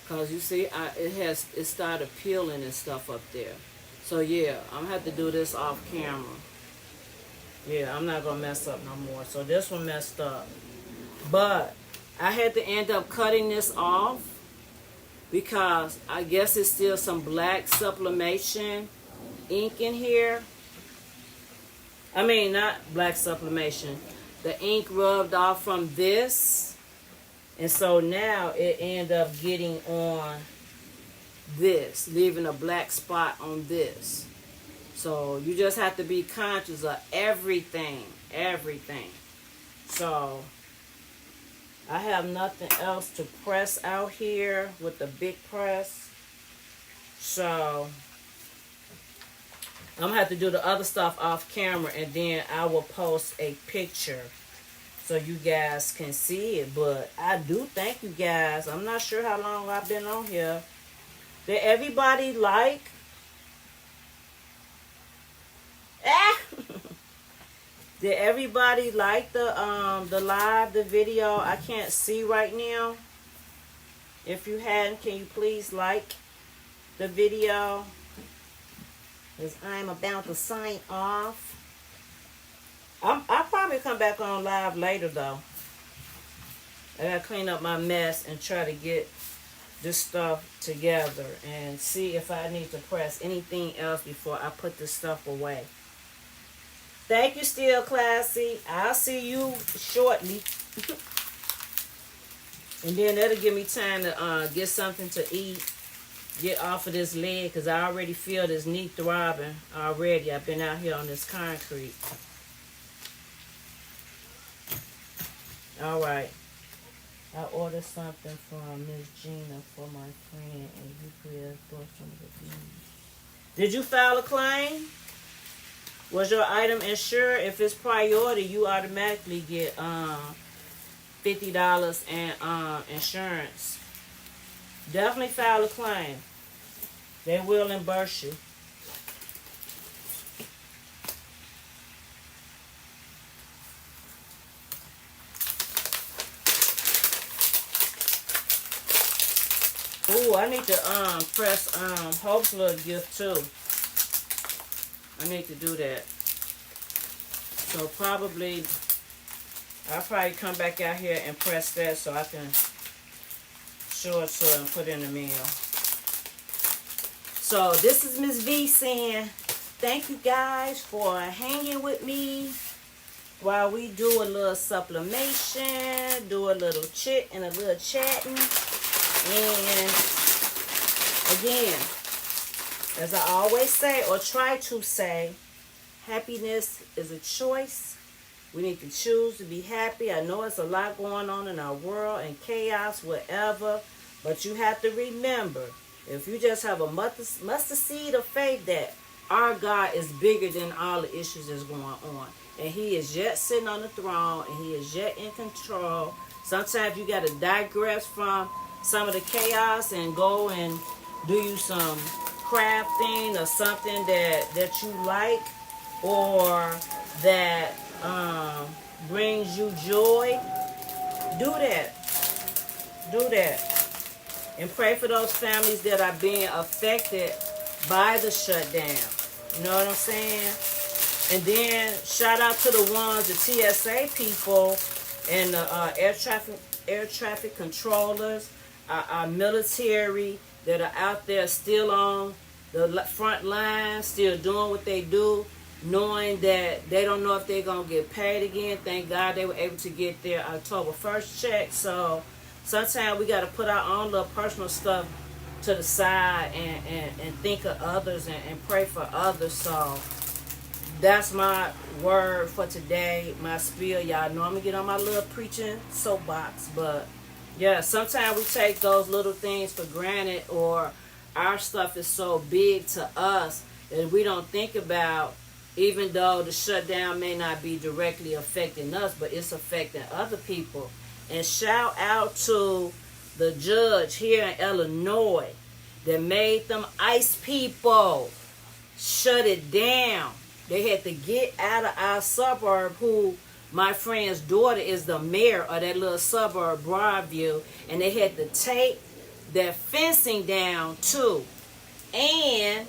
Because you see, it started peeling and stuff up there. So yeah, I'm going to have to do this off camera. Yeah, I'm not going to mess up no more. So this one messed up. But I had to end up cutting this off because I guess it's still some black sublimation ink in here. I mean, not black sublimation. The ink rubbed off from this. And so now it ended up getting on this, leaving a black spot on this. So you just have to be conscious of everything. So I have nothing else to press out here with the big press. So I'm going to have to do the other stuff off camera, and then I will post a picture so you guys can see it. But I do thank you guys. I'm not sure how long I've been on here. Did everybody like? Did everybody like the video? I can't see right now. If you hadn't, can you please like the video? Because I'm about to sign off. I'll probably come back on live later, though. I gotta clean up my mess and try to get this stuff together and see if I need to press anything else before I put this stuff away. Thank you, Still Classy. I'll see you shortly. And then that'll give me time to get something to eat. Get off of this leg, because I already feel this knee throbbing already. I've been out here on this concrete. All right. I ordered something from Miss Gina for my friend, and you could throw some of the beans. Did you file a claim? Was your item insured? If it's priority, you automatically get $50 in insurance. Definitely file a claim. They will reimburse you. Ooh, I need to press Hope's little gift too. I need to do that. So probably I'll probably come back out here and press that so I can show it to her and put it in the mail. So this is Miss V saying thank you guys for hanging with me while we do a little sublimation, do a little chit and a little chatting. And again, as I always say, or try to say, happiness is a choice. We need to choose to be happy. I know it's a lot going on in our world and chaos, whatever. But you have to remember, if you just have a mustard seed of faith that our God is bigger than all the issues that's going on. And he is yet sitting on the throne, and he is yet in control. Sometimes you got to digress from some of the chaos and go and do you some crafting or something that you like, or that brings you joy. Do that. Do that. And pray for those families that are being affected by the shutdown. You know what I'm saying? And then shout out to the ones, the TSA people and the air traffic controllers, our military that are out there still on the front line, still doing what they do, knowing that they don't know if they're going to get paid again. Thank God they were able to get their October 1st check. So sometimes we got to put our own little personal stuff to the side and think of others and pray for others. So that's my word for today, my spiel. Y'all know I'm going to get on my little preaching soapbox. But yeah, sometimes we take those little things for granted, or our stuff is so big to us that we don't think about, even though the shutdown may not be directly affecting us, but it's affecting other people. And shout out to the judge here in Illinois that made them ICE people shut it down. They had to get out of our suburb, who my friend's daughter is the mayor of that little suburb, Broadview, and they had to take their fencing down too. And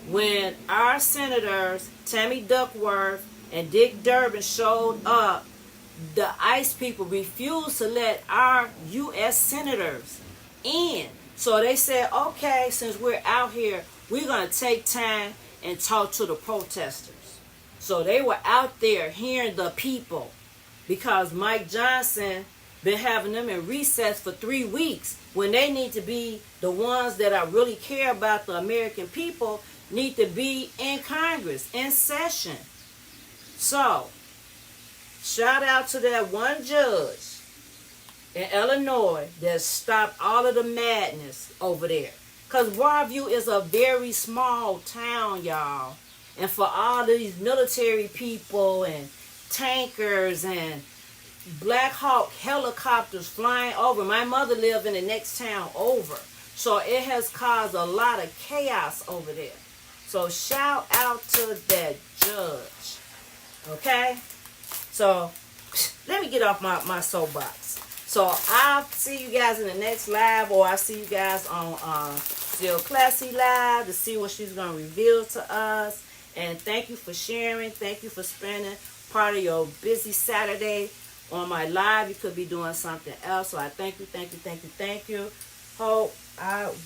when our senators, Tammy Duckworth and Dick Durbin, showed up, the ICE people refused to let our U.S. senators in. So they said, okay, since we're out here, we're going to take time and talk to the protesters. So they were out there hearing the people, because Mike Johnson been having them in recess for 3 weeks, when they need to be the ones that I really care about the American people, need to be in Congress, in session. So shout out to that one judge in Illinois that stopped all of the madness over there. Because Broadview is a very small town, y'all. And for all these military people and tankers and Black Hawk helicopters flying over. My mother lived in the next town over. So it has caused a lot of chaos over there. So shout out to that judge. Okay? So let me get off my soapbox. So I'll see you guys in the next live, or I'll see you guys on Still Classy Live to see what she's going to reveal to us. And thank you for sharing. Thank you for spending part of your busy Saturday on my live. You could be doing something else. So I thank you, thank you, thank you, thank you. Hope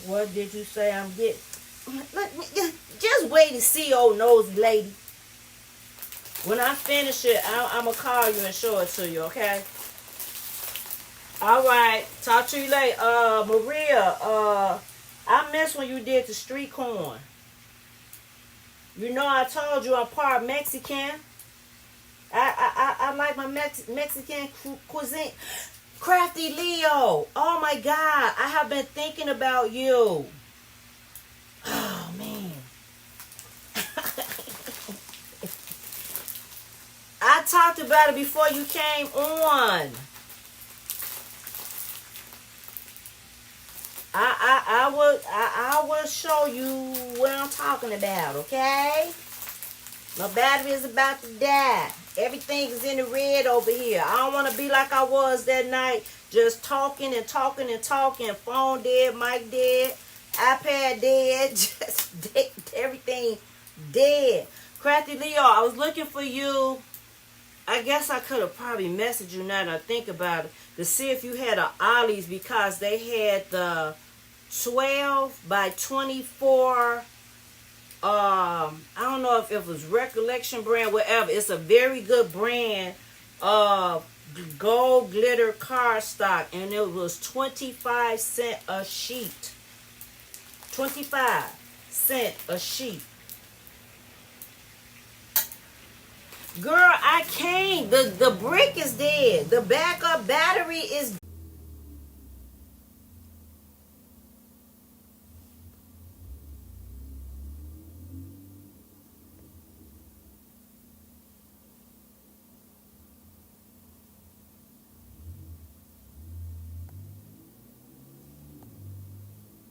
what did you say I'm getting? Just wait and see, old nosy lady. When I finish it, I'm going to call you and show it to you, okay? All right. Talk to you later. Maria, I missed when you did the street corn. You know I told you I'm part Mexican. I like my Mexican cuisine. Crafty Leo. Oh my God. I have been thinking about you. Oh man. I talked about it before you came on. I will show you what I'm talking about, okay? My battery is about to die. Everything is in the red over here. I don't want to be like I was that night, just talking and talking and talking. Phone dead, mic dead, iPad dead, just dead, everything dead. Crafty Leo, I was looking for you. I guess I could have probably messaged you now that I think about it, to see if you had a Ollie's, because they had the 12 by 24, I don't know if it was Recollection brand, whatever. It's a very good brand of gold glitter cardstock, and it was 25 cents a sheet. 25 cents a sheet. Girl, I can't. The brick is dead. The backup battery is